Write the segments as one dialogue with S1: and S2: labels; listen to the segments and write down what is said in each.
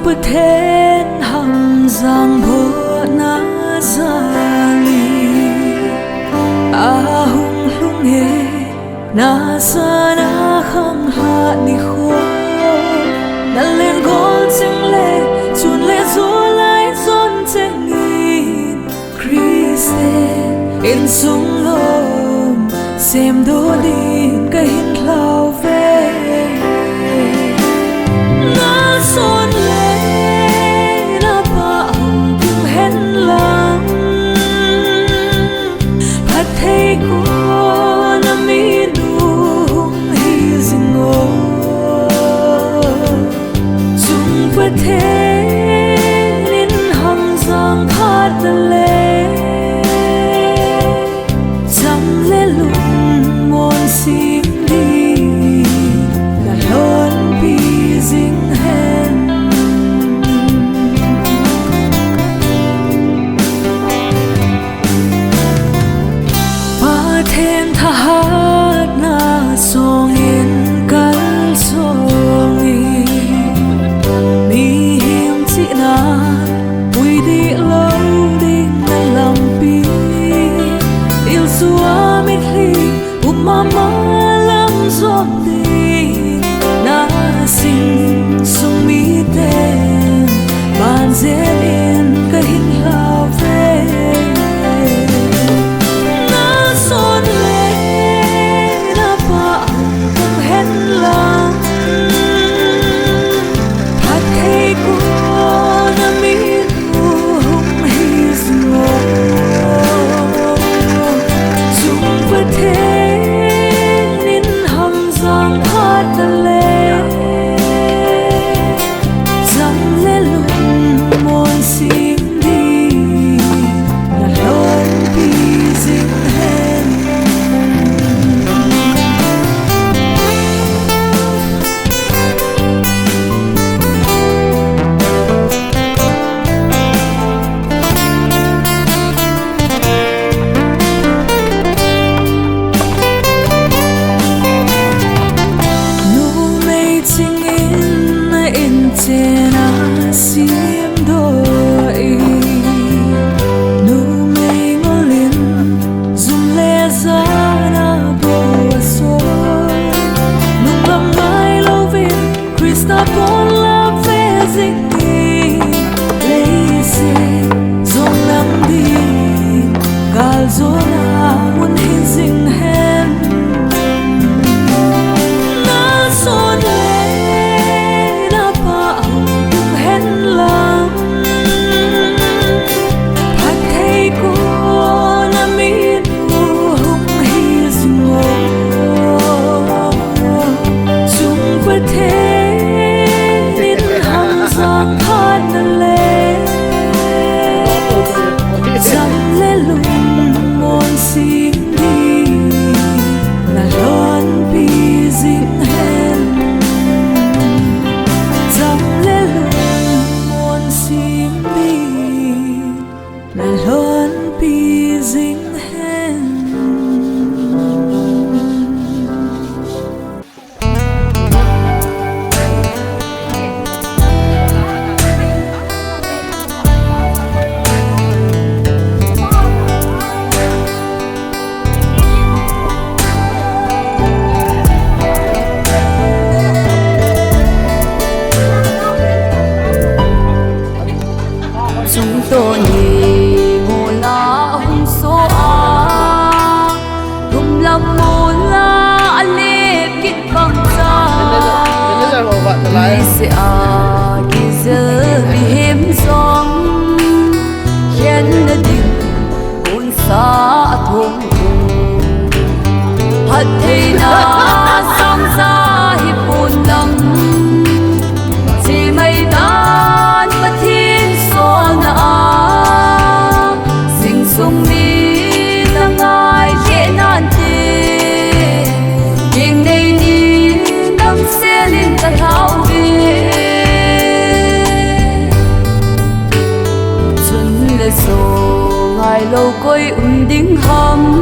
S1: Ten hằng giang bố na zali a hung lung he na sa na khang ha ni kho na len gol ching le chun le zo lai zon cheng in Christe in sung lom sem do din ka hin hlau ve na son Thiên hằng giang hát lệ chăm lệ lùng môn xin đi là lớn bi dính hen ba thêm tha hát na song yên cánh song yên mama lam giọt tình na sinh sung mi tên bàn dễ yên cái hình lao về na son lệ na ba không hết lòng hạt thấy cô na mi hùng hi ngô chung với thế
S2: sẽ kỳ giờ bị hiếm giông khiến nó đình cuốn xa thùng hạt thì na song ra hiệp buồn lắm chỉ mây tan mất thiên số na sinh sung đi là ngài dễ nan tiền nhưng đây đi đắm xe lên ta thao ngài lâu coi đinh hầm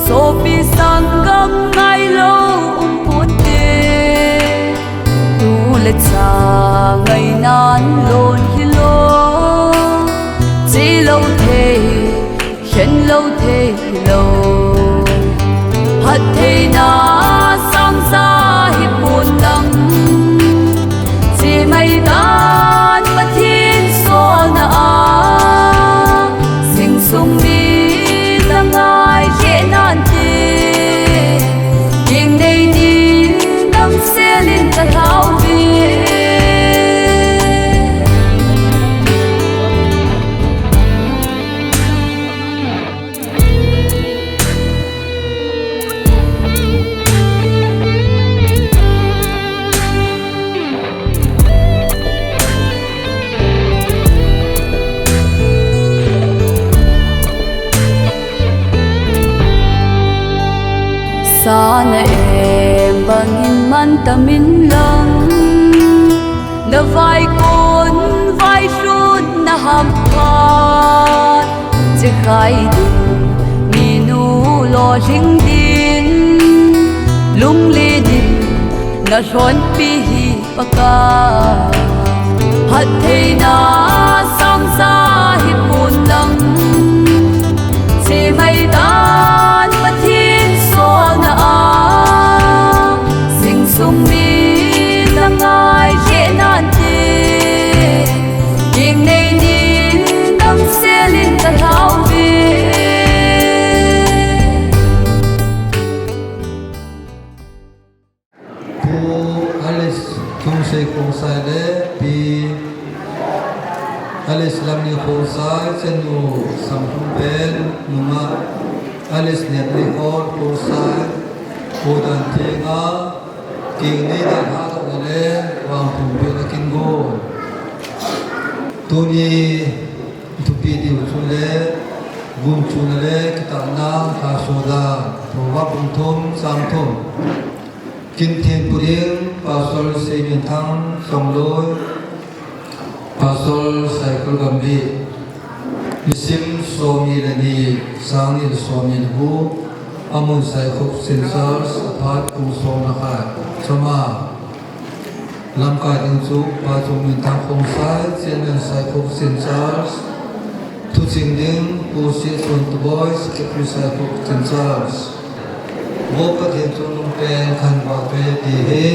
S2: số pi sang găng ngài lâu buồn tê tu และจาไงนานโลนฮิโลจีโลเทเข็นโลเทฮิโลหัดเทนาสังสาหิปุนดังจีไม่ดานมาทิ้งโซนาสิ่งสุงมีละงายเย็นานเทยิ่งในนี้น้ำเสลินตะเท้าเวีสานะเอมบังอินมันตะมินลังนะไวคนไวชุดนะหัมพาดจะใครดูมีนูโลลิงดินลุงลีดินนะร้อนปีฮีปากาหัดเทนาสังสาหิปุนลังที่ไม่ดานมาทิ้งโซนาสิ่งสุงมีละงายเย็นานเทยิ่งในนี้น้ำเสลินตะเท้าเวี
S3: ผู้อลิสคงเซคงไซเลปีอลิสลำนี้คงไซเซนูสัมพุเป็นนุมาอลิสเนียนิโคคงไซผู้ดันทิงากิ่งนี้ดันหาตรงเลวางผู้เป็นกินโกตัวนี้ทุกปีที่สุดเลบุญชุนเลกิตานาคาโซดาตัววับุญทมสามทมกินเทียนปุริงปาสอลเซมินทังสองร้อยปาสอลไซเคิลกัมบีมิซิมโซมีเลนีสานิลโซมีลบูอามุนไซคุกเซนซาร์สพัดกุงโซนาคาสมาลำกาดินซุปาจุมินทังคงไซเซนเนนไซคุกเซนซาร์สทุจิงดิงปูซิสวันตบอยสเก็ตริไซคุกเซนซาร์สBoka dentro num pé canvate de re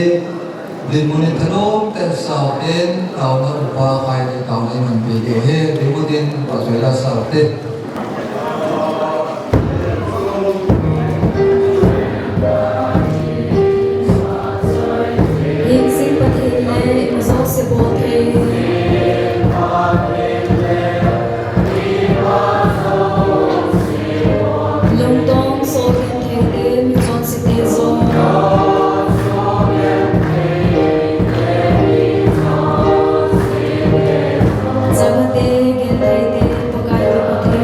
S3: de monetarom ten sauten tau na upa kai de tau na man pe de he de modin pa soila saute
S4: Yin sing pathin le zo se bote Long dong so ken the mi zon se te zo Zagate gen thai te pakai te pathe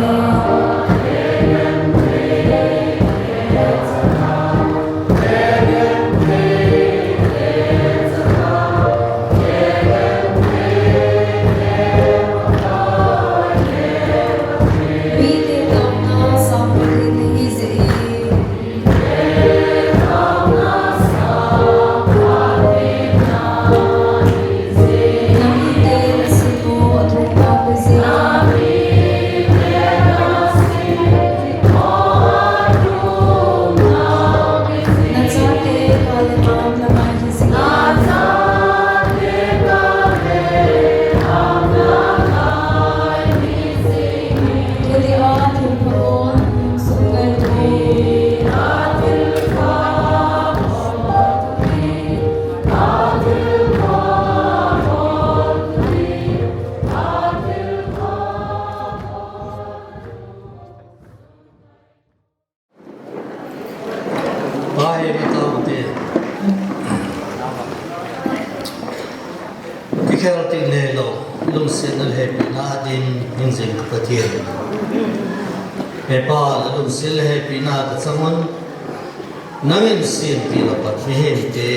S4: Bite tau na sam pathin hi ze Namite sino athuk ta pese Nachate kale tam lamai hi se Tuli athuk pakon sungai tu
S3: Pai ritaute Ikelti lelo lumsen al happy na din injing kapatien Pepa lumsen happy na katsamon nangin sin pila pathihen te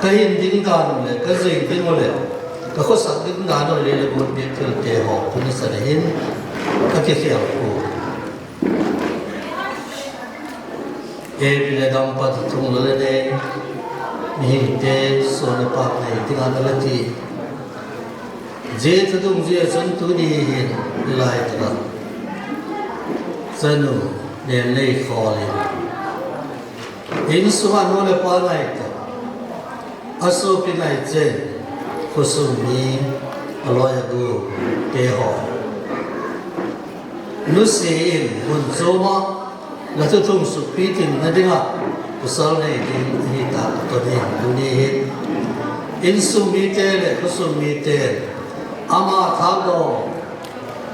S3: kahin ding dan le kazing ding le ka khosak ding dan le le gon be tel te ho kun sarahin ka ke khel ko e bile dam pat thung le
S5: มีเตโซนปากในที่งานละทีเจตดุงเจสันตุนีเห็นลายตระสนุเนียนเลยคอเลยอินสุวรรณเลยปาไงตอสุปิไงเจนคุสุมีอร่อยดูเตหอนุสีอินบุญโซมาแล้วจะทุ่งสุปีตินนั่นเองอ่ะกุศลในดินที่ตาตัวนี้ดูนี่เห็นอินสุมีเตเลคุสุมีเตอามาทาโด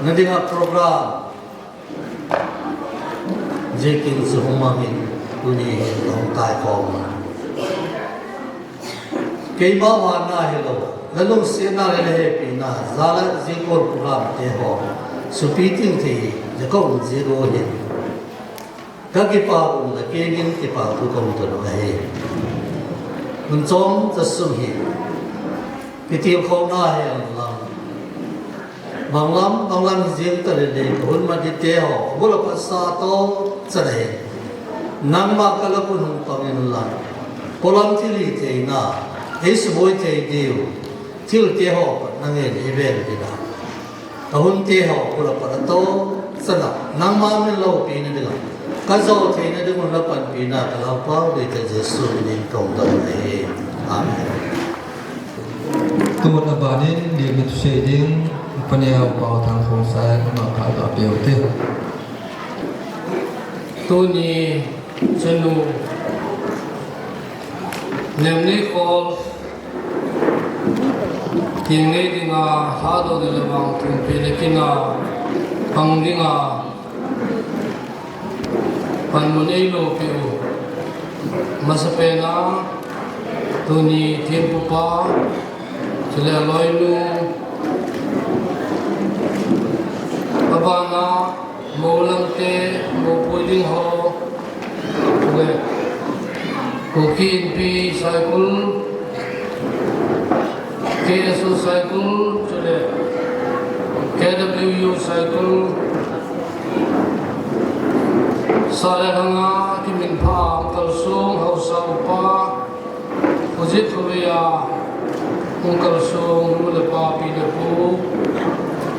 S5: นั่นเองอ่ะโปรแกรมเจกินสุขมามินดูนี่เห็นของตายของมันเกี่ยมาวานาเฮโลแล้วลูกเสียนาเรเลปีนาซาลาเจโกลโปรแกรมเตหอสุปีตินที่จะก็เจโกเห็นก็กี่ป่าวนะเกี่ยกินกี่ป่าวทุกคนตัวเราเองมันจงจะสุ่มหินพิธีของน้าเองบางลำเสียงตะเลนหุ่นมาดิเตหอบุรุษภาษาโตจะได้นำมากระปุนหุ่นตังอินลันพลังที่ลีเทน่าเอสบอยเทดิวที่ลีเตหอนั่งเองอีเวนต์ดีนะแต่หุ่นเตหอบุรุษภาษาโตสนับนำมาไม่เล่าปีนั่นเองก็จะเทนดึงมันรับปันปีน่าแต่เราเป้าดีแต่จะสู้นินตรงตัวเองอาเมน
S3: ตัวนับานินดีมิตุเสดิงปัญญาเป่าทางสงสัยมาขาดเปรียวเท่
S6: ตัวนี้สนุกเนมนี้ก็ทิ้งนี้ดิ้งอาหาตัวเดลบังถึงเป็นกินอาพังดิ้งอาพันมุนีโลกิวมาสเปนาตัวนี้เทียมปุปาเฉลี่ยลอยนูปะบานาโมลังเตโมปุยดิ้งหอเวกุกินปีไซคุลเคสุไซคุลเฉลี่ย KWUไซคุลสายทางอาที่มินพามกระทรวงเฮาสาวป้าผู้จิตวิทยาองค์กระทรวงรูเลปาปีเดปู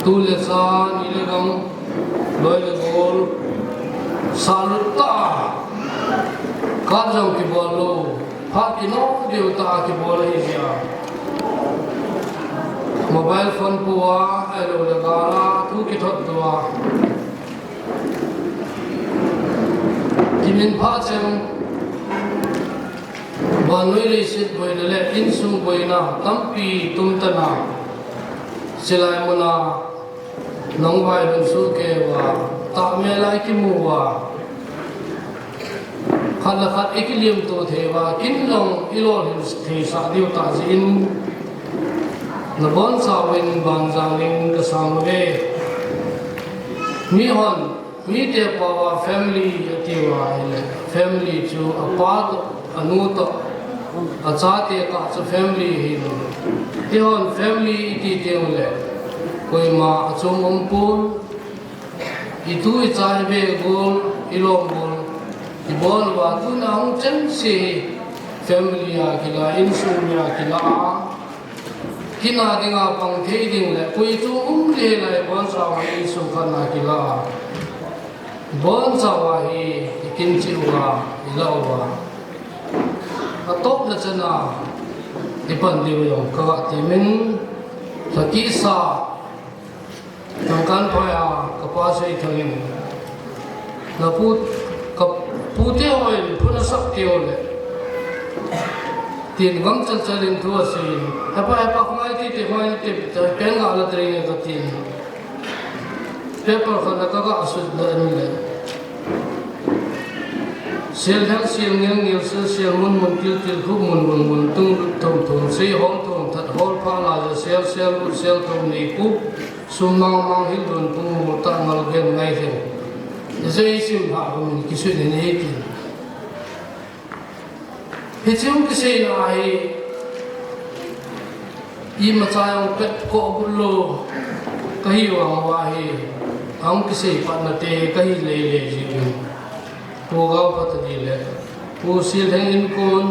S6: ตูเลซานิเลกังลอยเลโกลสาลุตตาข้าจังกิบอลโลพากินอเดียวตากิบอลฮิเซียโมบายโฟนปัวเอโลเลกาลาทุกิทอดตัวที่มินพาเชงบานวิริสิทธิ์บอยนั่นแหละอินซุงบอยน่ะตั้มปีตุ้มตนาเสลายมุนาน้องไว้ดูสุเกว่าตาเมลัยกิมัวขัดละขัดเอกลิมตัวเทวากินลงอิโลหินเทสาดิวตาจินนบอนสาวินบางจางลิงกษังเวมีฮอนมีเดียปาวา family ที่ว่าเอง family จูอพาร์ตอนุตอาจารย์เอกาจะ family เองที่ฮอน family ที่เดียวเลยคุยมาจงองปูนอีทุยใจเบกอลอีลองบอลอีบอลว่าตุนองจังสี family อาคิลาอินซูมีอาคิลากินอะไรงาปังเทียดิงเลยคุยจงเลยเลยบอลสาวอินซูขันอาคิลาบอนสาวาฮีกินจิวาอิลาวาอัตบละจนาที่ปันดิวยองกะที่มินสกิสาทางการพยากระปัสไอทางนี้แล้วพูดเที่ยวเลยพูดนักเที่ยวเลยที่วังจันทร์ลินทัวสิให้ไปขโมยที่เป็นงานละตรีเนี่ยก็ที่เพื่อคนนั้นก็สุดเลยนี่เสียงทั้งเสียงเงี้ยเงี้ยเสียงมุนติลคุมุนตุ้งทุ่งเสียงห้องทุ่งทัดห้องพาลาเสียงทุ่งนี่คุบสุมังหินดุนตุ้งมุตังมาลเกนไงเสียงจะยิ่งสิ่งหามันกิสุดนี่เหตุเหตุที่กิสุดน่ะยี่มาใจองเป็ดโกบุลโลก็หิวang wahi ang kasi patnate kahi lele jigun pugaw patadile pusil hangin kun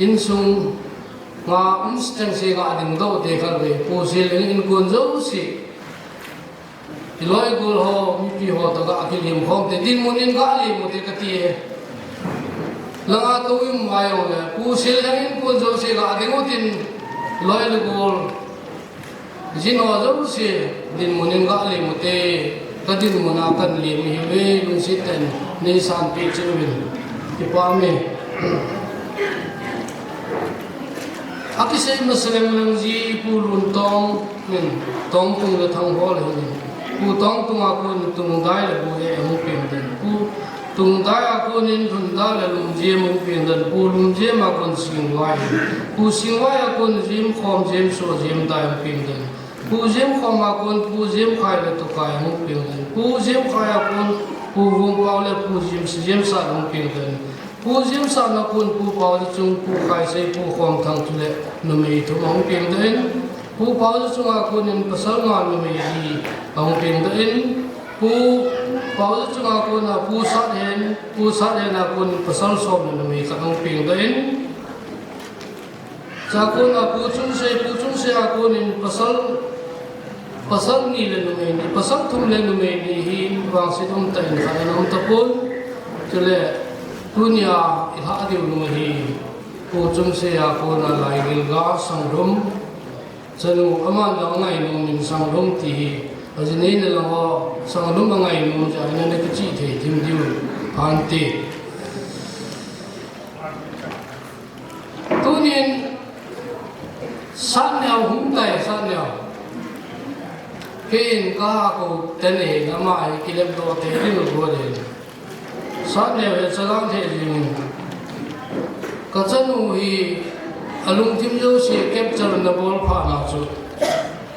S6: in sung nga umstang se ga ding do te khar ve pu sil in kun zo si iloi gul ho mi pi ho ta ga akilim khom te din mun in ga li mu te ka ti langa to im mai ho le pu sil in kun zo se ga ding utin loi le gul jin ho zo si din mun in ga li mu te ka din mun na kan li mi ve lu si ten ni san pi che win ti pa me akisai Muslim lang ji pulun tong nin tong tung le thang ho le ni pu tong tung a kun tung dai le bu e mu pin den pu tung dai a kun in thun da le lum je mu pin den pu lum je ma kun sing wai pu sing wai a kun jim khom jim so jim dai mu pin den pu jim khom a kun pu jim khai le to kai mu pin den pu jim khai a kun pu vung pau le pu jim sa mu pin den pu jim sa na kun pu pau le chung pu khai sei pu khom thang tu le no me thu mu pin den pu pau le chung a kun in pasal nga no me hi ang pin den pu pau le chung a kun a pu sa hen a kun pasal som no me ka ang pin den sa kun a pu chung se a kun in pasal ni le no me ni pasal thum le no me ni hi wang se dum ta in ka nam ta pun chule dunia iha diu no hi pu chung se a kun a lai gil ga sang rum chanu ama la ngai no min sang rum ti hi ajine ne la ho sang rum ngai no ja ne ne chi the thim diu phan ti tunin san neo hum tai san neo ken ka ko tene na mai kilem do te ri no go de san neo e salam the jin ka chanu hi alung tim jo si capture na bol pha na chu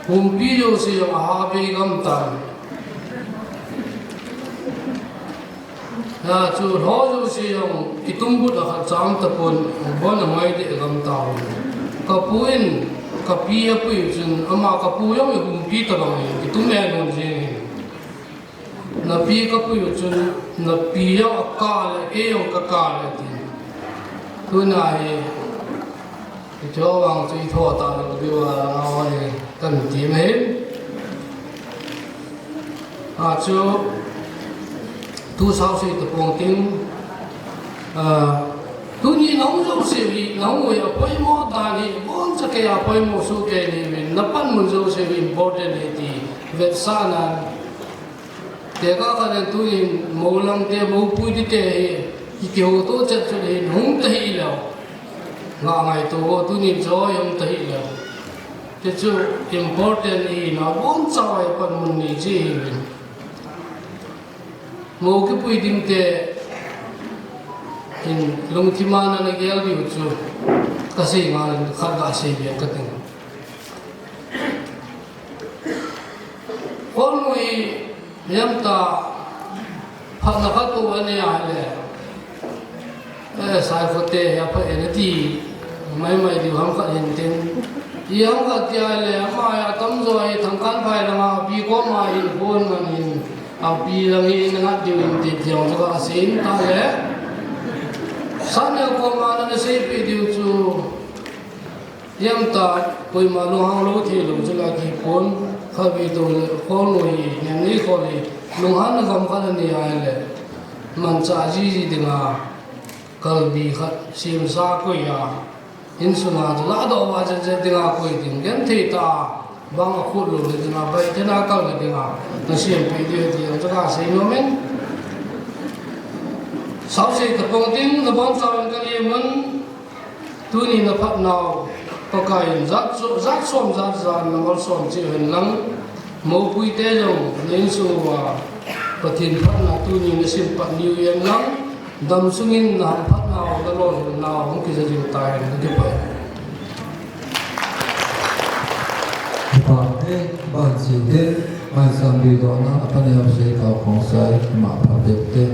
S6: hum pi jo si ha be gam tan na chu ho jo si yong itum bu da chang ta pon bon mai de gam ta ka puin ka pi a pu chun ama ka pu yong hum pi ta bang itum me no je na pi ka pu chun na pi yo ka le e yo ka le ti tu na he cho vang chui thọ ta đi vào nói cần tìm hết chú tu sao sẽ tập bông tiếng tu ni nóng dâu sẽ bị nóng người ở bên mô ta đi bốn chắc cái ở bên mô số cái này mình nắp ăn mình dâu sẽ bị important này thì về xa là để các anh tu ni mô lăng để mô bùi đi cái kiểu tu chất cho nên không thấy đâu nga ngai to tu nim cho yom tahi la te chu important ni na bon chawai pan mun ni ji mo ke pui ding te in lung thimana na gel bi chu ka sei nga kha ga sei bi ka ting kon mui yam ta pha na ka tu ani a le sai khote ya pha energy mai di ham kha hin tin yam kha tia le ma ya tam zo ai thang kan phai la ma bi ko ma in bon man in a bi la mi na di win ti jong zo ka sin ta le san ya ko ma na se pi di chu yam ta koi ma lo hang lo the lo chu la ki kon kha bi to le ko lo yi nyam ni ko le lo han na gam kha ni ai le man cha ji dinga kalbi khat sim sa ko ya insuna la do wa je dinga ko din gen the ta bang khu lu dinga bai tena kal dinga na sim pe de de ta se no men sau se ka pong tin na bon sa ka ye mun tu ni na phat naw ka kai zat som zat zan na mol som chi hen lang mo pui te lo nen su wa pathin phat na tu ni na sim pat new year lang dam sungin na phat naw da lon naw hong ki ja jin tai na ke pa
S3: pa te ban si te mai sam bi do na apane ab se ka khong sai ma pha de te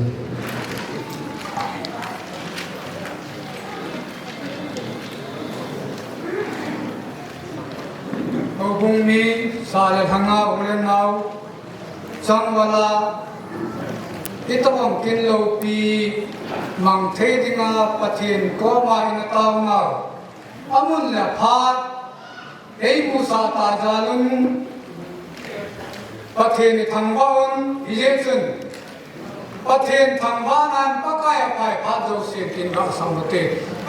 S7: bung mi sa le thanga ong le nau chang wala อิตองกินโลปีมังเทดิงาปะเทนก็มาอินตาวนาอามุนละพาดเอมุสาตาจาลุนปะเทนทังวาวนอิเจซุนปะเทนทังวานันปะกายอภัยพาโจเซนกินกะสัมเต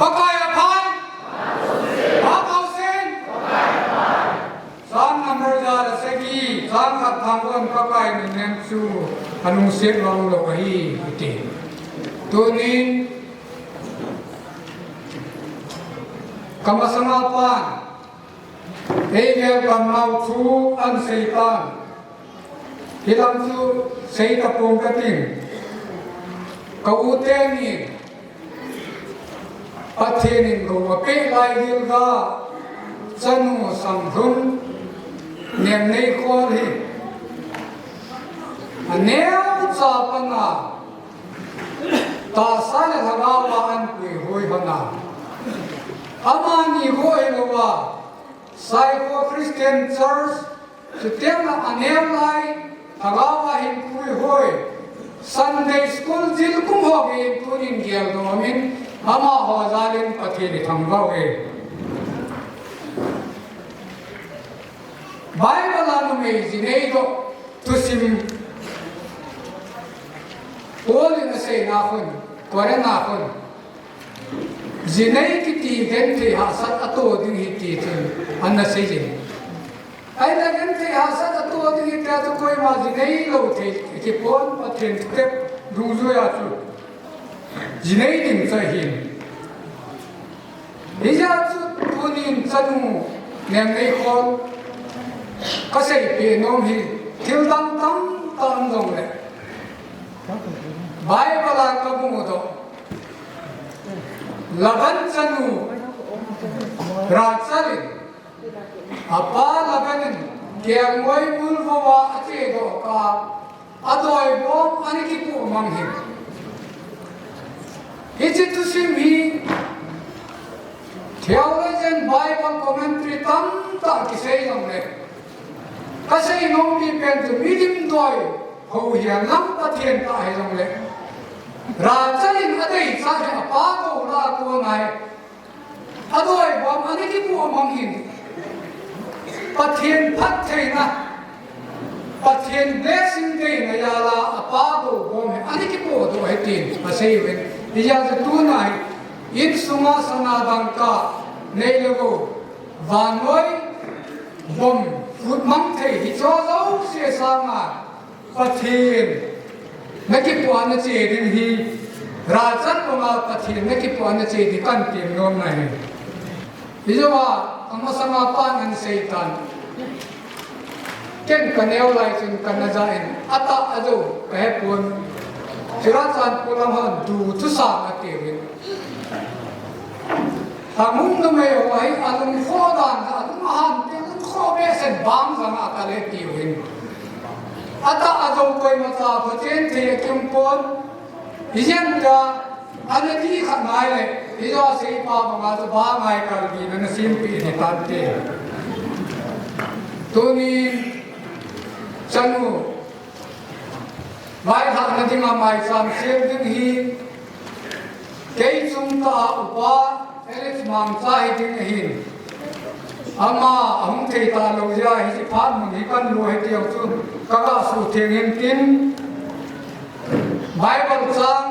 S7: ปะกายอภัยพาโจเซนสามนัมเบอร์จาระเซกีสามขัดทางวันปะกายนิเนมซูอนุเสกลองโลกฮีอิติตัวนี้กรรมสมาปานเอเกลกรรมเอาชูอันเสตันที่ทำชูเสตปงกติงกูเตนิปัจเจนิกูเปไลดิลกาจันุสัมพุนเนียมในโคลีอันเนี้ยจะเป็นอะไรตาสายทางาวอันคุยหอยพนาอามานีหอยนัวไซโคคริสเตียนเชิร์ชสุดเทียมละอันเนี้ยไลทางาวหินคุยหอยซันเดย์สคูลจิลคุมหอกเองทุนินเกียร์โนมินอามาหัวใจเล่นปะเทนิทางเราเองไบเบิลานมีจินเอโดทุสิมโอลินเซนาคนกวเรนาคนจินเอกิตีเดนที่หาสัตอตัวดิ้งฮิตีถึงอันนั้นเสียไอ้เด็กที่หาสัตอตัวดิ้งฮิตแต่ทุกคนมาจินเอโลที่ที่ปนมาเทนเต็บดูจุยาจุจินเอดิ้งใจหินฮิจาจุตุนินจันุเนมในคนก็เสียเปนน้องฮิทิลดังตั้งตั้งตรงเลยไบเบิลานกับมุดลาบันจันูราชลินอาปาลาบันเกียงไว้บุลฟวาอเจโดกาอดอยบอมอันนี้กี่ปุ่มมังหินฮิจิตุสิมีเทวเลเจนไบเบิลคอมเมนตรีตั้งตั้งกิเซยงเลยก็เซยน้องมีเป็นจุดมิดิมดอยหูเหียนล้ำประเทศตายลงเลยราชลินอดีตสาเหตุป้าโกลาตัวไหนอดอยบอมอันนี้ที่ผู้มองเห็นประเทศพัฒนาประเทศเดซินเดนยาลาป้าโกบอมอันนี้ที่ผู้ตัวเหตุมาเสียเว้นที่ยาจะตัวไหนอินสุมาสนาดังกาในโลกวันไว้บอมฟุตมังเทที่จอเราเสียสางาประเทศนักกีฬาอันเจดินฮีราชันประมาประเทศนักกีฬาอันเจดิกันเตียงน้องไหนที่จะว่าอันมาสมาปานันเซตันเก่งกันเอวไลจนกันน่าจะเห็นอัตตาอโจกระปุนจิราชันพูดมาดูทุสานเตียงทางมุมนู้นไม่เอาไว้อันนู้นข้อดันอันนู้นหันเตียงข้อเบสบางสังอาตาเลตีวินอาตาอาจงไปมาตาประเทศที่คิมพลดิฉันจะอันนี้ขัดไงเลยดิฉันสีฟ้าบางอาจจะบ้าไงกันดีนั่นสิ่งปีที่ตัดเตะตัวนี้ฉันรู้ไว้ทางนั้นที่มาไม่ซ้ำเสียงดึงฮีเกยจุนตาอุปาเอลิสมังใจดึงฮีอามาอังเทตาโลยาฮิจิพานมุนิกันรวยเดียวจุนก็ก็สู่เทียงเห็นกินไบเบิลจัง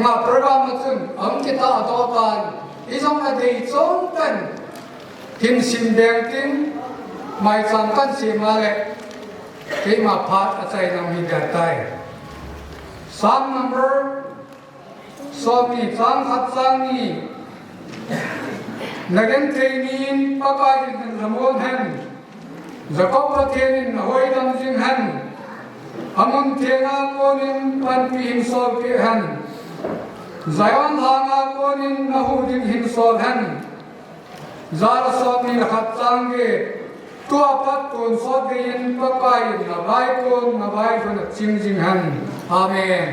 S7: มาประกอบจุนอังกิตาต่อกันอิสมาดีจงเป็นทิมสิมแดงกินไม่จังกันสิมาเลยที่มาพัดอาศัยนำหินกันได้3 number สองนี่3ขัด3นี่นักเรียนเทนินปากการินสมุนหันจะก็ประเทศนินหอยดำจิงหันอามุนเทียนาโกนินปันปีหินโซลเกหันใจวันทางอาโกนินนาหูดินหินโซลหันจาร์สอบนี่ขัดจังเกตัวปัดตุนสอบเกินปากการินนาใบตุนนาใบตุนจิงจิงหันอาเมน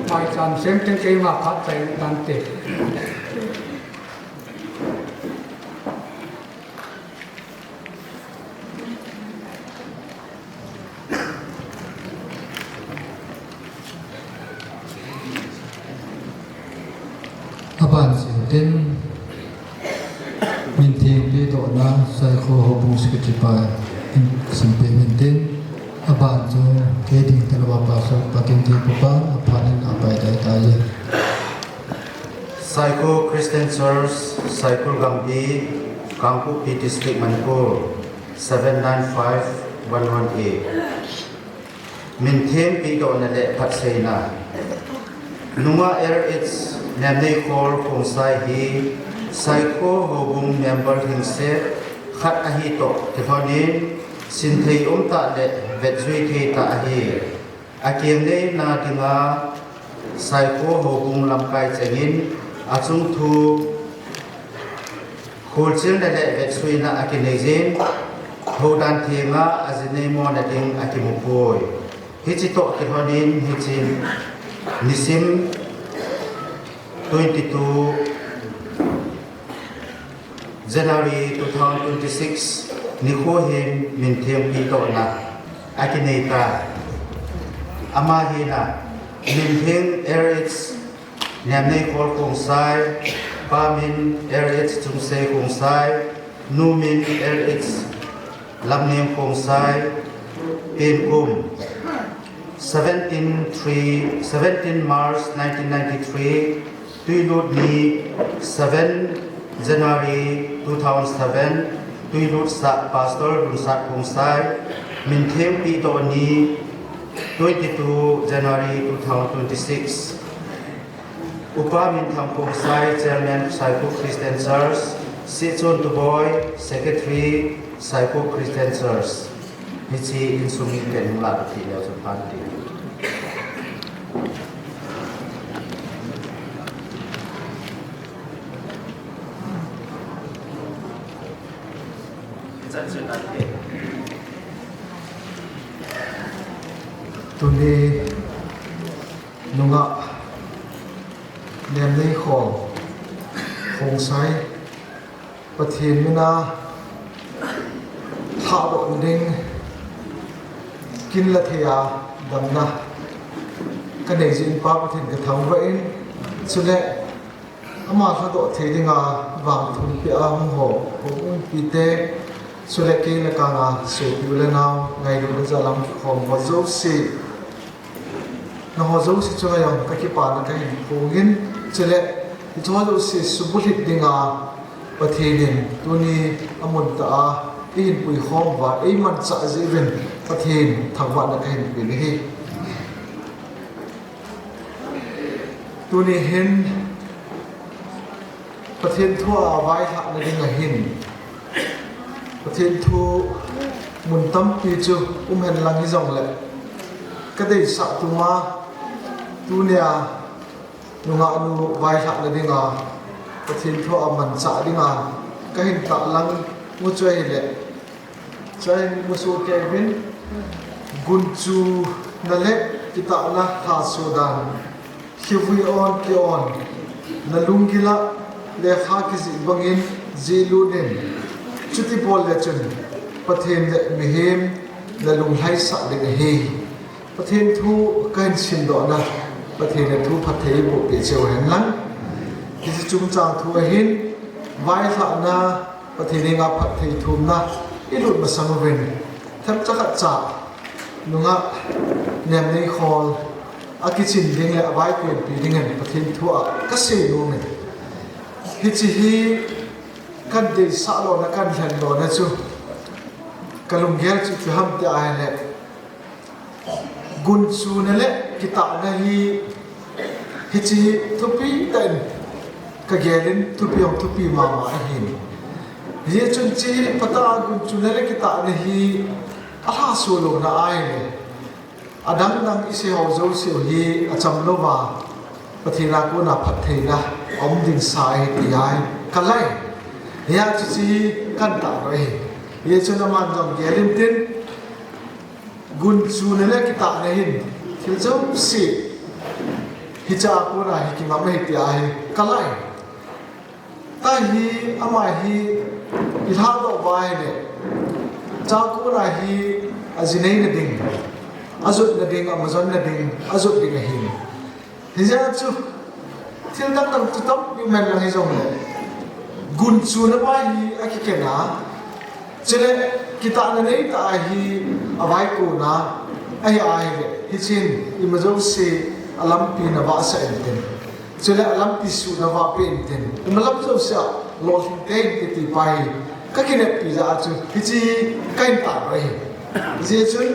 S7: ไม่จำเสียงจึงเกี่ยมาพัดใจตันเต
S3: Aban Sintin Mintim Pito Na Saiko Hobung Sekitipa Simpe Mintin Aban Jo Keding Talawa Pasok Pakinti Pupa Apanin Apai Dai Taye
S8: Saiko Christian Church Saiko Gambi Kangpu P District Manipur 795118 Mintim Pito Nale Patsena Nunga it's Namne Kor Kong Sai Hi Saiko Hobung Member Hingse Khat Ahito Tifonin Sinthei Ta Le Vetzui Te Ta Ahi Akiem Ne Na Dinga Saiko Hobung Lamkai Chengin Achung Thu Khulchil Na Le Vetzui Na Akinezin Hodan Thenga Azine Mo Na Ding Akimupoi Hichito Tifonin Hichin Nisim 22 January 2026 Nikhohin Minthem Pito Na Akineta Amahina Minthem Erits Namne Kor Kong Sai Pamin Erits Chumse Kong Sai Numin Erits Lamnem Kong Sai Penkum 17 March 1993 Tuilut Ni 7 January 2007 Tuilut Sa Pastor Runsat Kong Sai Minthem Pito Ni 22 January 2026 Upa Mintham Kong Sai Chairman Saiko Christian Church Sichon Tuboy Secretary Saiko Christian Church Hichi Insumi Kenula Ti Leo Sapanti
S3: Tuni Nunga Namne Kor Kong Sai Pathin Mina Tha Do Ding Kin La Thea Damna Kanejin Pa Pathin Ka Thang Vain Sule Ama Tha Do Thedinga Wang Thun Pi A Hong Ho Hong Pi Te Sule Ke La Ka Nga So Pi La Naw Ngai Lu Na Zalam Khom Wa Zo Si Na Ho Zo Si Chunga Yang Ka Ki Pa Na Ka Hin Phongin Sule Ti Chwa Zo Si Subulit Dinga Pathinin Tuni Amun Ta A Ihin Pui Khom Wa Ei Man Cha Zivin Pathin Thangwa Na Ka Hin Pin Hi Tuni Hin Pathin Thua Vai Tha Na Dinga Hin Pathin Thu Mun Tam Pi Chu Hen Lang Hi Zong Le Kadai Sa Tuma Tunia Nunga Nu Vai Tha Na Dinga Pathin Thua Man Cha Dinga Ka Hin Ta Lang Mu Choi Le Chai Mu Su Kevin Gunchu Na Le Kita Na Tha Sudan Hiwi On Ki On Na Lungila Le Kha Ki Zi Bangin Zilunin Chuti Bol Le Chun Pathin Le Mihim La Lung Hai Sa Le He Pathin Thu Kain Sin Do Na Pathin Le Thu Pathei Bo Pe Cheu Hen Lang Kisi Chung Chang Thu Hin Vai Tha Na Pathin Nga Pathei Thum Na Ilut Masang Ven Tham Chakat Cha Nunga Namne Khol Akichin Ding Le Vai Kuen Pi Dingen Pathin Thu A Kasi Nung Hichi Hi Kan Dei Sa Lo Na Kan Hen Lo Na Chu Kalung Gel Chu Chu Ham Te Ai Le Gun Chu Na Le Kita Na Hi Hichi Thupi Den Ka Gelin Thupi Ong Thupi Mama Hin Hi Chun Chi Pata Gun Chu Na Le Kita Na Hi Aha Solo Na Ai Le Adang Nang Isi Ho Zo Siu Hi Acham Lo Ma Pathina Ko Na Phathei Na Om Ding Sai Ti Ai Kalai Hiya Chi Kan Ta Roi Ye Chun Na Man Jong Gelin Tin Gun Chu Na Le Kita Na Hin Thil Zo Si Hicha Ko Na Hi Ki Ma Me Ti Ai Kalai Ta Hi Ama Hi Ilha Do Vai Le Cha Ko Na Hi Azinei Na Ding Azut Na Ding Amazon Na Ding Azut Ding Hin Hiya Chu
S9: til dang dang tu tam yu men lang hezong le gun chu na ba hi akikena chele kita na nei ta hi awai ko na ai ai le hi chin imazo se alam pi na ba sa enten chele alam pi su na ba pe enten imalam zo sa lo hin te ti pai ka kine pi za chu hi chi kain ta ba hi je chun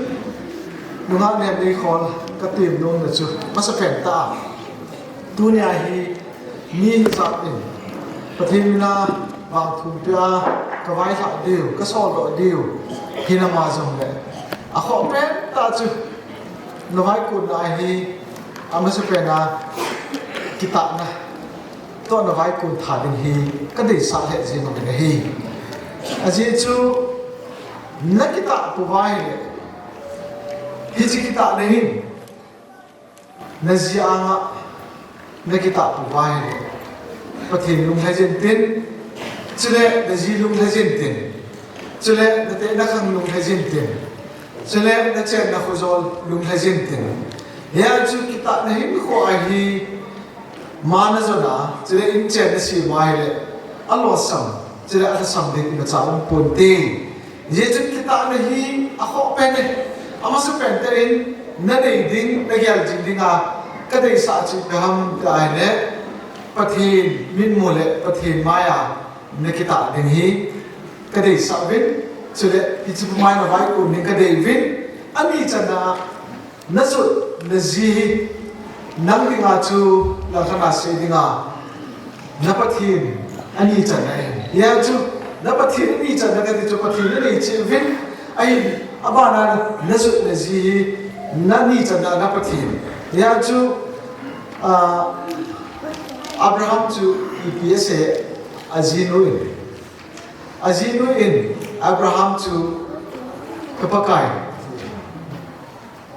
S9: nunga ne nei khol ka tim non na chu masa pen ta dunia hi ni za in pathin na ba thu pya ka vai sa diu ka so lo diu hina ma jong le a kho pe ta chu no vai kun na hi amasa pe na kita na to no vai kun tha din hi ka dei sa le je no de hi a je chu na kita pu vai le hi ji kita ne hin na ji anga na kita pu vai le pathin lung hai jen tin chule na ji lung hai jen tin chule na te na khang lung hai jen tin chule na chen na khozol lung hai jen tin ya chu kita na hin kho ai hi ma na zo na chule in chen na si mai le alo sam chule a sam de na cha ong pon te ye chu kita na hi a kho pe ne ama su pen te in na nei ding na gyal jing dinga ka dei sa chi ham ka ai ne pathin min mole pathin maya ne kita ding hi ka dei sa vin chule hi chu mai na vai ko ni ka dei vin ani chana na su na ji nang dinga chu la khana se dinga na pathin ani chana ya chu na pathin ni chana ka chu pathin ni chi vin ai abana na su na ji na ni chana na pathin ya chu Abraham to EPSA Azinu in Abraham to Kapakai.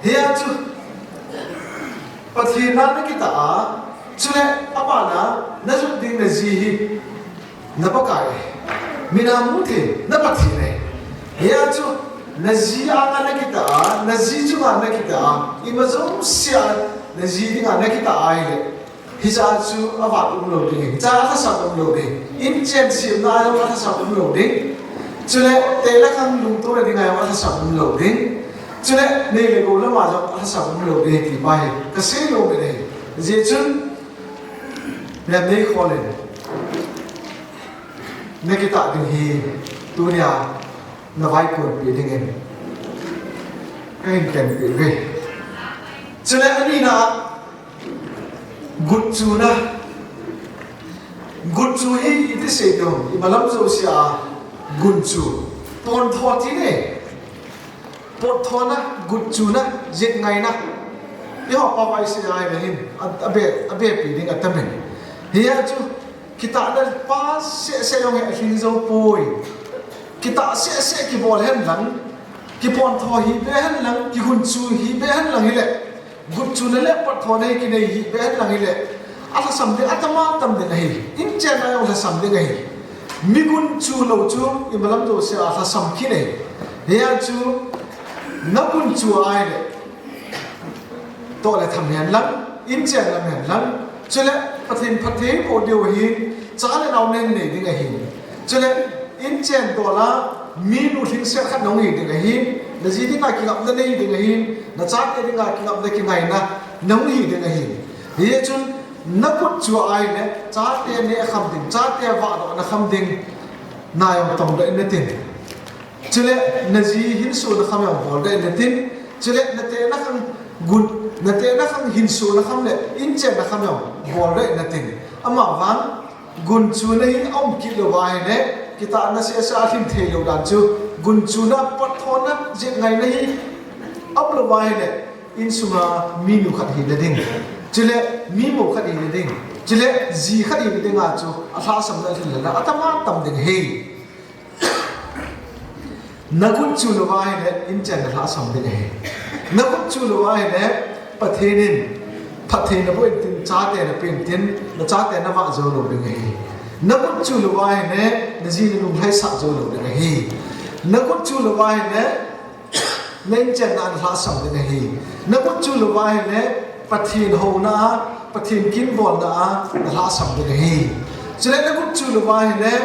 S9: Here to Pathina Nakita, Chule Apana, Nazudin Nazihi, Napakai, Minamuti, Napatine. Here to Nazia Nakita, Naziju Nakita, Imazum Sia, Naziding Nakita Island. Hisa chu avat lo ding cha kha sa lo ding in chen sim na yo kha sa lo ding chule te la khang lung to la ding ay kha sa lo ding chule ne le ko la ma jo kha sa lo ding ti bai ka se lo de je chun ne ne kholen ne ki ta ding hi dunia na vai ko pi ding en ken pi ve chule ani na good chu hi ite se do imalam zo sia good chu pon tho ti ne pon tho na good chu na jit ngai na yo pa pai se ai ne hin abe pi ding atamen hiya chu kita na pa se yong he hin zo poi kita se ki bol hen lang ki pon tho hi be hen lang ki hun chu hi be hen lang hi le good chu na le pat thone ki nei hi be lang ile ala samde atama tam de nei in chen na yo sam de nei mi gun chu lo chu imalam do se ala sam ki nei ya chu na gun chu ai le to le tham yan lang in chen la men lang chule pathin pathe ko dio hi cha le naw nen nei ding a hi chule in chen to la mi nu thing se khat nong hi ding a hi na ji ding a ki ngap na nei ding a hi na cha ke ding a ki ngap na ki ngai na nong hi ding a hi ye chun na kut chu ai ne cha te ne kham ding cha te wa do na kham ding na yom tong de ne tin chile na ji hin su na kham yom bol de ne tin chile na te na kham gun na te na kham hin su na kham le in che na kham yom bol de ne tin ama wang gun chu na hin om ki lo wa ne kita na se sa hin the lo dan chu gun chu na pat thona je ngai na hi ap lo wa ne in suma mi nu khat hi le ding chile mi mo khat hi le ding chile ji khat hi le ding a chu a tha sam na thil la atama tam ding he na kun chu lo wa ne in chen na tha sam ding he na kun chu lo wa ne pathenin pathe na bo tin cha te na pin tin na cha te na wa zo lo ding he na kun chu lo wa ne na ji lu hai sa zo lo ding he na kun chu lo wa ne nên chân ăn lá sầu thế này na kun chu lo wa ne ปะทีนโหนะปะทีนกินบอลนะนะลาสัมเดเฮจะเล่นนักจุลวายเนี่ย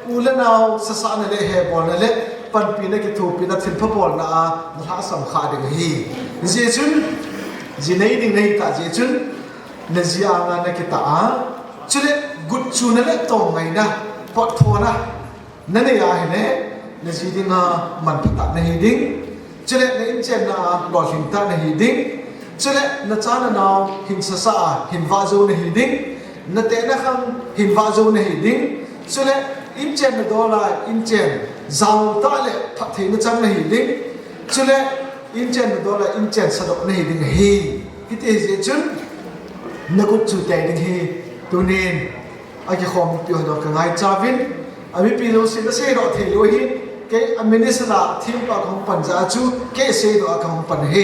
S9: อูเลนเอาสสานเลยเฮบอลเนี่ยปันปีนักทูปีนักทินพบอลนะนะลาสัมขาเดเฮเจจุนจีนดิ้งเนี่ยตาเจจุนเนจีอางานนักตาจะเล่นกุดจุนเนี่ยตรงไงนะปอดทอนะนั่นเองเนี่ยเนจีดิ้งมันพิตาเนี่ยดิ้งจะเล่นในอินเจนนะบอลหินตาเนี่ยดิ้งจะเล่นนัชานนาหินสสาหินวาโจเนี่ยดิ้งนัดเตะนักขังหินวาโจเนี่ยดิ้งจะเล่นอินเจนดอลลาร์อินเจนจาวตาเล่พัฒนาจังเนี่ยดิ้งจะเล่นอินเจนดอลลาร์อินเจนสะดอกเนี่ยดิ้งเฮที่เอเจจุนนักจุดแต่ดิ้งเฮตัวนี้อาจจะคอมพิวเตอร์กันไงจาวินอามิพิโลสินเสียดอกเทโลหินเกอเมนิสลาทีมปากของปัญจาจูเกเสียดอกของปัญเฮ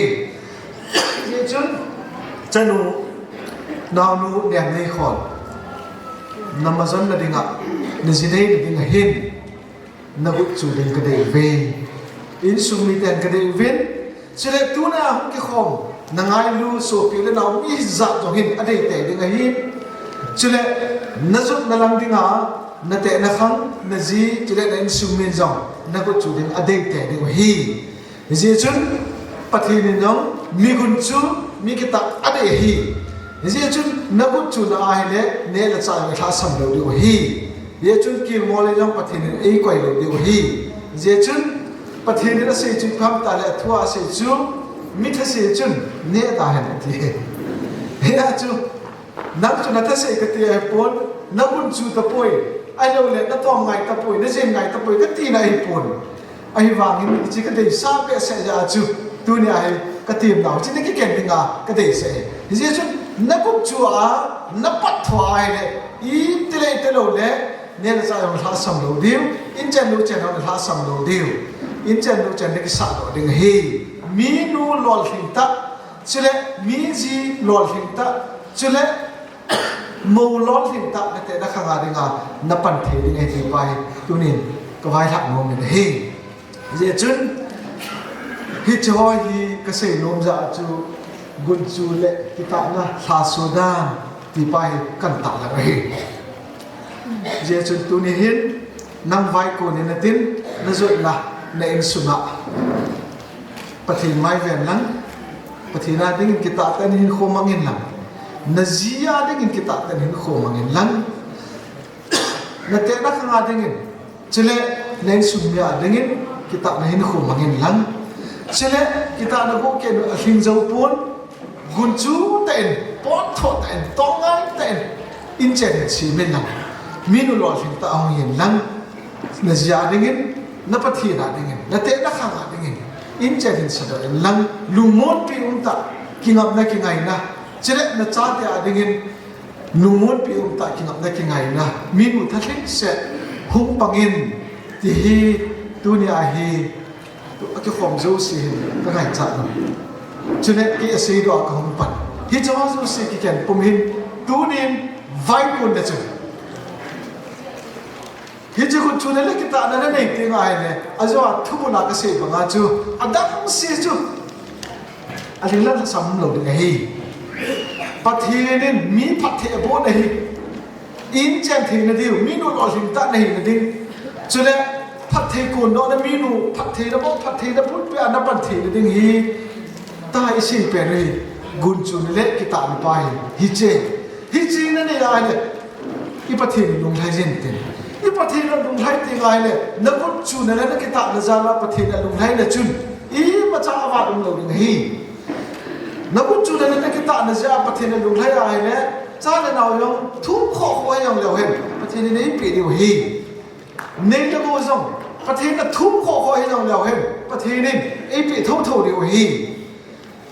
S9: เจจุนจันูนาวนูเนี่ยไม่ขอนนำมาจันนาดิ้งอ่ะนิสิเดย์ดิ้งเห็นนักจุดดิ้งกระเดเวอินสุมิเตนกระเดเวนเสด็จตัวน่ะหุ่นกี่คอมนางไอลูโซฟิลนาวมีจัดจงหินอดีตดิ้งเห็นเสด็จนัจุดนั่งดิ้งอ่ะนัดเตะนักขังนัดจีเสด็จอินสุมินจังนักจุดดิ้งอดีตดิ้งเห็นเจจุนปฏิทินจังมีกุญจูมีกิตาอดีตเห็นเจจุนนักจุดน่ะไอเล่เนลจ่ายคลาสสัมโลดิ้งเห็นเจจุนกิมอลจังปฏิทินเอกไว้โลดิ้งเห็นเจจุนปฏิทินเสียจุดคำตาเล่ทัวเสียจุดมิทเสียจุดเนี่ยตาเห็นทีเฮียจุดนักจุดนัทเสียกติไอปอนนักบุญจุดตะปุยไอเราเล่นนักตัวไงตะปุยนักเจนไงตะปุยก็ตีนไอปอนไอวางหินจิกติซาเปเสียจุดตัวนี้ไอกติมเราจิตนี้เก่งดิ้งอ่ะกติเสียเฮียจุดนักบุญจุดอ่ะนักปัดทัวไอเล่อีทะเลทะเลเล่เนี่ยจะเอาหาสัมโลดิวอินเจนลูเจนเอาหาสัมโลดิวอินเจนลูเจนนี่ก็สาดดิ้งเฮมีนูลอลหินตะเฉลมีจีลอลหินตะเฉลมูลอลหินตะนั่นแต่นักขังอะไรงานับปันเทดิ้งไอที่ไปตัวนี้ก็ไว้ทักโน้มนี่เฮเจจุนฮิจฮอยฮีก็เสยโน้มจะจูกุนจูเล่ที่ตานะลาสุดานที่ไปกันตาละเฮเจจุนตัวนี้เห็นนั่งไว้กูนี่นั่นตินนั่นสุดละในอินสุนัขปฏิมาเวียนหลังปฏินาดิ้งกิตาเต้นหินโคมังเงินหลังนาจีอาดิ้งกิตาเต้นหินโคมังเงินหลังนาเตนักงานดิ้งเฉลยในสุมีอาดิ้งกิตาหินโคมังเงินหลังเฉลยกิตานักบุกเกนหินเจ้าปูนกุนจูเต้นปอดทอดเต้นตองไงเต้นอินเจนชีเมนหลังมีนุลอหินตาเอาเงินหลังนาจีอาดิ้งนับปฏินาดิ้งนาเตนักงานดิ้งอินเจดินสะดวกลังลุงมดปีอุตากิงอับนักกิงไงนะเจเลนัดจ้าเตะดิ่งลุงมดปีอุตากิงอับนักกิงไงนะมีนุทัศน์เสหุ่งปังอินที่ฮีตัวนี้อาฮีตัวก็ขอมจูซีก็ไงจัดนะเจเลกี่เสียดอกของปันฮิจาวาจูซีกี่แก่นปุ่มหินตัวนี้ไว้คนเดียวฮิจิคุชูนั่นแหละกิตานั่นเองที่ง่ายเนี่ยอาจจะว่าทุกคนนักเสียบางอาจูอันดับเสียจูอันนี้เราสำรวจยังไงปฏิเนมีปฏิบัติยังไงอินเจนที่นั่นดิวมีนูรอลิงตาในนั่นดิจุดเล่ปฏิกุนโดนมีนูปฏิระบบปฏิระบบไปอันดับปฏินั่นดิฮีตาอิสิเป็นเลยกุนจูนั่นแหละกิตาไม่ไปฮิจินั่นเองอะไรอีปฏิลงไทยเจนตินอีปฏินั้นลงไทยตีไงเนี่ยนักบุญจูนั่นแหละนักกิตาณจาราปฏินั้นลงไทยเนี่ยจุนอีมาจากอวาดลงเราอย่างนี้นักบุญจูนั่นแหละนักกิตาณจาราปฏินั้นลงไทยอะไรเนี่ยจ้าเนี่ยเรายังทุกข้อไว้ยังเราเห็นปฏินั้นนี่ปีเดียวฮีเนี่ยจะกูส่งปฏินั้นทุกข้อไว้ยังเราเห็นปฏินั้นไอ้ปีเท่าเดียวฮี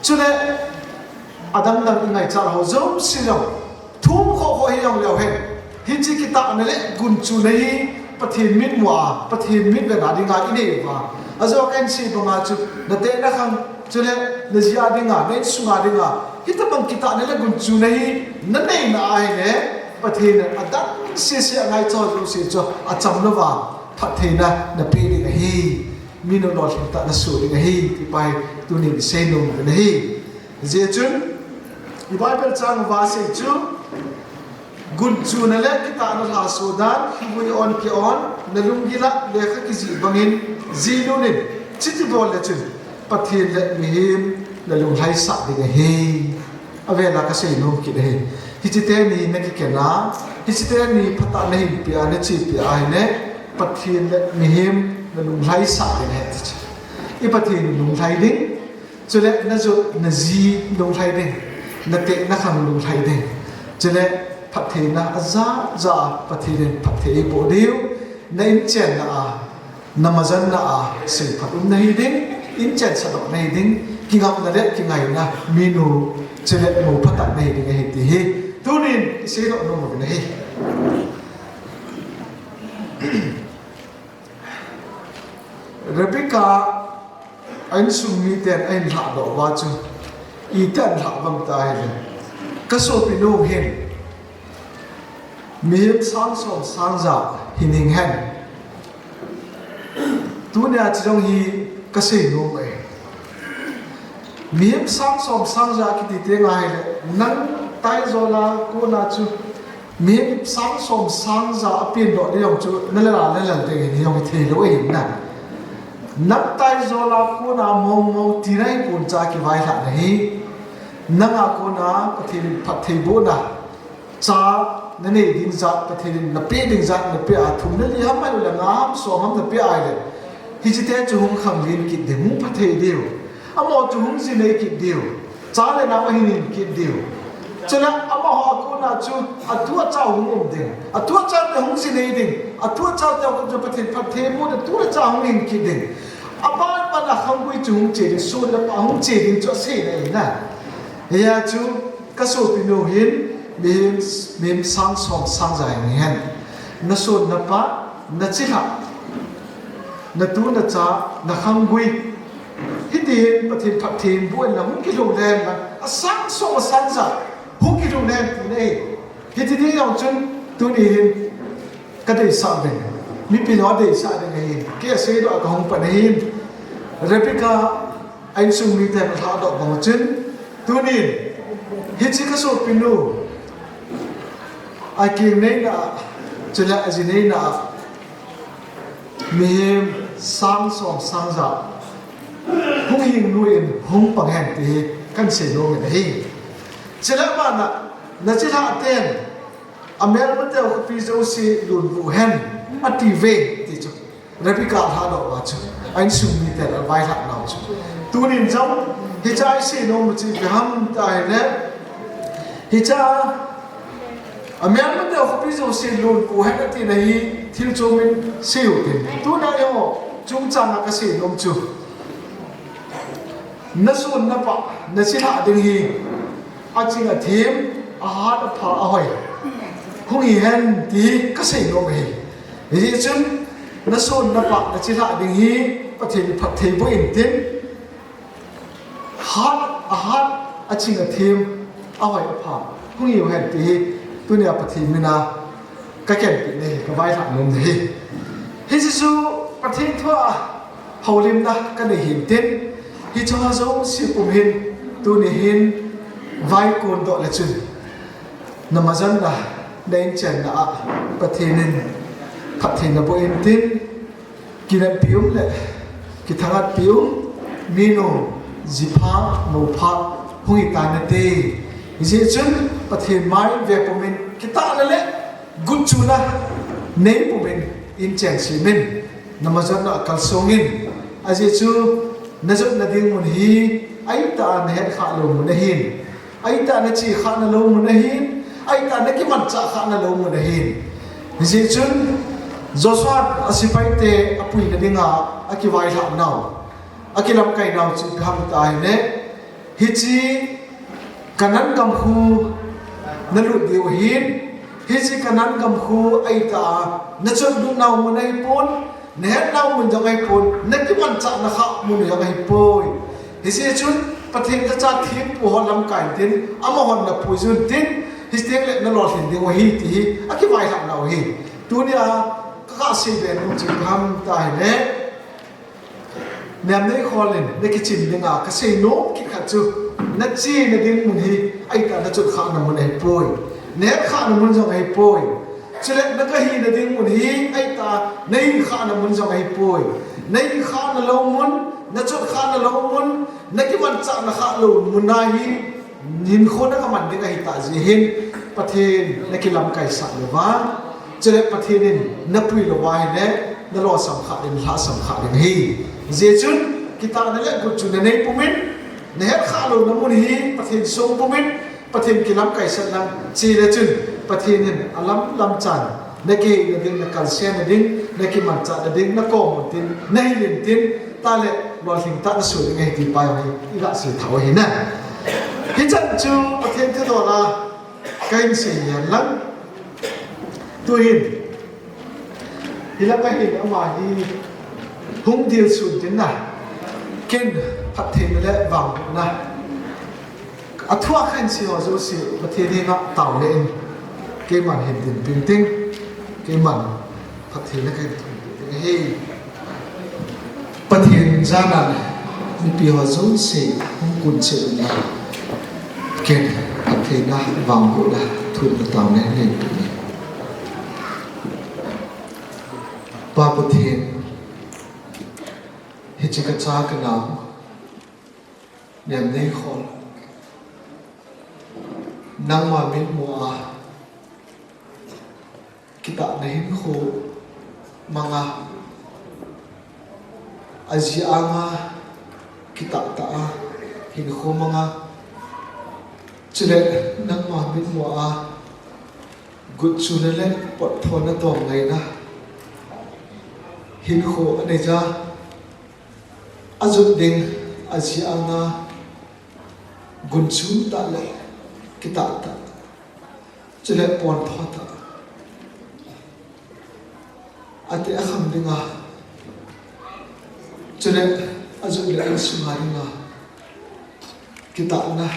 S9: จุดเนี่ยอาดัมนั่งยังไงจ้าเราจมสิเราทุกข้อไว้ยังเราเห็นฮิจิกิตานั่นแหละกุนจูในปฏิมิตรว่าปฏิมิตรเวลาดิ่งอินเดียว่าอาจจะว่ากันสิบางอาจุดนั่นเองนะครับจุดเล่นจีอาดิ่งในสุงาดิ่งฮิตบังกิตานั่นแหละกุนจูในนั่นเองนะไอ้เนี่ยปฏินั้นอาดัมเสียไงจ้าดูสิจ้าอาจำนว่าปฏินั้นนับเป็นยังไงมีนนอลหินตานั่นสูงยังไงที่ไปตัวนี้เซนุมยังไงเจ้าจุน i Bible chang vase chu gun chu na le kita na ha sudan hui on ki on na lung gila le kha ki ji bangin ji lunin chiti bol le chu pathin le mihim na lung hai sa ding he avela ka sei no ki he hi chi te ni na ki ke na hi chi te ni phata na hi pi a ne chi pi ai ne pathin le mihim na lung hai sa ding he chi i pathin lung hai ding chu le na zo na ji lung hai ding na te na khang lung hai ding chu le pat the na za za pat the pat the bo diu na in chen na a namazan na a sei phat na hi ding in chen sa do na hi ding ki ngam na le ki ngai na minu chele mo phat na hi ding hi ti hi tunin sei do no mo na hi Rebecca anh sumi ten anh la do wa chu i tan la bam ta he ka so pi no hen mi sang som sang za hining hen tu ne a chong hi ka se no mai mi sang som sang za ki ti te ngai le nang tai zo la ko na chu mi sang som sang za pin do de yong chu na la te ni yong the lo hin na nang tai zo la ko na mo ti rai pun cha ki vai la nei nang a ko na pathin phat thei bo na cha na nei ding za pathin na pe ding za na pe a thum na li ham mai la ngam so ham na pe ai le hi chi te chu hung khang lin ki de mu phat thei deu amo chu hung si nei ki deu cha le na ma hin ki deu chana amo ha ko na chu a tu cha hung om ding a tu cha de hung si nei ding a tu cha te ko pathin phat thei mo de tu cha hung in ki ding aban pa na khang gui chu hung che de so la pa hung che ding cho se nei na ya chu ka so pi no hin mem sang som sang za hen na so na pa na chi ha na tu na cha na khang gui hi ti pathin phat thim bu na hung ki lo len na a sang so sang za hung ki lo len ti nei hi ti ti yong chun tu ni hin ka dei sa de mi pi no dei sa de nei ke se do ka hung pa nei Rebecca anh sung mi te ha do bang chun tu ni hi chi ka so pi no ai ki nei na chela a ji nei na mi sang som sang za hung hing nuin hung pang hen ti kan se no me hi chela ma na chi ha ten amer ma te ko pi zo si lun bu hen ati ve ti chu Rebecca ha do wa chu anh sung mi te la vai ha na chu tu nin jam hi chai si no mu chi ham ta ne hi cha amer ma te ko pi zo si lun bu hen ati nei thil chu min siu tin tu na yo chung cha na ka si nom chu na sun na pa na chi ha ding hi a ching a thim a ha da pha a hoi hung hi hen ti ka sei no me hi chun na sun na pa na chi ha ding hi pathin phat thei bo in tin ha a ching a thim a hoi a pha hung hi hen ti tu ne pathin mina ka ken pi ne ka vai tha nom hi hi su pathin thwa holim na ka ne hin tin hi cho zo si pum hin tu ni hin vai kon do la chun namazan na dain chen na pathinin pathin na bo in tin kiran pium le ki thangat pium mino zipha no pha hui ta na te ji chun pathin mai ve pumin kita le gut chuna nei pumin in chen si min namazan na kal songin aji chu nazat na ding mun hi ai ta na het kha lo mun hin ai ta na chi kha na lo mun hin ai ta na ki man cha kha na lo mun hin ji chun Joshua asipai te apui na dinga akiwai la naw akilam kai naw chu kham ta ne hi chi kanan kam khu na lu diu hin hi chi kanan kam khu ai ta na chon du naw mun ai pon ne naw mun jang ai pon na ki man cha na kha mun ya ai poi hi chi chun pathin ka cha thim pu hon lam kai tin ama hon na pu jun tin hi stek le na lo hin ding wa hi ti akiwai la naw hi tu ni a ka si be nu chi kham ta ne nem nei kholin ne ki chin dinga ka sei no ki kha chu นัดจีนัดดิ้งมุนฮีไอ้ตานัดจุดข้าน้ำมันไอ้ป่วยเนื้อข้าน้ำมันจงไอ้ป่วยเฉลี่ยนักฮีนัดดิ้งมุนฮีไอ้ตาในข้าน้ำมันจงไอ้ป่วยในข้าน้ำลงมุนนัดจุดข้าน้ำลงมุนนักที่มันจะนักข้าลงมุนนายหินคนนักมันดิ้งไอ้ตาจีหินประเทศนักที่ลำไก่สัตว์เลยวะเฉลี่ยประเทศนี้นับปุยละวายเนี่ยนั่นรอสำคัญเป็นหาสำคัญเป็นฮีเจจุนกิตานั่นแหละกุจุนในปุ่มนี้เนื้อข้าลงน้ำมันฮีประเทศทรงปุ่มนี้ประเทศกิลำไก่สัตว์นั้นจีเรจุนประเทศนี้อลัมลำจันนักที่นักดิ้งนักการเสียนักดิ้งนักที่มันจัดนักดิ้งนักโกงนักดิ้งนักเรียนดิ้งตาเล่บอลถึงตาสุดยังไงที่ไปวันอีละสุดเท่าเห็นนะฮิจันจูประเทศที่ตัวละไก่เสียยันลังตัวเห็นฮิลังไก่เห็นเอามาที่หุ่งเดียวสุดจริงนะกินพัดเทนและวังนะอัฐวะขันเสียวจูสิประเทศนี้ก็เต่าเลยเกี่ยมันเห็นดินปิ้งติ้งเกี่ยมันพัดเทนและกันเฮ้ประเทศจานันมีปีว่าจูสิหุ่งกุนเสียนะเกี่ยพัดเทนนะวังบุนะทุนกระเต่าเนี่ยเล่นปีนี้ปาประเทศฮิจิกะจากะนาวเนี่ยในคนนังมามิดมัวกิตาในหินโคมังอาจีอางากิตาตาหินโคมังเจเลนังมามิดมัวกุศลเล่นปดทนตัวไงนะหินโคอันนี้จ้าอาจุดดิ่งอาชีอาณากุญชูตาเลกิตาตาจะเล่ปอนทอตาอาทิอาคำดิ่งจะเล่อาจุดเล่สุมาดิ่งกิตานะ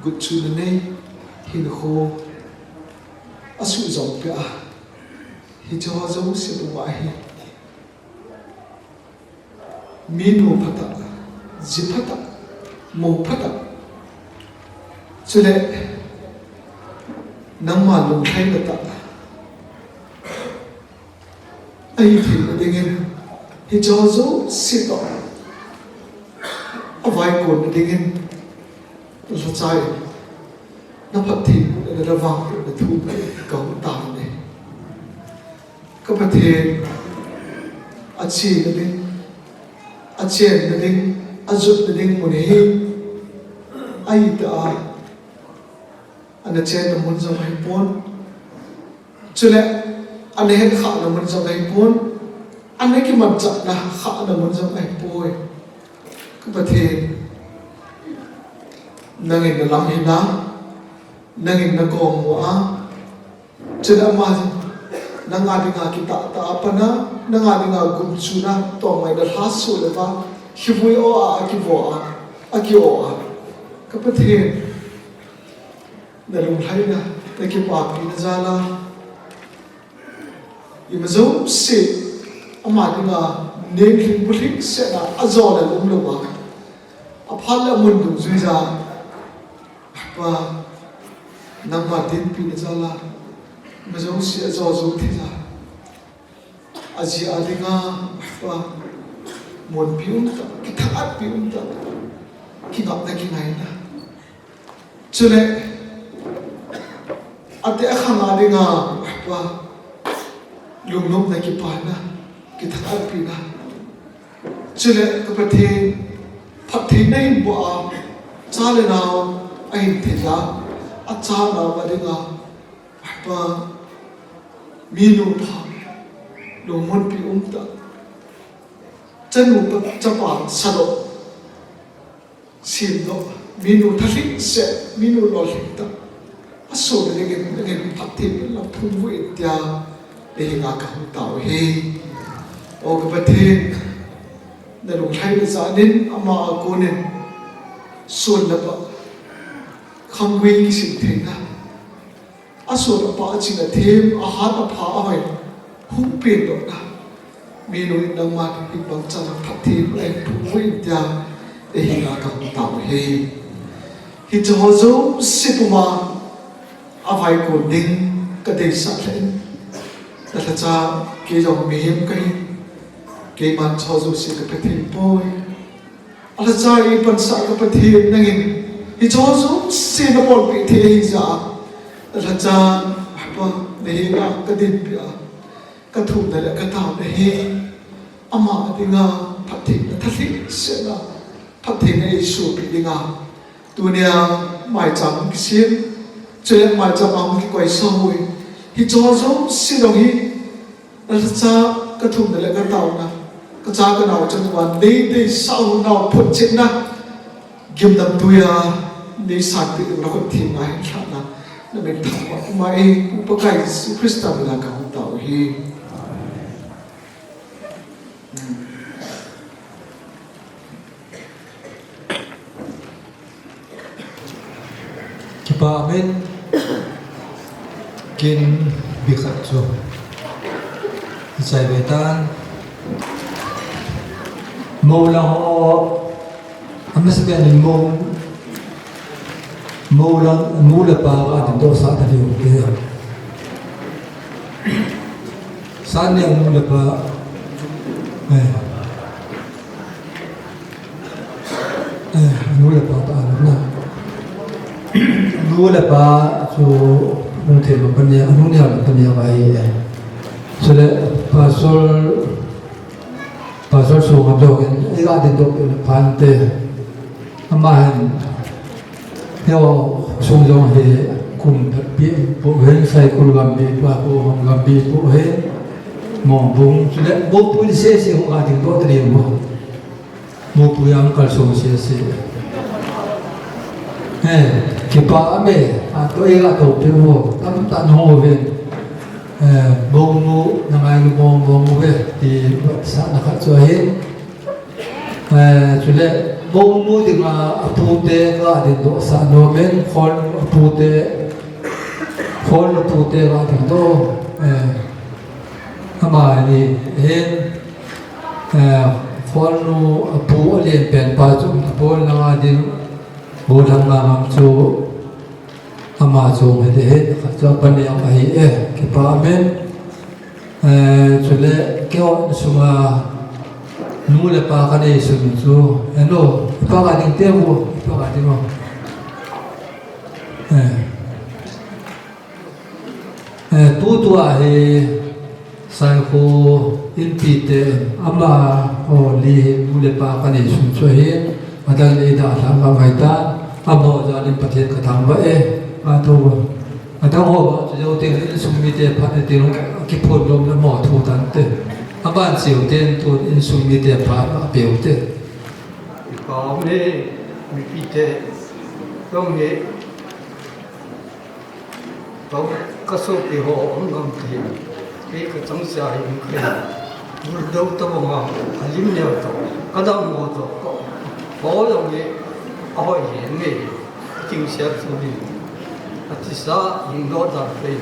S9: กุญชูนี่หินโคอาสุจงเปียฮิจาวจงเสียตัวไว้มีนูพัตตาจิพัตตาโมพัตตาสุดเลยน้ำมันลงให้พัตตาไอ้ที่มันดิ่งฮิจาวจงเสียตัวเอาไว้ก่อนดิ่งเราใจน้ำพัดถิ่นระวังในทุกกองตามเนี่ยก็ประเทศอาชีพนี่อาเชียนนี่อาจุดนี่มันนี่ไอ้ตาอันนั้นเช่นมันจะไม่พ้นจุดละอันนี้ข้านั้นมันจะไม่พ้นอันนี้ที่มันจัดนะข้านั้นมันจะไม่พ้นก็ประเทศนั่งอินลำหินะนั่งอินนักกองหัวจุดละมานั่งอาดิงากิตาตาปนะนั่งอาดิงากุญชูนะตัวไม่ได้ฮัสโซเลวะฮิบุยโออาคิโวอาคิโออาก็ประเทศนั่นลงไทยนะแต่คิดว่าปีนั้นจะละยิ่งมาจู่สิอามาดิงาเนื้อคิบุลิกเสนาอาจอลเลยลงเลวะอาพันละมุนดูจุยจาว่านั่งมาดินปีนั้นจะละมาจู่สิอาจอจุที่จะอาจีอาดิงาว่า mon piunta kithat piunta kinap na kinay na chule ate akhanga dinga wa lungnom na kipana kithat pina chule kapathe phathi nei bo a chale na ai thela acha na wa dinga wa minu tha lungmon piunta chân một chấp bản sa độ xin độ minu thali sẽ minu lo linh ta số này cái phát triển là phun vui tia để ngã cả tạo he ô cái vật thể để lùng thay để giải đến ama cô nên xuân là bợ không quy cái sự thế nào số là bợ chỉ là thêm hát là phá hoài hung biển độ nào minu nang mat ibang chan phathi lai phui tia e hinga ka taw he hi cho zo sipuma avai ko ding ka de sa len ta ta cha ke jong mi him kai ke man cho zo si ka pathin boy ala cha I pan sa ka pathin nangin hi cho zo si na bol pi the hi za ta cha pa ne ga ka din pia ka thu da ka ta ne hi ama dinga pathin ta thi se na pathin ai su pi dinga dunia mai chang ki sim che mai chang am ki koi so hui hi cho zo si dong hi la cha ka thum da ka taw na ka cha ka naw chan wan dei dei sau naw phut chin na gim dam tu ya ni sa ti na ko thi mai kha na na me thaw mai upakai su krista la ka taw hi
S3: Kipa amin kin bikhat so sai betan mo la ho amas ben mo la pa ga do sa ta di ke san ne mo la pa mo la pa ta naรู้แล้วป่ะsoมงเทลปัญญาอนุญาตปัญญาไว้so le pasol soกับดอกอีกอันเดียวพันเตอามาเฮาส่งจงให้คุมปีปุเฮนใส่คุลกัมบีว่าปุหงกัมบีปุเฮมองบุง so le บ่ปุลิเซสิหงอันเดียวตรีบ่ปุยังคัลส่งเสียkipa ame ato ega to pewo tam tan ho ve bomu nangai lu bomu ve ti sa na kha cho he chule bomu dinga apute ga de do sa no men khol apute ga de do ama ni he khol no apu alien pen pa chu pol na ga din bố thằng mà làm cho ama cho người thế cho bên này ông ấy cái ba bên cho nên cái họ sung nu le pa cái này sung cho nó pa cái tiếng tiêu pa cái tiếng mà tu thì sai cô in pite ama ho li nu le pa cái này sung cho hết Adang ni dah thang ngai ta amo ja ni pathet ka thang ba atho adang ho jo te sumi te phat te ro ki phot lom la mo thu tan te aban siu ten tu in sumi te phat a peu te
S5: ko me mi pi te tong ye to ka so pi ho ong gam te ke ka chang sa hi ke bul do to ma alim ne to kadam mo to có dòng gì ôi hiện nghề kinh xét số đi thì sao những đó là cái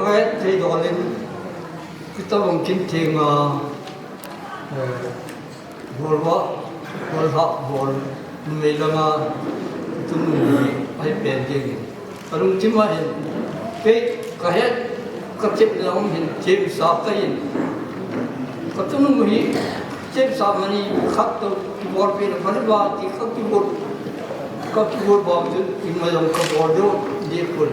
S5: hai thì đó lên cái tao bằng kinh tiền mà bol học bol mình là tụi mình hay bền tiền và đúng chứ mà hiện cái hết các chế là ông hiện chế sao cái hiện có tụi mình Cep samani khắc to keyboard pe na phane ba ti khắc keyboard ba ju imajam keyboard do de pul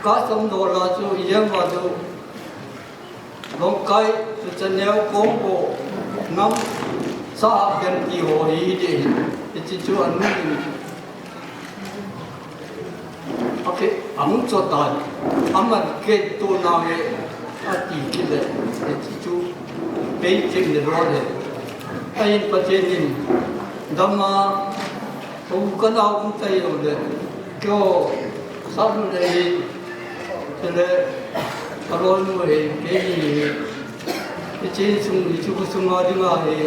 S5: ka sam do la chu yam ba do long kai chu chanel kom ko nam sa gan ki ho hi de chi chu an ni okay am cho ta aman ke to na me ati ki le chi chu painting the road ayin pachenin dhamma ukana untai ode kyo sabu le tele arol mo he ke chen sung chu sung ma dinga he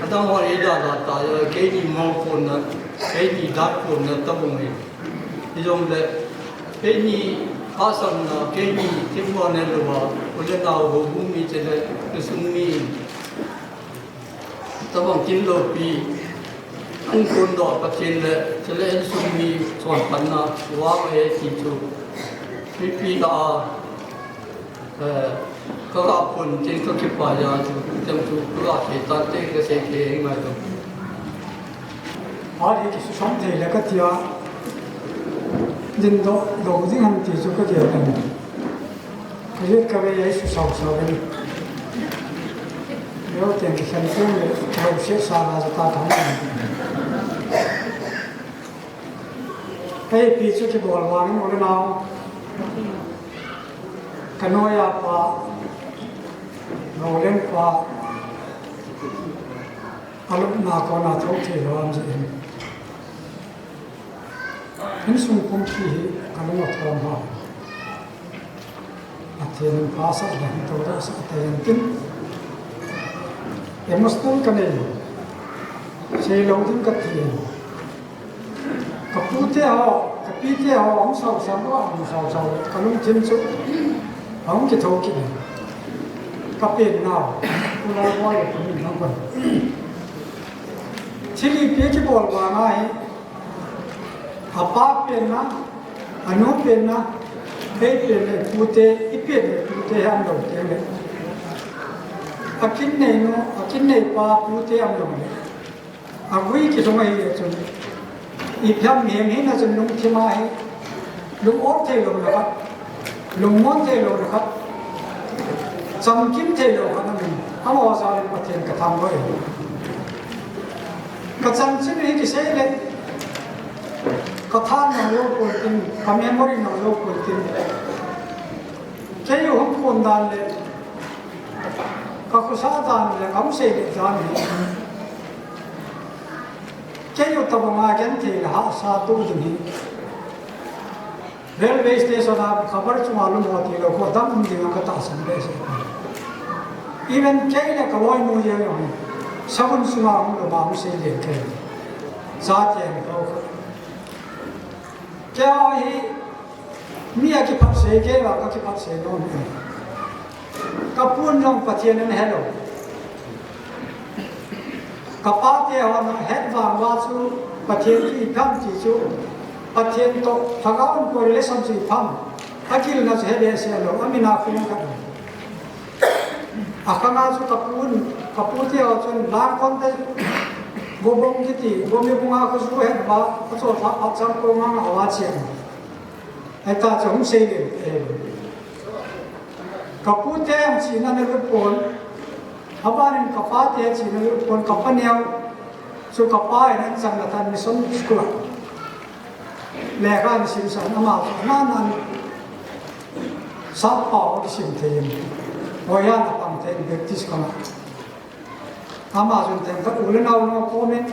S5: adam wa e da ta ke ni mo phone na ke ni dat phone na ta bong he ni jong le ke ni asam na ke ni timwa ne lo ba ule na ho bumi chele sung mi
S6: ตะวังกินโลปีอันคนดอกประเทศเลยจะเล่นสุมีสอนปันนะว่าเอจิจูมีปีกาก็กับคนจริงก็คิดว่าจะจำจูก็เหตุการณ์เองก็เสียเองมาตรง
S7: อ๋อที่สุดช่องเทแล้วก็ที่ว่ายินดีดอกที่มันที่สุดก็เดียวกันก็ยึดกับไอ้สุดสาวสาวนี่เดี๋ยวเต็มที่ฉันพูดเลยเราเสียสาระจะตาทำอะไรไอ้ปีชุดที่บอกว่านี่โมเลนเอาขนอยาปะโมเลนปะอารมณ์นาคนาทุกที่เราอันจะเห็นนี่สุนทรที่กันมาทำมาอาทิตย์นึงภาษาเรื่องตัวเราสักแต่ยังกินemotional กันเองใช้ลงถึงกับที่กับพูดเที่ยวกับพี่เที่ยวของสาวสาวก็ของสาวสาวกันลงทิ้งสุดของจะทุกข์กินกับเป็นหนาวผู้เราว่าอย่างนี้ทั้งวันที่รีบเพียงบอกว่าไงอาป้าเป็นนะอนุเป็นนะเฮ้เป็นเลยพูดเตะอีเป็นเลยพูดเตะอันเราเตะเลยอากินเนี่ยnoอากินเนี่ยป้าพูดเตะอันเราเลยอากุยที่สมัยเด็กอีพยามเมียนี่น่าจะลุงที่มาให้ลุงโอ๊ตเทลงนะครับลุงม้วนเทลงนะครับจำกินเทลงครับนั่นเองเขาบอกว่าจะเรียนประเทศกระทำไว้กระจำชิ้นนี้ที่ใช้เลยกระทำในโลกคนกินคำเมมโมรีในโลกคนกินแค่อยู่ห้องคนดันเลยก็คุชาดันเลยคำเสียงดันเลยแค่อยู่ตบมากันที่ละสาธุดึงนี้เรลเวย์สเตชันอาขบร์ชุมาลุมว่าที่เราควรดังดึงก็ตัดสินได้สิอีเวนต์แค่เนี่ยก็ลอยมือเยอะอย่างสักวันสุมาหุ่นเราบ้าไม่เสียเด็กแค่ซาเทียนเขาแค่มีอะไรพัดเสียแค่ว่าก็พัดเสียโน่นนี่กับพูนลงประเทศนั้นเฮลโลกับป้าเที่ยวนั้นเฮ็ดวางว่าสู้ประเทศที่พังที่สู้ประเทศโตถ้าเขาเป็นคนเลี้ยงสิ่งพังถ้าคิดน่าจะเฮ็ดเสียแล้วอามินาฟินกันอาคณะสู้กับพูนเที่ยวจนล้างคนได้บ่บ่งกิติบ่มีบุญอาคุสู้เฮ็ดว่าเขาสู้ทับอักษรโกงเอาว่าเชียงไอ้ตาจะหุ่นเสียเลยกับพูนเที่ยวจีนนั่นเป็นคนอาบ้านกับป้าเที่ยวจีนนั่นเป็นคนกับป้าเนียวสู้กับป้านั่นสังกัดทันมิสอนสกุลแลกันสินสันอามานั่นสับป่าวที่สินเทียมวายานตั้งเทียมเด็กที่สกัดอามาจนเต็มก็อุลนาอุโนโคเมน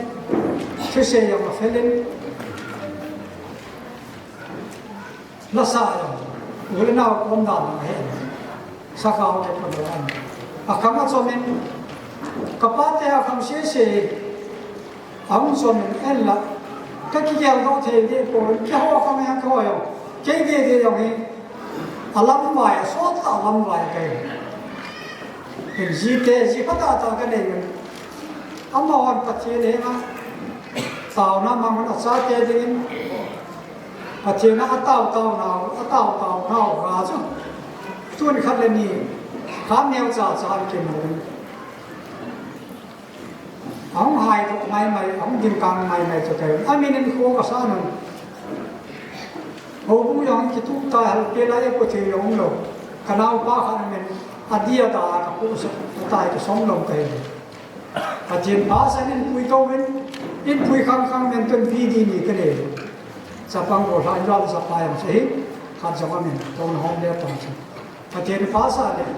S7: ที่เสียยังมาเฟลินละสายอุลนาอุโคมดานมาเห็นสักเอาเก็บมาดูอันอาคำว่าโซเมนกับป้าเที่ยวคำเสียเสียอาวุธโซเมนเอ็นละก็คิดยังต้องเทียนที่โกนแค่หัวคำยังเขาอยู่แค่เดียวอย่างนี้อาลัมไว้สวดอาลัมไว้กันเป็นจีเตจีพัฒนาต่างกันเองอามาวันปัจจัยนี้นะสาวน้ำมันอาจจะเดินปัจจัยนั้นเต่าหนาวราจุส่วนขัดเลนี่ข้ามแนวจ่าเกี่ยวกับห้องหายไม่ห้องยิงกลางไม่จะเกิดอันนี้นี่คู่กับสานุนโอ้ผู้ยังคิดทุกตายเกล้าจะพูดถึงยงโลกขณะว่าขันมันอดีตตากับผู้ตายจะสมลงไปปัจจุบันภาษาเนี่ยคุยตัวมันอินคุยครั้งมันเป็นพีดีนี่ก็เลยสัพพังโกรธอันยอดสัพพายมันใช่ขันสมัยมันตรงห้องเดียวกันปัจจุบันภาษาเนี่ย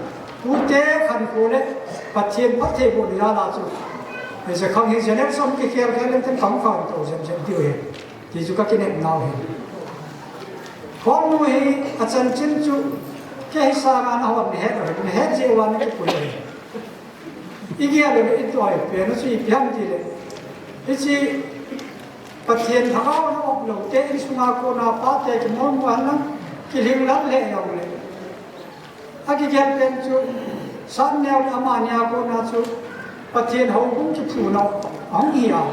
S7: พูดเจ้ขันโกเลยปัจจุบันพัฒน์บุญญาลาจุไอ้เจ้าข้างเห็นเจ้าเนี่ยสมกิจแค่เรื่องทั้งของฝั่งตัวเจ้าที่เห็นที่จุกกินเนี่ยน่าเห็นคนนู้นอาจารย์จินจุแค่สร้างอันเอาแบบนี้เห็นเจ้าวันนี้คุยเลยอีกอย่างเลยอีกตัวเปลี่ยนสิ่งที่ทำดีเลยอีกสิ่งประเทศทั้งเราเนี่ยเราเจ้าสุนัขคนอาป้าเจ้าที่มองว่านั่นกิเลสลัดเละอย่างเลยอากิจเป็นจุสันเนี่ยอามาเนี่ยคนอาจุ ประเทศเฮาคงจะผู้เนาะเอาเหี่ยว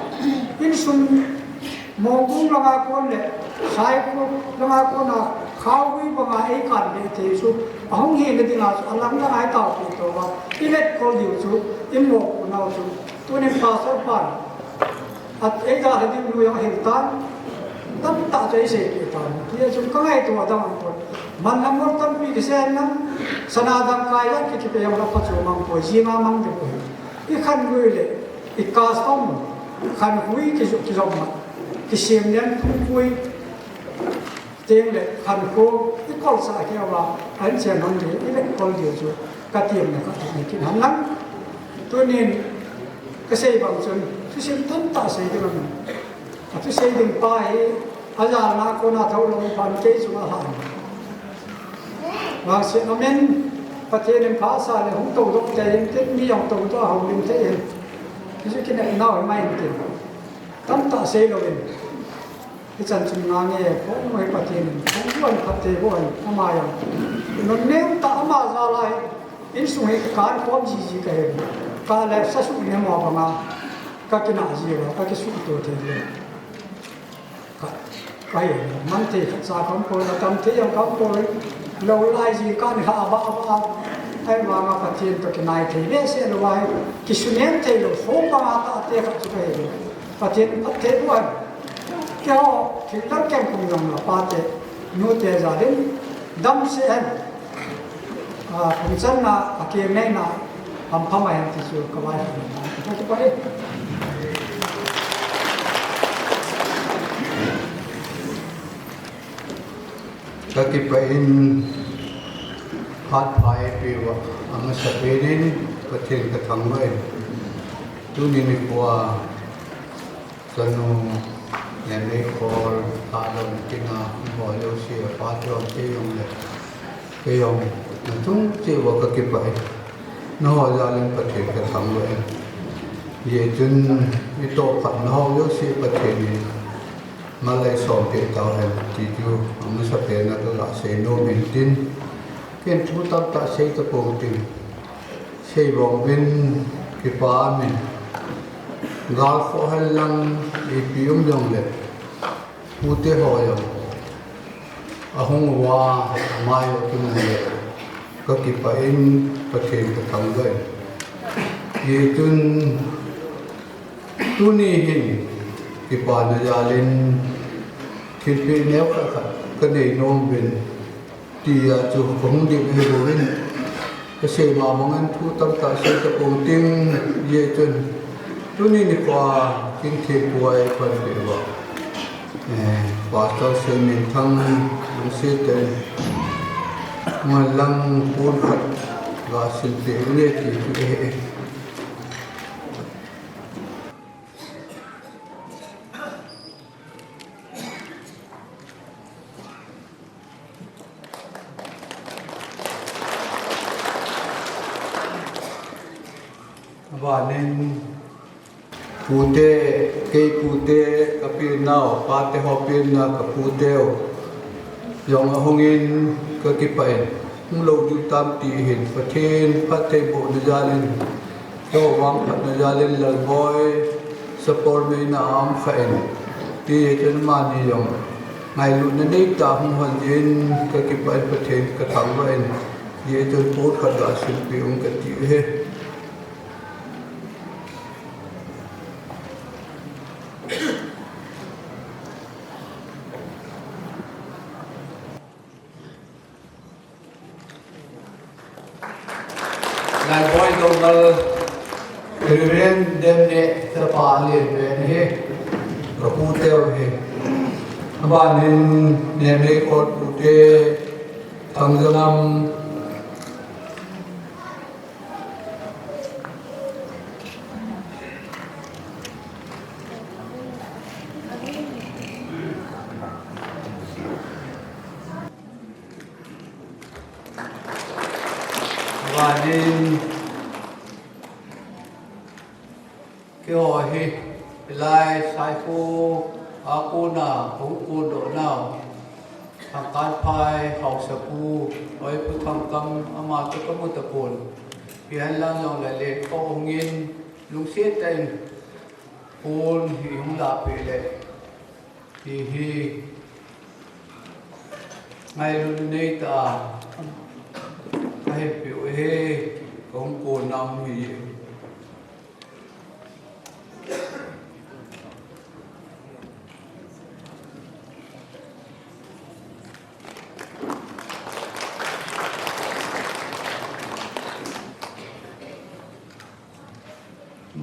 S7: อินซุนมองกุงละมาคนเนี่ยสายกุงละมาคนน่ะข้าววิบังไอ้กันเนี่ยเทสุเอาเหี่ยนดิลาอัลลังละไอ้ตาปูตัวว่าอิเล็กโคดิวสุอิมโมกุนาสุตัวนี้ภาษาปานอัดเอจาดิมูยังเห็นตันตั้งตาใจเสียตันที่สุก็ให้ตัวดังคนมันนำรถตั้งปีที่เส้นนั้นสนาดังกายยันที่ไปยังรับประชุมมังโปจีมามังเดืออีขันกุยเลยอีกาสต้มขันกุยที่สุดที่สมมาที่เสียงเลี้ยงทุ่งกุยเตียงเลยขันกุยอีกอลสายเกี่ยวว่าอันเสียงนั้นเลยอีเล็กกอลเดียวจุดกระเทียมเนี่ยก็ถูกกินหันนั้นตัวนี้ก็เสียบางส่วนที่เสียงตั้งตาเสียกันมันที่เสียงดึงไปอาจารย์นักคนน่าเท่าลงพันเกสุอาหารว่าเสียงนั้นประเทศในภาษาเนี่ยของตัวตกใจที่มีอย่างตัวตัวเขาลิมเทียนที่จะกินอะไรน่าไม่จริงตั้งตาเสียเลยที่ฉันจุนงานเนี่ยผมไม่ประเทศผมวันประเทศวันทำไมอ่ะนั่นเนี่ยตามาจะอะไรอินสุเหตุการณ์ความจีกันการเล็บสัสุเนี่ยมองมาก็กินอาจีวะก็กินสุกตัวเทียนก็เห็นมันที่สาคำพูดทำที่ยังคำพูดเราไล่จีกันหาบ้าไอ้วางประเทศตัวกินนายที่เนี่ยเสียเลยว่ากิสุเนี่ยที่เราโฟกัสตาเตะกับสุดเลยประเทศวันเกี่ยวที่ตั้งแก่คงยังละปาเตนู้เตจารินดัมเสียนผมฉันนะเกี่ยไม่นะทำพม่าที่สุดก็ว่าอย่างนั้นก็จะไป
S3: ก็ที่เป็นพัดไฟปีว่าอันสเปนินประเทศกระทั่งไว้ตัวนี้มีกว่าสนุเนี่ยในคอลตาลงกินอาบ่อยเสียปาจอมเจียงเลยเจียงทุ่งเจียวก็ที่ไปน้อยจะเล่นประเทศกระทั่งไว้เยี่ยจนมีโตขันน้อยเสียประเทศนี้มาเลยสอบเด็กต่อให้ที่อยู่มันสเปนนั่นก็ละเซโนบินตินเกินทุตับตาเซตโปตินเซบองบินกิปามินกาลฟฮัลลังอีพิอุมยองเลพูดหอยองอาหงว่ามาโยตุนเลก็กิปาอินประเทศกระทั่งด้วยยี่จุนตุนีหินกิปานยาลินคิดปีเนี้ยก็ได้โน้มเป็นที่จูของดิบให้ดูวินก็เชื่อมาบางอันทุกตั้งแต่เชื่อตะโกนติ้งเยจนตัวนี้นี่กว่ากินเทป่วยคนเดียวกว่าตัวเชื่อมินทั้งมันเชื่อเต็มมันลังปูนขัดว่าสิ่งที่เรียกที่ว่านึงพูดเตเกยพูดเตกับพี่น้าวปาเตหอบพี่น้ากับพูดเตวยองหงอินก็กิไปมึงเราดูตามที่เห็นประเทศพัฒน์โบนจาลินโตวังพัฒน์จาลินลบอยสปอร์ตไม่น่าอัมขันที่จะมานี่ยองไงลุนนี่ตาหงหันยินก็กิไปประเทศกระทั่งไว้เยจนพูดขัดสิบปีองค์กติเฮนายบอยตรงนั้นเรียนเดิมเนี่ยจะพาเรียนเรียนเฮกระพูดเท่าเฮบ้านนี้เนี่ยในโคตรพูดเท่ทั้งจะนำบ้านนี้เกี่ยวกับลายสายฟูอากูน่าของกูโดน่าทางการพายเขาสกูไว้พุทธังกังอามาตุกมุตตะโกนเพียงลังยองไหลเล็กก็องยิน
S6: ลุงเสียเต็นโอนหิมลาไปเลยที่ไงรุ่นนี้ตาให้เปียวเฮของโกนำมี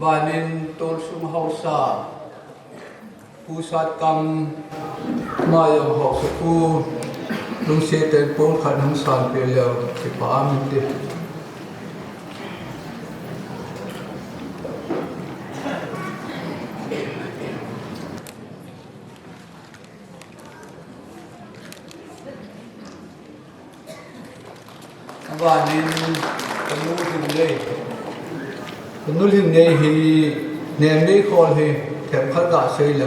S6: บานินตัวสุมเฮาซาผู้สัตกรรมมาอย่างหอกสกูลุงเสียเต็นปงขันหังสารเปลี่ยวที่ป่ามิติบานินกนูถึงเลยกนูถึงเลยฮีเนมได้คอลฮีแถมขัดกะเสียล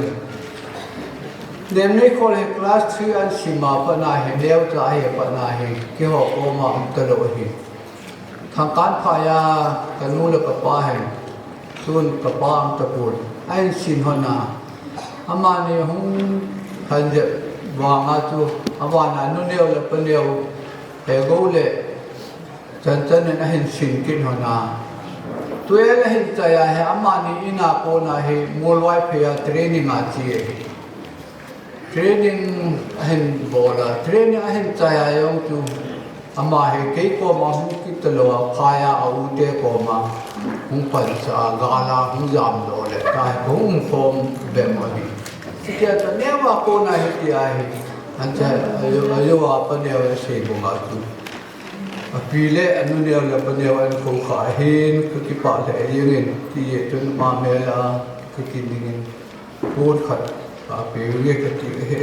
S6: เนมได้คอลฮีคลาส3อันสิมาปนาฮีเลี้ยวจ่ายปนาฮีที่หอกโอมาอันตรายฮีทางการพายากนูเล็กป้าฮีส่วนกป้าอันตะปูไอ้สินหนาอามานี่หงหันจะวางอาจูอาวานานุเนียวเล็บเนียวเฮโกเล่จันนี่นะเห็นสิ่งกินหนาตัวเองเห็นใจให้อามานี่อินาโกนาให้มูลไว้เพียเทรนนิ่งอาชีพเทรนนิ่งเห็นบอลเทรนนิ่งเห็นใจยองจูอามาให้เกี่ยวกับมาหุกิตลอดพายาอุเตโกมาหุงปัญชากาลาหุงยามโดเลตายหุงฟอมเบมอนีที่จะเนี่ยว่าโกนาให้ที่ไอ้อันจะอายุว่าปนเดียวเสียบุงอาจูปีเล่อนุเดียวและปนเดียวอันคงขายเห็นคือกิปะเลยยังเงินที่จนมาเมล่าคือกินเงินพูดขัดปีเรียกกันที่เฮ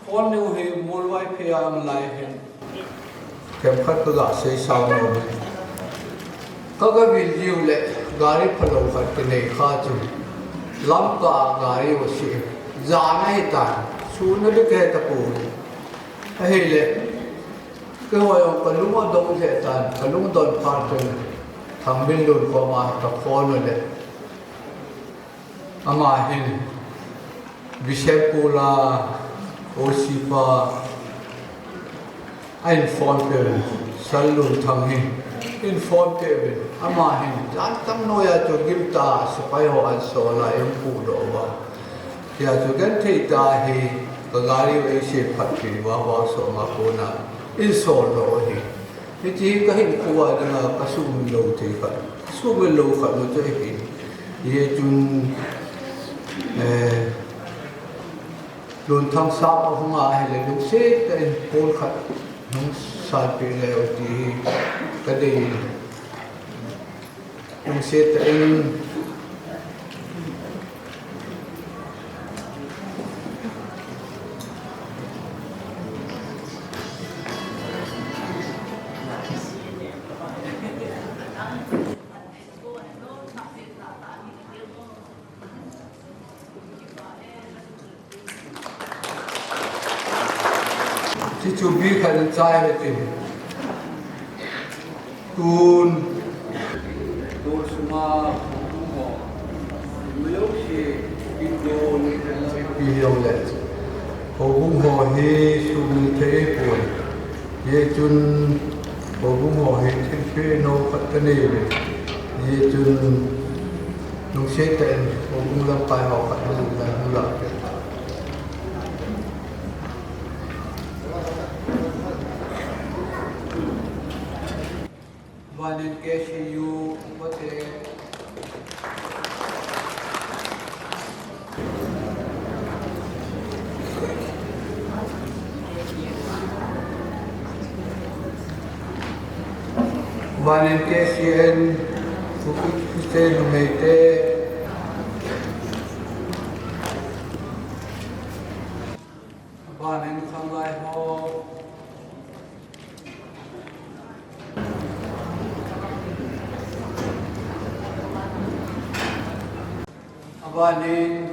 S6: คนนิวเฮมูลไว้พยายามไล่เห็นเข็มขัดกระดาษใช้สาวโน้ตก็วิดีโอเล่การีพลงขัดกันในข้าจุล้ำกับการีวสิจานให้ตายชูนัดเกตปูเฮ้ยเล่ก็ว่าอย่างกลุ่มดงเจตันกลุ่มดอนพาร์ตน์ทำบินลุนเข้ามาตะโกนเลยอามาเห็นวิเชปูลาโอซิปาอินฟอนเตอร์สัลลุนทั้งหินอินฟอนเตอร์อามาเห็นจันตั้งโนยาจุกิมตาสไปโออันโซลาเอ็มปูโดวะยาจุกันที่ตาเฮกการีเอเชียพัดปีวาวาโซมาโคนาอินโซโลเฮที่จริงก็เห็นขวานงากระสุนโลที่กันสุบโลกันรู้จักเห็นเยจุนลุนทางซ้ำของอาให้เลยลุเสกเป็นโพลขัดน้องสายไปแล้วที่กระดิ่งลุเสกเองที่จูบีขันใจไปติตูนสมาของหมอเลี้ยวเชียกินโดนปีเดียวเลยของหมอเฮสุนเทปวยเยจุนของหมอเฮเทเปโนปัตตานีเยจุนลุงเชตเต็นของลำปางหอกขัดลุงได้ลุงหลับวันนี้เกชิยูวัดเองวันนี้เกชิเอ็นทุกที่เซนุเมเตวันนี้ข้างไลฮอ
S3: abanin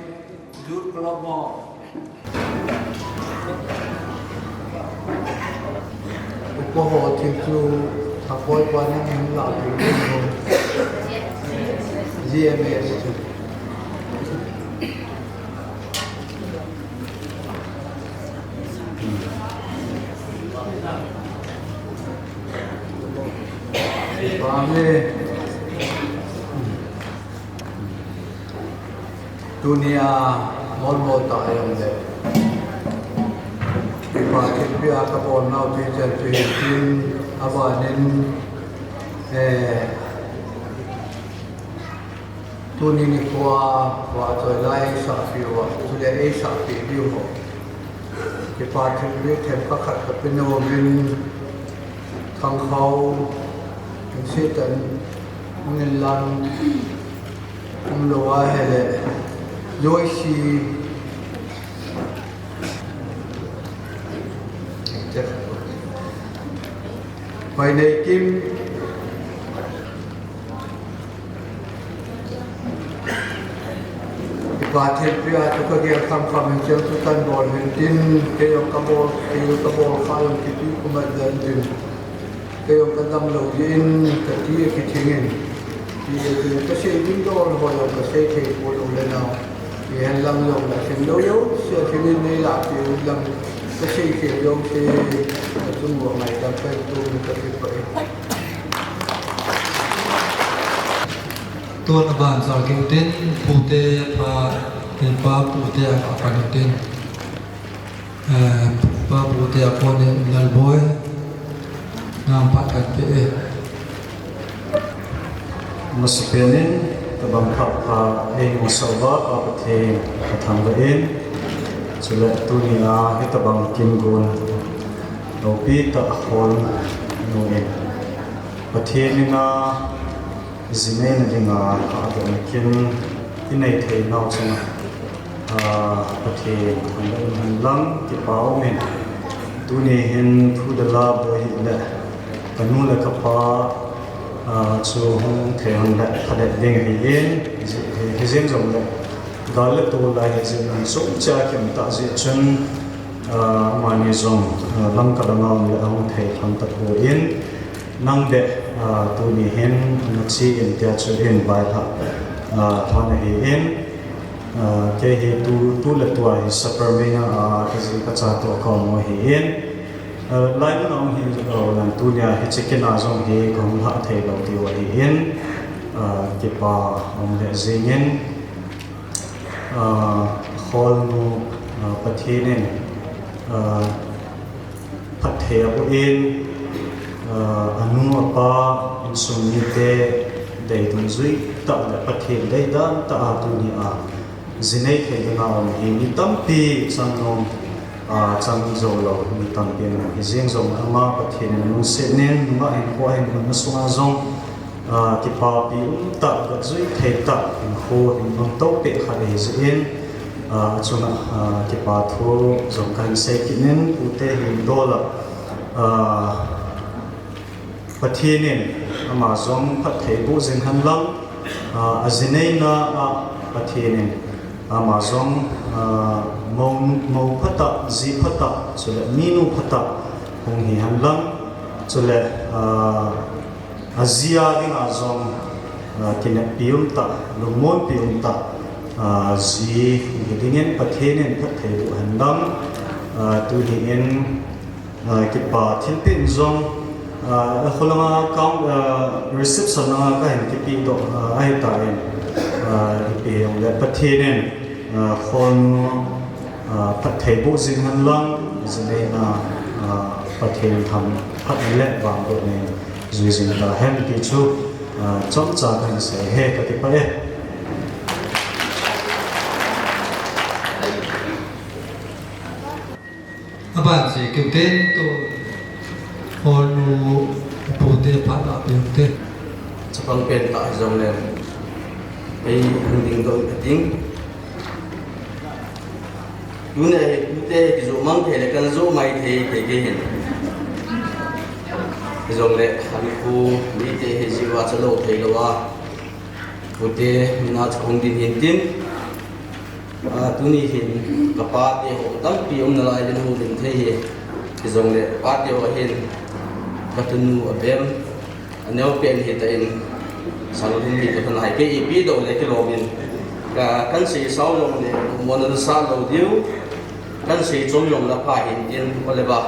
S3: dur kelamo upoho titu thapoi panan la tu GMS dunia molmo ta ayam le ipa kipia kapon nau ti jan ti tin abanin tuni ni kwa choi lai sa fi wa tu le e sa fi biu ho ipa kipia them ka khat ka pino bin thang khau si tan ngin lan lo wa hele Yoshi Mai này Kim và thêm phía chúng ta kia tham khảo hình chiếu chúng ta gọi hình tin cái ông cabo khai ông kỹ của mình dân tin cái ông cái tâm đầu tiên cái kia cái chuyện thì cái xe vinh đô là hồi ông cái xe thì của ông lên nào thì hành lâm lòng là chuyện đấu yếu xe thì nên đây là chuyện lâm cái xe thì ông xe trung quốc này đang phải tu cái gì vậy
S10: tuan aban sal king tin pute pa tin pa pute apan tin pa pute apon lal boy nam pakat pe
S8: Masipenin tabang khapa ei masawa apathe pathangbain chule tunia hitabang kimgun lopi ta hol noe pathenina zimen ringa adanakin inai thei nau changa pathe thangan hanlang ti paumen tuni hin thudala boi le kanula kapa chu hong the hong la phade ding hi yen hi zen jong la gal to la hi zen an so cha kem ta ji chun mani zong lam ka dang ang la hong the thang ta ko yen nang de tu ni hen nachi in tia chu in bai tha thana hi yen ke hi tu la tua hi super me na ke ji ka cha to ko mo hi yen lai nó ông hi làm tu nhà hi chicken à trong hi cũng hạ thầy đầu tiêu hi yên kịp bà ông lệ gì nhân hall nu bát thiên nên bát thầy abu yên anu apa insomnite đầy tuần duy tạo lại bát thiên đầy đan tạo tu nhà zinei thầy cái nào hi ni tâm pi sang nong chang zo lo ni tam pian hi jeng zong ama pathin nu se nen ma en ko en ma sunga zong ki pa pi ta ga zui the ta in ho in non to pe kha le zin chuna ki pa tho zong kan se ki nen u te hin do la pathin nen ama zong phat the bu jeng han lang azinei na pathin nen ama zong mong phata zi phata chule minu phata hong hi han lang chule azia ding azong kine pium ta lumon pium ta zi dingen pathenen phathei bu han lang tu dingen ki pa thin pin zong kholanga count reception na ka hen ki pi do ai ta en pi ong le pathenen khon pat thei bu jing han lang zene na pathen tham phat le wang do ne zui jing da hem ti chu chom cha kan se he ka ti pa e
S10: aban se king tin to holu pute pa la pe
S5: chapang pen ta jong le ei ding do ting Yune te kizu mang the le kan zo mai the ke hin zong le hali ku mi te he jiwa chalo the lo wa ute mina chong din hin tin
S11: tu ni hin ka pa te ho tam pi na lai den ho den the hi ki zong le pa te ho hin ka tu nu abem aneu pen hi ta in salun ni ka tan hai pe pi do le ki lo min ka kan se sau lo le mo na sa lo diu kan se chom yom la pa hin tin ko le ba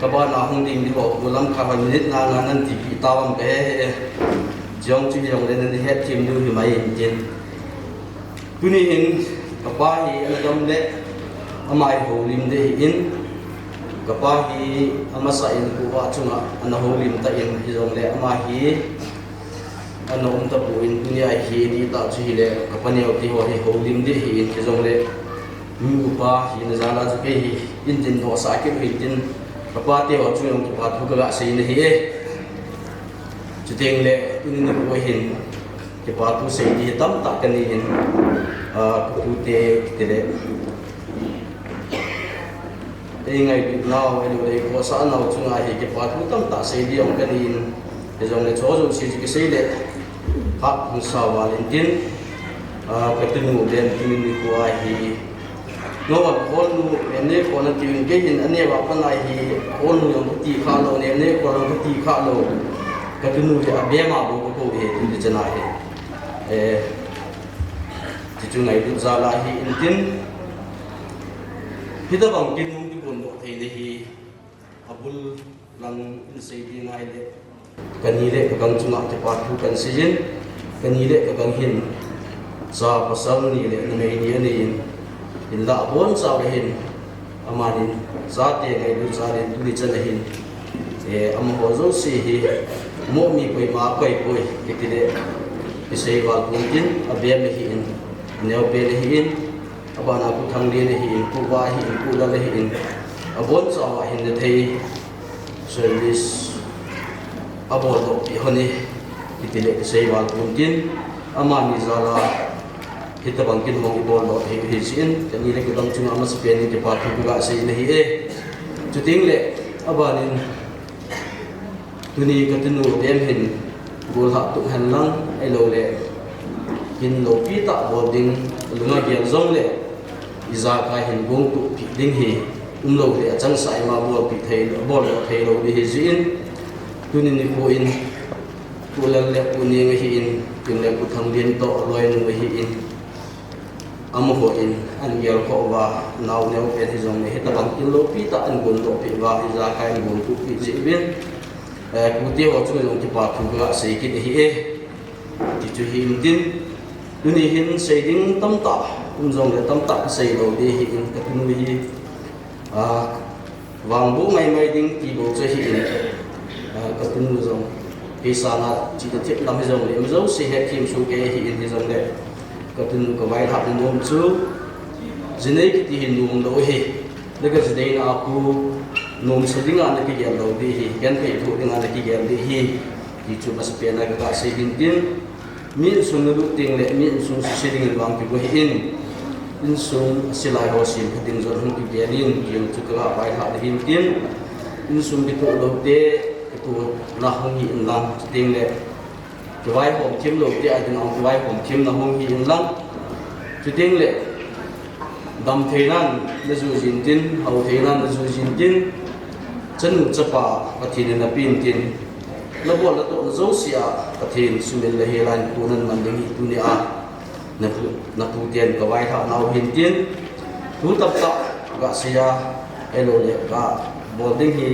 S11: ka ba na hung ding di ho mulam ka han nit na nga nan ti pi ta wam be jong chi jong le nan he tim du hi mai hin tin tu ni hin ka pa hi an dam le amai ho lim de in ka pa hi ama sa in ku wa chunga an ho lim ta in hi jong le ama hi anom ta pu in dunia hi di ta chi le ka pa ne ti ho hi ho lim de hi in hi jong le mi pa hi na za la chu ke hi in tin ho sa ke hi tin ka pa te ho chu yong ki pa thu ka ga sei ne hi e chu teng le tu ni ko hin ki pa tu sei di tam ta ka ni hin tu te le e ngai bi naw e le ko sa naw chu nga hi ki pa tu tam ta sei di ong ka ni e jong le cho jo si ki sei le ha hu sa wa len tin ka tu nu den tu ni ko ai hi no wa ko nu ne ko na ti ge hin ane wa pa nai hi ko nu yong ti kha lo ne ko ro ti kha lo ka tu nu ya be ma bo ko he tu di chana he ti chu ngai du za la hi in tin hi da bang kin nu ti bon do thei le hi abul lang in sei di ngai le kan ni le ka kang chunga ti pa thu kan si jin kan ni le ka kang hin sa pasal ni le na mai ni ani in la bon sa le hin amanin za te ngai du za le tu di chana hin am ho zo si hi mo mi koi ma koi koi ki le isei wal mungkin abe me hi in neo pe le hi in abana ku thang le hi in ku wa hi in ku la le hi in abon sa wa hin de thei service abo do pi honi ki le isei wal mungkin ama ni zala kita bangkin mo ibol do hi sin tani le ku dam chunga mas pe ni ke pa thu ga sei le hi e chuting le abanin tuni katunu dem hin gol ha tu han lang ai lo le hin lo pi ta boarding lunga bian zong le iza ka hin gong tu pi ding hi lo le achang sai ma bo pi thei bol lo thei lo bi hi zin tuni ni ko in tulan le uni nge hi in tin le ku thang din to loi nu hi in amo ho in an yel ko wa naw ne o pe hi zong ne he ta bang in lo pi ta an gon lo pi wa iza ka hin gong tu pi zi bin ku te ho chu yong ki pa thu ga sei ki hi e ti chu him din nu ni hin sei ding tam ta zong le tam ta sei lo de hi in ka nu hi wang bu mai ding ti bo che hi in ka nu zong pi sa na chi de tip lam zong le zo se he kim su ke hi in zong le ka nu ko vai thap nom chu jinei ki ti hin nu lo hi le ka jinei na ku nom sedinga na ki gel lo di hi gan pe thu dinga na ki gel di hi ti chu mas pe na ga se din din min sung lu ting le min sung si ding wang pi go hi in sung silai ho sim ding zo hung ki gelin yong chu ka bai ha de hin tin in sung ki to lo te tu na hung hi in lang ting le ki vai hom kim lo te a din ong ki vai hom kim na hung hi in lang chu ting le dam theinan na zu jin tin hau theinan na zu jin tin chanu chapa pathin na pin tin labo la to zo sia pathin sumel le helan kunan manding dunia na pu tian ka wai tha nau hin tin tu tap ta ga sia elo le ga bolding hi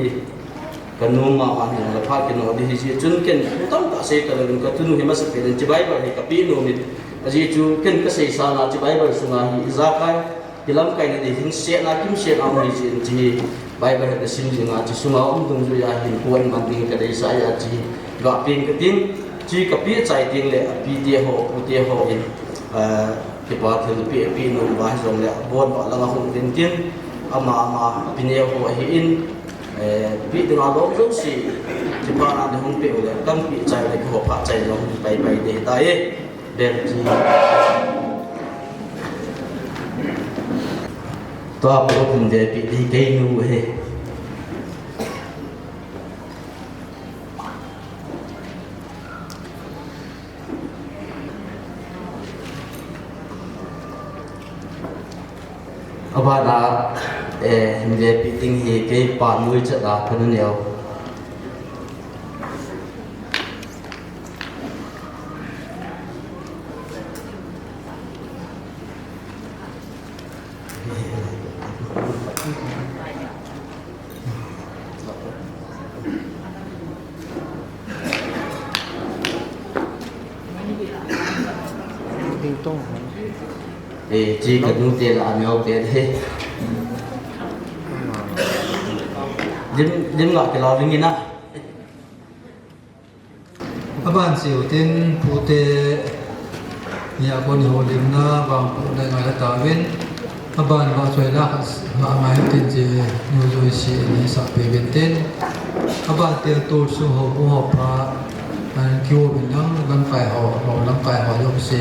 S11: kanu ma an la pha kin no di ji chun ken tam ta se ka le ka tunu hi mas pe den chi bai ba hi ka pi no mi aji chu ken ka sei sa na chi bai ba sunga hi za kai kilam kai ni hin se na kim se am ni jin ji bai ba da sim jinga ji sunga dung ju ya hin ko an mang ding ka dei sa ya ji ga ping ka tin ji ka pi chai ting le pi te ho pu te ho in ki pa thil pi no ba jong le bon ba la hung tin tin ama pi ne ho hi in pi te nga lo zo si ji pa na de hung pe le kam pi chai le ko pa chai lo bai de ta e der ji to a pro kun de pi di ke nu he abada hinde piting hi ke pa mui cha da kan neo chỉ cần nung tiền là nhiều tiền thế dính gọi cái lò với na
S10: Aban siêu tin pute nhà con hồ lim na vàng phụ này ngày ta bên aban vào chơi la mà mai tin gì nhiều rồi xí này sắp về bên tên aban tiền tu su hồ bu hồ pa anh kêu bên đó gần phải họ lắm phải họ dùng xí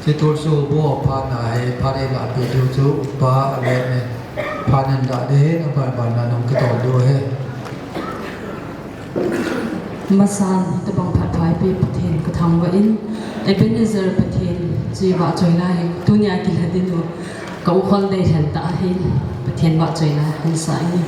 S10: ที่ตัวสู้บัวพาไหนพาได้หลับไปดูจุปะอะไรเนี่ยพานันดาได้นะบานนั้นน้องก็ต่อด้วย
S2: มาสานตะบังผัดไทยไปประเทศก็ทำว่าอินไอเป็นเจอประเทศจีว่าจอยไล่ทุนยากินหัดดินดูก็อุคนได้ฉันตาให้ประเทศว่าจอยไล่หันสายนี่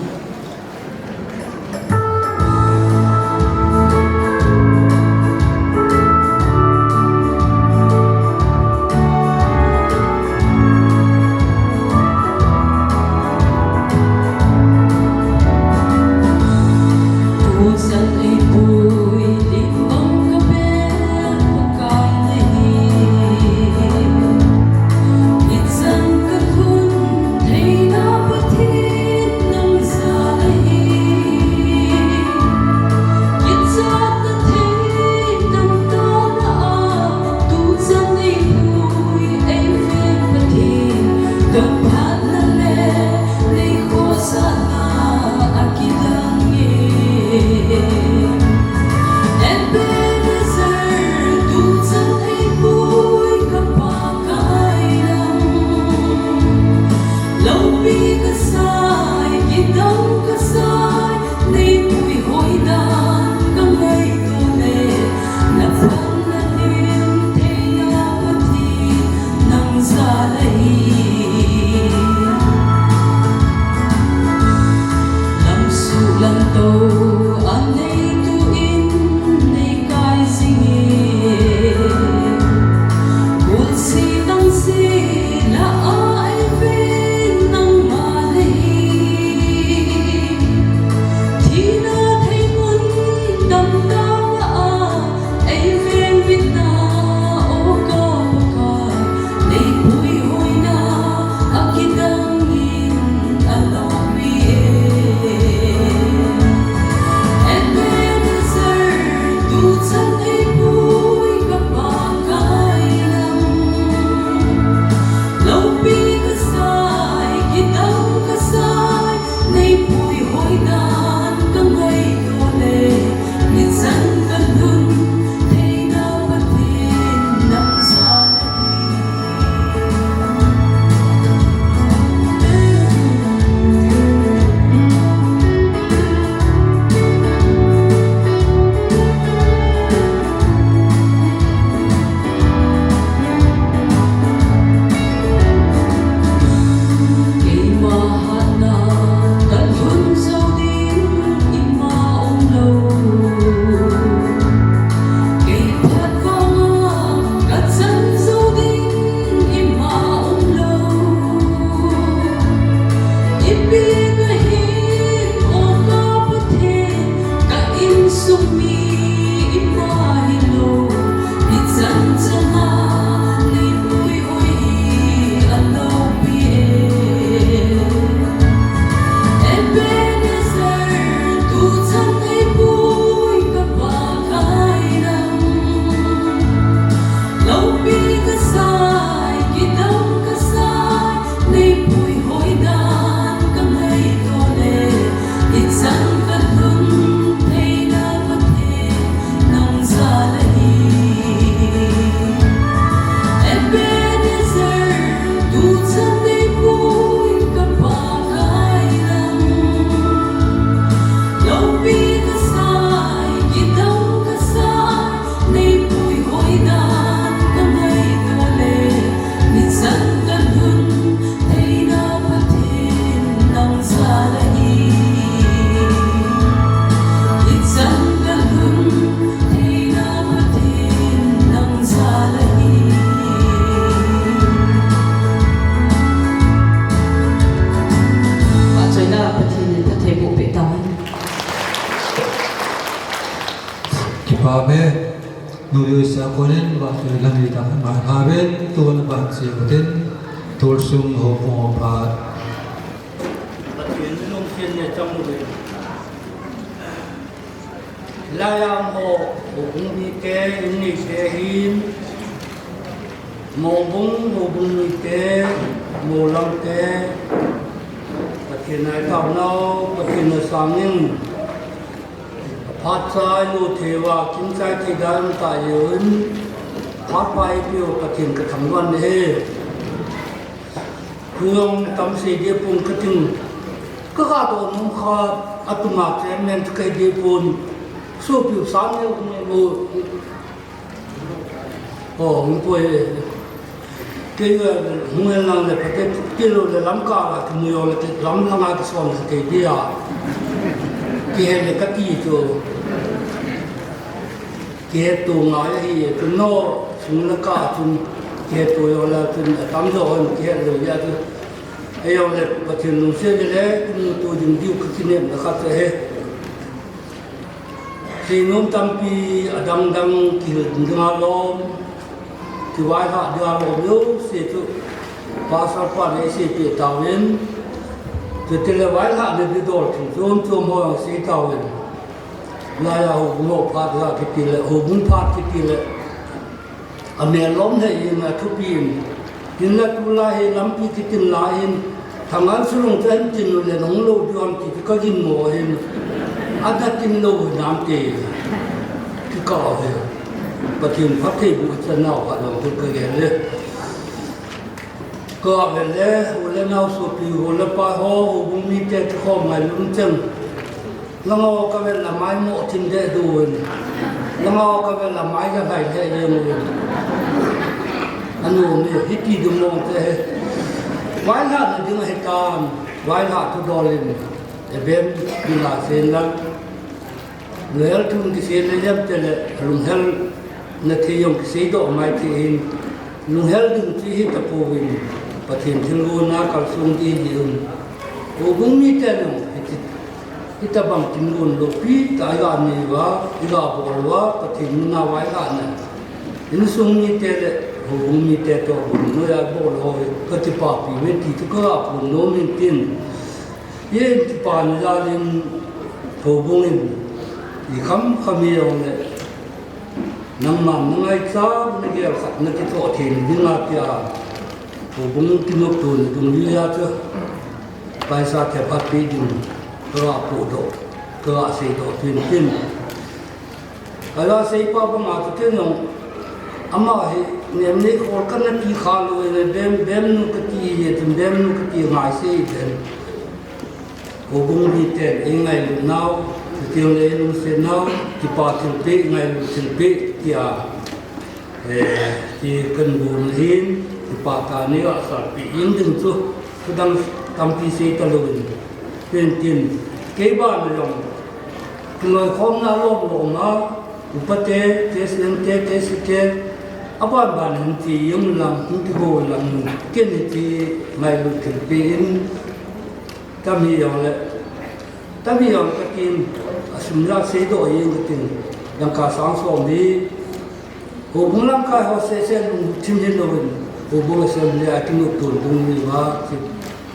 S2: ล
S10: Pabe Nuyo Sakonen Vasu Lamita Mahaben Tuan Bansi Utin Tulsum Hopong Pat
S6: Patin nung sin ne chamure Layam ho Hubung Ike Ini Kehin Mobung Hubung Ike Molang Ke Patin Ai Tau Nau Patin Sangin Phát sai lô thế và kinh sai thì đã tại ơn phát vai biểu cả thiền cả thắng văn đề hương tâm sĩ địa phương cả thiền các gã đồ nông kha atumat em nên cái địa phương số biểu sáng như ngô ông quê cái người làm là phải cái lô là lắm cả là cái nhiều là cái lắm lắm cái son cái địa cái là cái gì cho cái tụ nói thì cái nó chúng nó cả chúng cái tụ là chúng tám rồi cái rồi ya tu ai ông là bắt đầu nung xe đấy chúng tụ dùng điều cái này là khác thế thì nông tâm pi đằng kiểu đằng lom thì vài hạt đằng lom yếu sẽ tu pasal này sẽ bị tàu lên thì là vài hạt này bị đổ chúng mua sẽ tàu lên Laya Hubung Pat la kitile Hubung Pat kitile ame lom he ina thupin tinla tula he lampi kitin la hin thangan sulung chen tin le nong lo dion ki ka jin mo hin ada tin lo nam te ki ka he patin phat the bu chen nau ka lo ka ge le ka ve le u le nau so pi u le pa ho Hubung mi te kho mai lung chen Lango ka vel la mai mo tin de duin Lango ka vel la mai ga bai de yeng anu mi hiti du mo te wai la de ding he kan wai la tu dolin e bem di la sen la lel tun ki sen le jam te le lung hel na the yong ki sei do mai ti in lung hel ding ti hi ta po win pathin thil gu na kal sung ti di un o bung mi te no kita bang tingun lopi ta ya ni wa ila bolwa pathin na wa la na in sung ni te le Hubung mi te to no ya bol ho ka ti pa pi we ti tu ka pu no min tin ye ti pa ni la lin Hubung in i kham khami yong le nam man ngai sa ni ge khat na ti to thin din la pya Hubung ti no tu ni dung li ya cha pai sa ke pa pi dinก็ปูดก็เสียตัวทิ้งทิ้งแล้วเสียป้าก็มาทิ้งน้องอามาเนี่ยนี่คนกันนั่นที่ขาลุยเนี่ยเบมนุกตีเนี่ยถึงเบมนุกตีหายเสียเดินโอ้บุ้งดีเต็มเองไงลูกน้าวที่เลี้ยงลูกเสียน้าวที่ป้าถึงเป๊ะไงลูกถึงเป๊ะที่กันบุญหินที่ป้าตาเนี่ยสัตว์ปียิ่งดึงสู้ก็ดังทำที่เสียตะลุยเป็นจินเก็บบ้านไม่ลงคือเราคงน่าลบลงมาอุปเทศเทศนึงเทศเทศอาบ้านบ้านหันที่ยังหลังหันที่โบหลังเกี่ยนที่ไม่รู้ถึงเป็นถ้ามีอย่างละถ้ามีอย่างก็กินสมรักเสียดอยยังก็กินดังการสังสมนี้หัวบุ้งร่างกายเขาเสียลุงทิ้งเห็นเราเป็นหัวบุ้งเสียเลยอาทิตย์นุตุนบุ้งนี่ว่า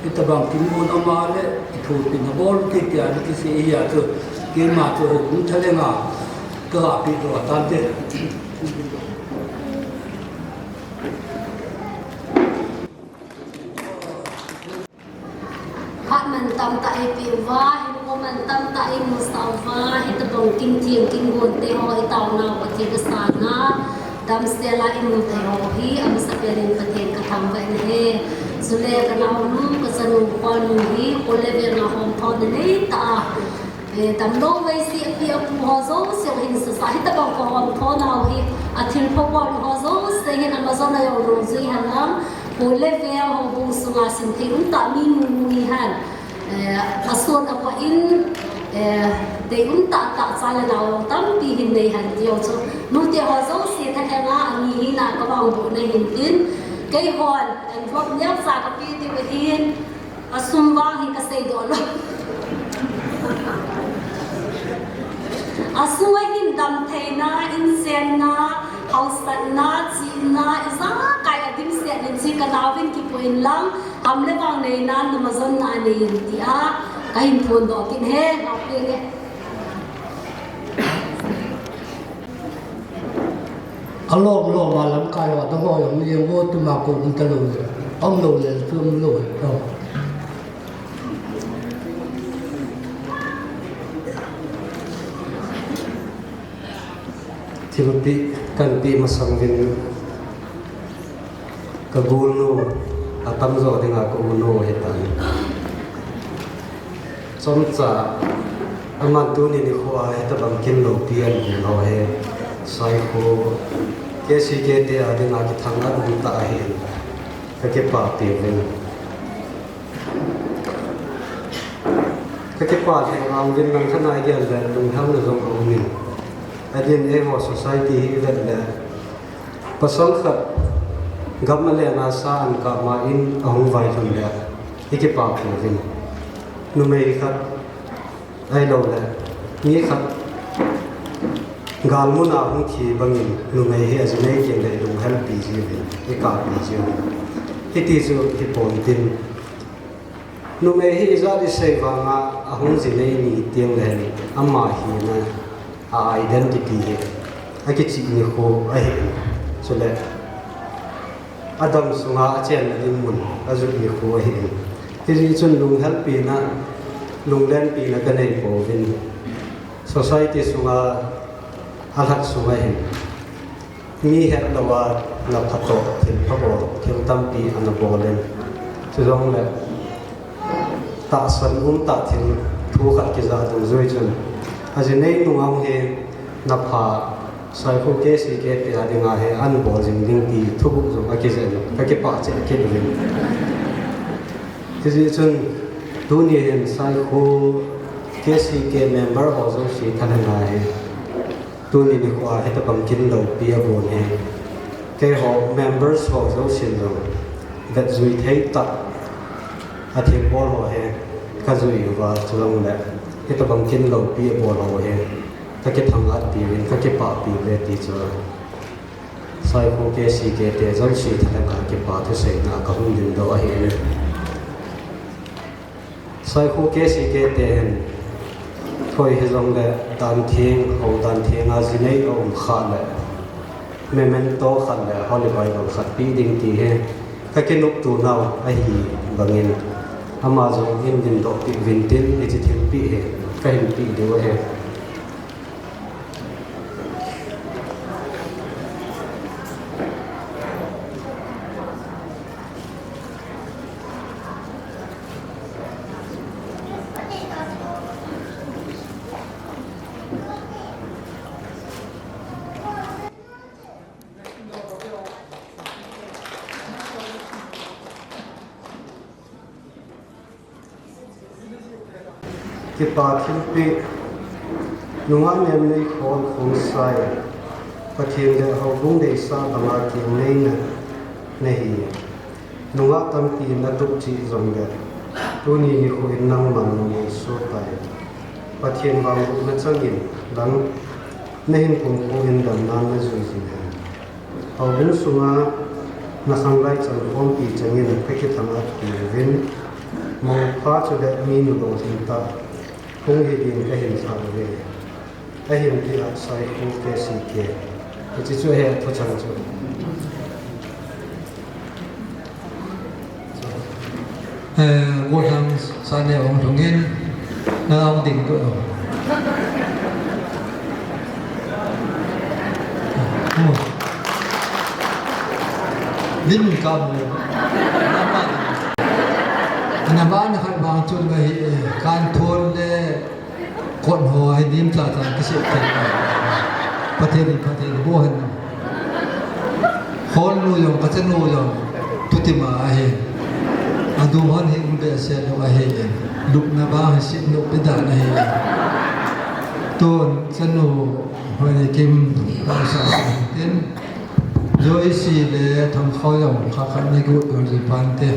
S6: kita bang timbun amale itu pina bol kita ada kisi iya tu kema tu hubung telenga ke api tu atante
S4: Hak man tam ta ai piwa ko man tam ta ai mustafa hita bang king thieng king gon te hoi taw na wa ti ka sana dam stela imu te ho hi am saperin pathen ka tham ba ne Sule ka na nu ka sanu kon hi ko le ver na hom thon ne ta tam lo wai si pi ap ho zo se hin sa hi ta bang ko hom thon na hi athil pho won ho zo se hin amazon na yo ro zui han lam ko le ver ho bu su nga sin thi un ta mi mu ni han ason apa in te un ta sa la na tam pi hin nei han ti yo so nu te ho zo se tha ka nga ani hi na ka bang bu nei hin tin cái hòn anh vóc nhấp ra cái pi thì cái yên sum vang thì cái xây đồ luôn suy hin đầm thầy na sen na hau sat na chi na isa kai adim se nen chi ka dawin ki poin lam am le wang nei na namazon na nei ti a kai phon do kin he na pe le
S6: alok lo ma lam kai wa to ho yong ye wo tu ma ko un ta lo ong lo le tu lo to
S12: Tirupi kan pi masangin kagulno atam zo dinga ko uno hetan somcha aman tu ni khwa heta bam kin lo pian lo he sai ko ke si ke te adinga ki thanga du ta he ka ke pa te ven ka ke pa te ang vin nang thana ge al dan dung ham lo zong ko ni adin e ho society that la pasal khat gamma le na sa an ka ma in ahung vai thun le ike pa ko vin nu me khat ai lo le ni khat gal mu na hung thi bangin nu me he as nei ke le lu help pi ji vin e ka pi ji he ti su hi pon tin nu me he za di se wa nga ahung ji nei ni tiang le amma hi na identity he ake chi ni ko ai so le adam sunga achen in mun azu ni ko hi ti chun lung help pi na lung len pi na ka nei ko vin society sunga alat sunga hi mi he lawa la phato thil phabo thil tam pi an bolen chu jong le ta san ta thil thu khat ki za du zoi chun aje nei nu ang he na pha sai ko ke si ke te adinga he an bo jing ding ti thubu zo ka ke je ka ke pa che ke ding ti ji chun du ni hen sai ko ke si ke member ho zo si than na he tu ni ni ko a he ta pam kin lo pi a bo he ke ho members ho zo sin zo that zui thei ta a thing bol ho he ka zui wa chulong le ke ta bang kin lo pi bo lo he ta ke thang at pi rin ta ke pa pi le ti cho sai ko ke si ke te zon si thang ka ke pa thu sei na ka hung din do a he sai ko ke si ke te hen thoi he zong le dan thing ho dan thing a ji nei om kha le memento kha le holi bai lo khat pi ding ti he ka ke nuk tu nau a hi bangin Amazon in din do pi vintin ni chi thil pi he ka hin pi de he ki pa thil pi nunga nem nei khol khung sai pathian de ho bung de sa danga ki nei na nei nunga tam pi na tuk chi zong de tu ni ni ko in nang man ni so tai pathian bang na changin dang nei pung ko in dam nan na zui ji ne ho bung sunga na sangai chang pom pi changin pe ki thanga pi vin mo pha chu de mi nu do sin ta kung hidin ka hin sa ve ka hin ti a sai ko ke si ke chi chu he to chang chu
S10: wo thang sa ne ong thongin na ong ding to din ka mo na ba na khan bang chung ga hi kan thon le kon ho hai dim cha cha ki se ke pathe bo han hol nu yong ka chen nu yong tuti ma he adu han he un be se no he luk na ba ha si no pe da na he ton chen nu ho ne kim ba sa tin jo isi le tham khoi yong kha khan ni gu ri pan te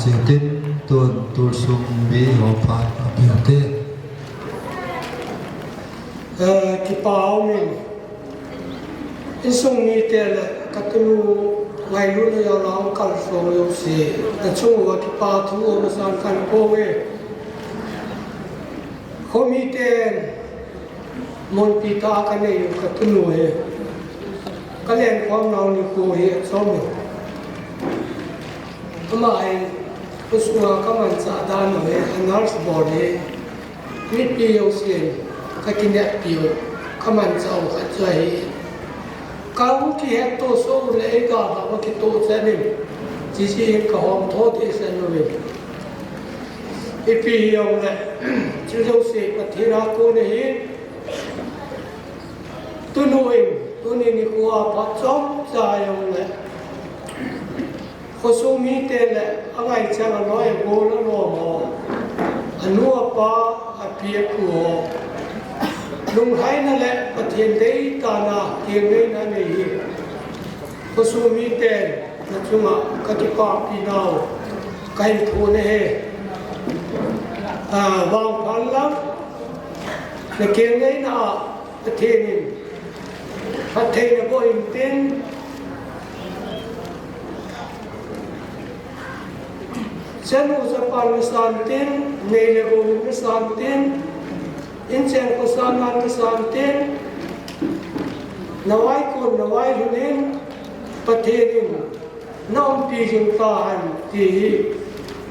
S10: สิตินตัวตูซุมบีหอพาอภิเต
S6: ki pauni isung ni te le katulu ngai lu le ya lao kal so yo si ta chu wa ki pa thu o san kan ko we khomi te mon pi ta ka ne yu katulu he ka len kwam nau ni ko he so me amai uswa ka man sa da no he nurse body mit pi yo si ka kinya piu kaman chau kha chai ka hu ki he to so le ga ba ki to se ni ji ji ka hom tho ti se no we e pi yo le chu jo se pa thira ko ne hi tu no tu ni ko pa chom cha yo le ko so mi te le angai cha la no e go lo no mo anu pa a pi kuลุงไทยนั่นแหละประเทศได้ตานาเกียงได้นั่นเองก็สู้มีแต่นั่นจุงอ่ะกติกาพี่น้องไก่ทูนเฮวางพันลับในเกียงได้น่ะประเทศนี้ประเทศนี้ก็อินเตนเช่นอุสปานมิสานเตนเนเลโกมิสานเตนInsen kusanan kesantin nawai kun nawai hunin pathenin naum pi jing tahan ti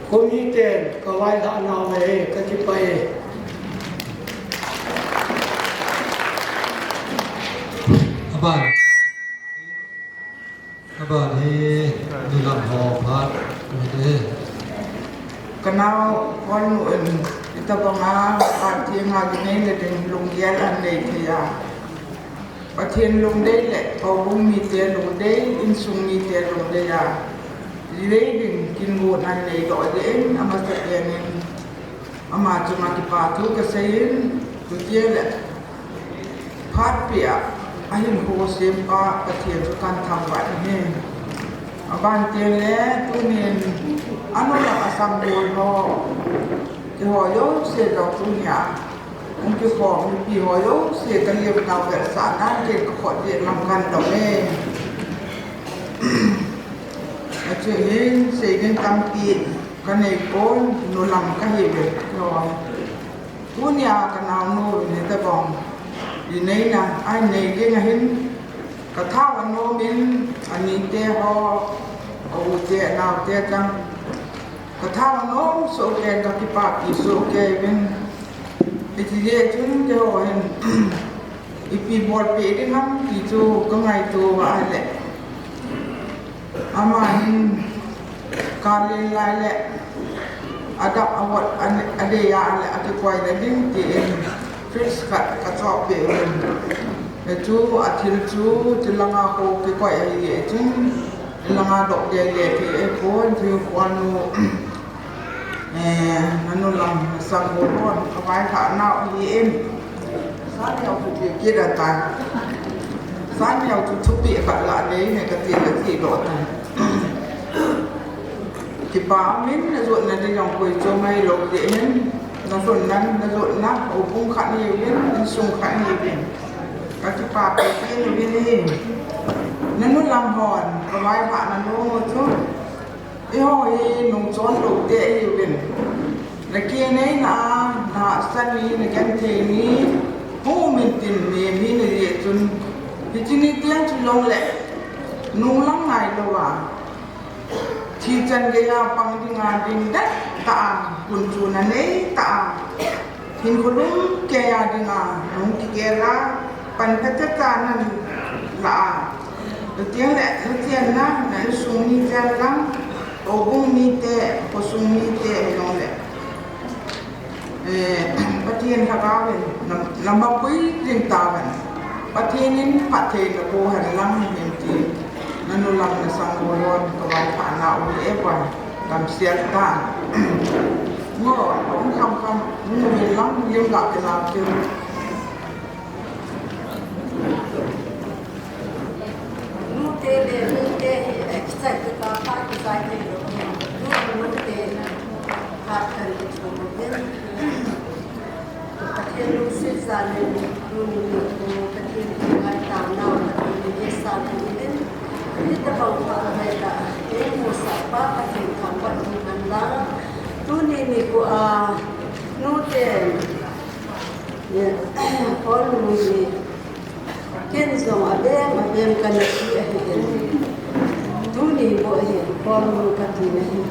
S6: komiten kawai da nawe katipai
S10: aban hi nilam ho phat me
S13: kanau kon un ita banga parti nga gine le ding lung yel an le thia pathian lung dei le ko bung mi te lung dei in sung mi te lung de ya le ding kin go nan le do de ama ta yen ama chuma ki pa tu ka sein tu tie le phat pia ahin ho sem pa pathian kan tham wa ni aban te le tu nin anu la asam do no ki ho yo se do tu nya un ki ho mi pi ho yo se kan ye na ve sa na ke ko de nam kan do me a che yin se gen tam pi kan nei kon no lam ka he ve yo tu nya kan na no ni ta bong di nei na ai nei ge nya hin ka tha wa no min ani te ho o te na te chang ka tha no so ke ka ki pa ki so ke ben ti je chun ke ho hen ipi bor pe de nam ki chu ka ngai tu wa le ama hin ka le lai le adap awat ade ya le ati kwai le ding ti en fish ka chop pe le chu athil chu tilanga ko ki kwai ye chun langa dok ye le ti e ko ju kwanu nanu lam sang bo kon awai tha na em sa neo tu ti ki da ta sa neo tu thu pi ka la le ne ka ti do ta ki pa min na zo na de yong koi cho mai lo de hen na so nan na zo na o pung kha ni yen sung kha ni yen ka ki pa pe ni ni nanu lam hon awai tha na no chu hoi nung chon lo te yu bin la ki nei na san ni na kan the ni hu min tin me mi ni ye chun ti chini tiang chu long le nung lang ngai lo wa thi chan ge ya pang ding a ding da ta kun chu na nei ta hin ko lum ke ya ding a nung ki ge ra pan ta ta nan la tiang le tiang na sung ni ja lang o bung mi te ko sung mi te no le patien ha ga wen nam ba pui tin ta wen patien in pathe na ko han lang nin ti nanu lang na sang ko ron ko wa pa na u e wa tam sia ta ngo ong kam nu mi lang yum ga ke la ke
S4: nu te le te exact ka pa ki sai te lo nu te
S14: าดกันชมเป็นประเทศลูกศิษย์สารรุ่นนี้ประเทศงานตามนาวประเทศเอสานเป็นที่ตะบังฟังให้ละเอ็มมุสาปะประเทศทางวัดที่มันละตัวนี้มีกูนู่นเต็มเนี่ยพอรู้มีเกินส่งอาเบมกันที่เห็นตัวนี้บ่เห็นพอรู้กันที่ไม่เห็น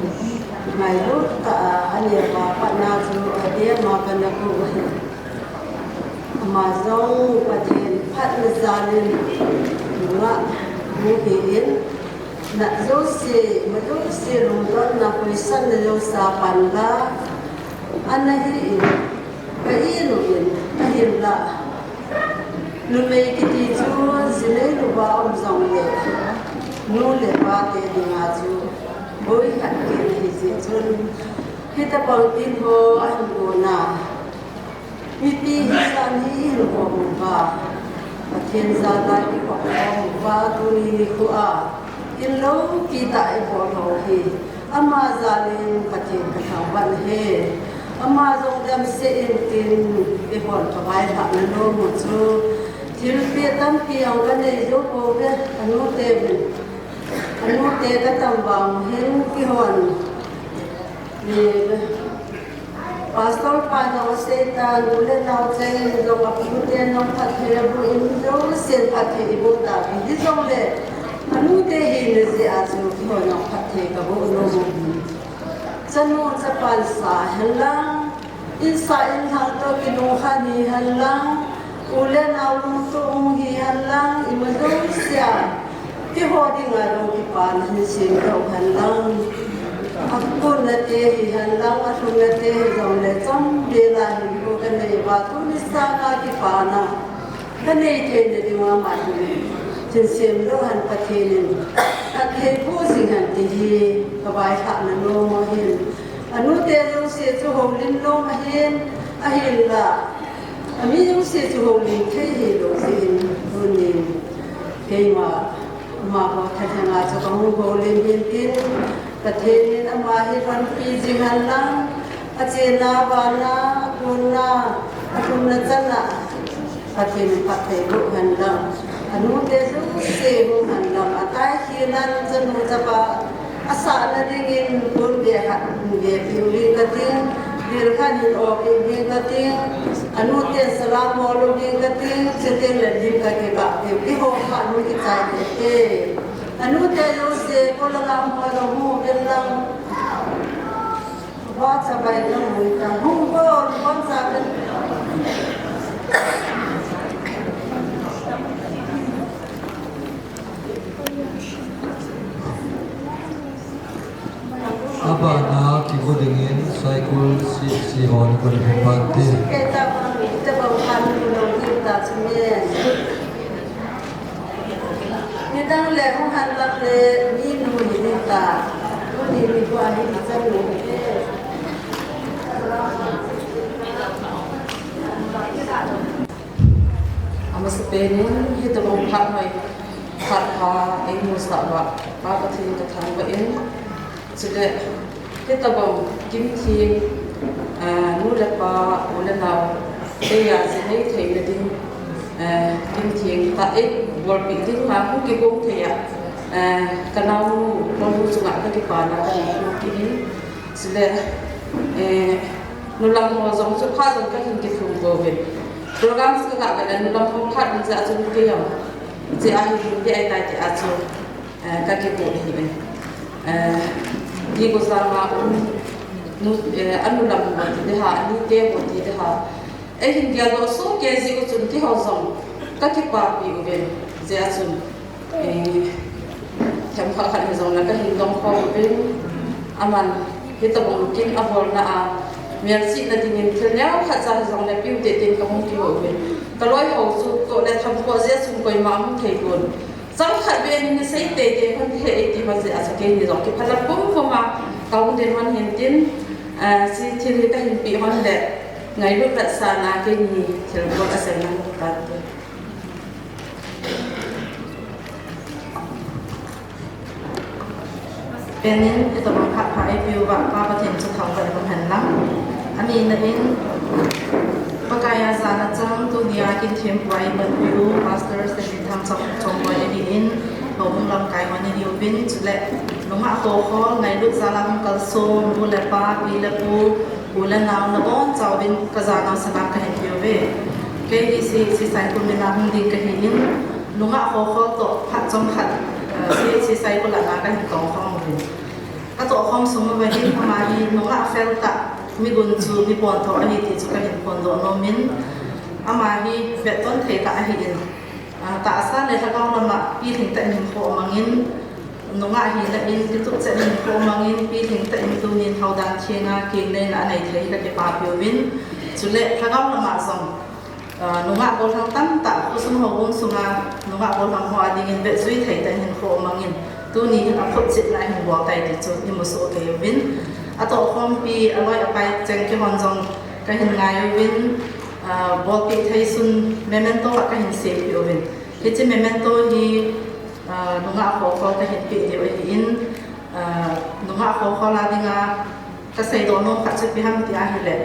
S14: ไม่รู้แต่อันนี้ว่าปัญหาสู่อาเบมมากันกูเห็นมาส่งประเทศพัฒนาการว่ามูเห็นนักโจเซมาโจเซลงด้านนักวิสันโจสาปันละอันนี้ไปอีโนเองอันนี้ละลูกไม่คิดจูสิเลลูกว่าอมส่งเลยนู่นเลยว่าเดี๋ยวงาจูบ่อยขัดเกณฑ์ที่สิจนที่ตะบังตินโฮอันโกนามีปีที่สันนี้ลูกบอกว่าประเทศซาลาที่บอกว่าตัวนี้คืออินโลกีตาไอบอกเราเฮอามาซาเลนประเทศกระทำวันเฮอามาจงดำเสียอินตินไอบอกถวายพระนโนมุจูทิลเปียตัมปีเอากันในยุคโบเบอนุเตก็ตำวังเห็นกี่หอนนี่ปาสตอร์ปานเอาเซตาลูเลนเอาเจนโลกับพุทธน้องพัดเฮบุอินโดเสียนพัดเฮบุตาบิดิจงเลอนุเตหินเสียอาจูกี่หอนน้องพัดเฮกับบุโนมุจันโนจะปันสาฮัลลังอินสาอินทางตัวกิโนขานีฮัลลังอุเลนเอาลุงตุงฮีฮัลลังอิมันโดเสียที่หอดีงานโรงที่ปานหินเสียงเราฮัลลังอักกุนนาเตหิฮัลลังอัตุนนาเตหิจงเลจอมเดลาหิโกกันในบาตุนิสานาที่ปานะกันในเทนดีว่ามันถึงเสียงโลหันประเทศนึงอักเฮผู้สิ่งหันตีฮีกบายขันโลมาเห็นอนุเตโลเสียจุหงลินโลมาเห็นอเห็นละอามีโลเสียจุหงลินเทหิโลเสียนรุ่นนี้เฮมาพอทัศนาจะต้องโหลินเห็นตินประเทศนี้อามาเห็นวันปีจิหันลังอาเจนาบานาคุณนาจันนะประเทศลุหันลังอนุเตจุเสียหุหันลังอัตายขีนันจันหุจปะอาสาณดิ่งอินบุญเดียหันเดียพิวลิกติงเดียขันอินออกอินลิกติงอนุเตสลามโมลุลิกติงเสด็จเลดิกะเกบะเดียที่หงขันมุกิจายเตอนุเตโยเสกุลลามโมลหูเดลังว่าจะไปนั่งมุกันหุ่งโบนวันซาเป็น
S10: อาบานาที่กูดึงอินไซเคิลสีหอนคนเป็นบ้านที่
S14: เกตาบังจะบังคันอยู่ลงที่ตาชเมียนนี่ตั้งแหล่ของหันลักเลมีหนูนี่ตาผู้นี้มีกว่าที่จะหนูอามาสเปนที่ตะบังพัดหน่อยพัดพาเอ็มมุสตาบะพาประเทศกระทำไปเองสุดเลยที่ตะบังกิมทีนู่นละปาอุลนาวเตียสิให้เทียนดิ้งกิมทีตาเอ็กวอลปีดิ้งมาผู้กิบงเทียกันเอาลงสุนัขที่ปานาที่กินสุดเลยนู่นละหัวสองสุภาพสองก็เห็นกิจของโบเวนโปรแกรมสกัดกันนู่นละหัวพัดมันจะอาจจะเกี่ยวจะอาจจะได้ได้จะอาจจะก็เกี่ยวกับนี่di gosama nu anu lam ti de ha ni te ko ti de ha e hin dia do so ke zi ko chun ti ho zong ka ki pa pi u ben ze a chun tham kha khan zong na ka hin dong kho ben aman hi to bong kin a bol na a mian si na dingin thel ya kha cha zong na piu te tin ka mong ki ho ben ka loi ho su to le tham ko ze chun koi ma mong thei kon some had been in the same day, they had it was as a game is occupied. A boom for my count in one hinting, see till it can be on that. I look at Sana gave me till what as a man of that.
S15: Penin ito bang kakay piwa papatin sa tao ka ibang hanlang. Ani na in pagkaya sana chang tu niyakin tiempuay magpiu masters na bitang sa chongboy in hobong lang kay mani hiubin sulet nung ako ko ngay lut salang kalso mula pa pila po ulan na na bon chawin kazanaw sa lang kahit piuwe. Kaya si say kung minahong din kahiin nung ako ko to pat chong hat si say ko lang kahit kong kong din. Kato akong sumabay kamari nung felta mi gunju mi ponto ahi ti chu kahit pondo no min amahi beton theta ahi in ta asa le thakang lama pi thing ta nim kho mangin nunga hi la in ti tu che nim kho mangin pi thing ta in tu nin haudan thena kin le na nei thei ka ke pa piwin chule thakang lama som nunga ko thang tam ta ko sum ho bung sunga nunga ko thang ho ading in be zui thei ta hin kho mangin tu ni a phot chit lai hin bo tai ti chu ni mo so ke win ato khom pi aloi apai cheng ke hon jong ka hin ngai win bo pi thai sun memento ka hin se pi win ke che memento hi nunga ko ka hin pi de wi in nunga ko la dinga ka sai do no ka che pi ham ti a hi le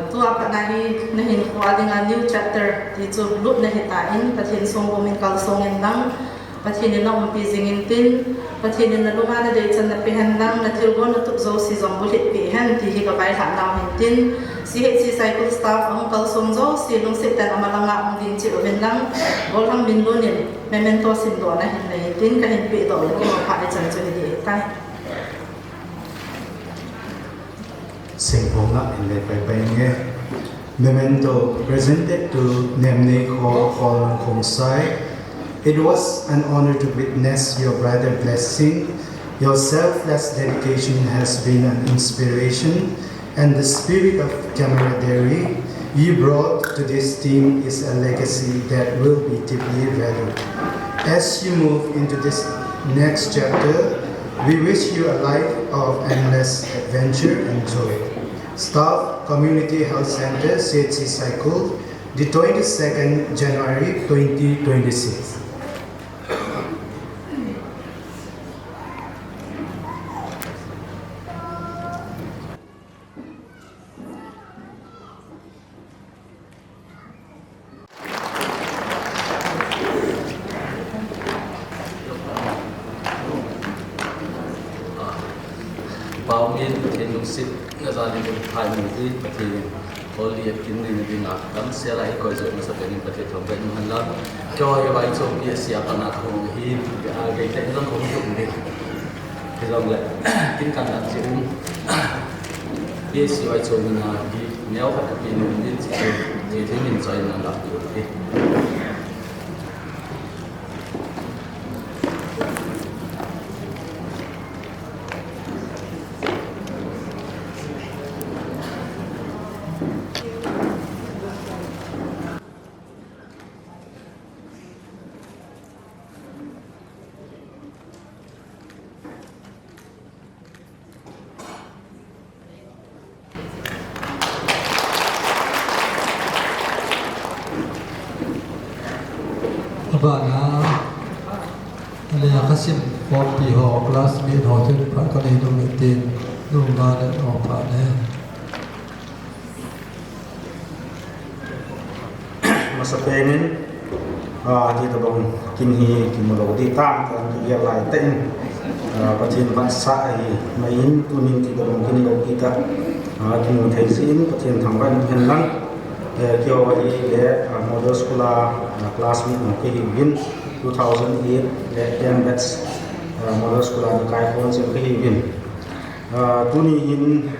S15: tu apa na hi na hin ko dinga new chapter ti chu lut na hi ta in pathin song bo min kal song en dang pathin na um pi jingin tin pathin na lunga na dei chan na pi han dang na thil gon na tu zo si zong bu hit pi han ti hi ka bai tha naw hin tin si he si cycle staff ang kal song zo si lung se tan amalanga ang din chi oben dang gol hang min lo ni memento sin do na hin nei tin ka hin pi do ki ma pha de chan chu ni tai
S8: Singponga in the Pepenge memento presented to Nemne Khol Khongsai. It was an honor to witness your brother blessing. Your selfless dedication has been an inspiration, and the spirit of camaraderie you brought to this team is a legacy that will be deeply valued. As you move into this next chapter, we wish you a life of endless adventure and joy. Staff Community Health Center, CHC Cycle, the 22nd January 2026.
S11: Paumin in Lusit Nazali Thai Movie Pati Holy Kin in the Dina Dam Sela Iko is almost a very Pati from Ben Handa Joy by so be a Siapana who he get them from Yumi. His own Kin Kana Jim Yes, you are so in he never had been in the inside and up to
S10: Abana ale akasim copy ho classmate ho te pra ka nei do metin do ma le ho pa ne
S8: Masapenin di tabong kinhi kimulo di tam kan dia lai ten pathin ban sa ai main tunin ti tabong kinlo kita kin thai sin pathin thangban hen lang kyo wali le model school classmate no ke win 2008 le ten batch model school ni kai kon se ke win tuni in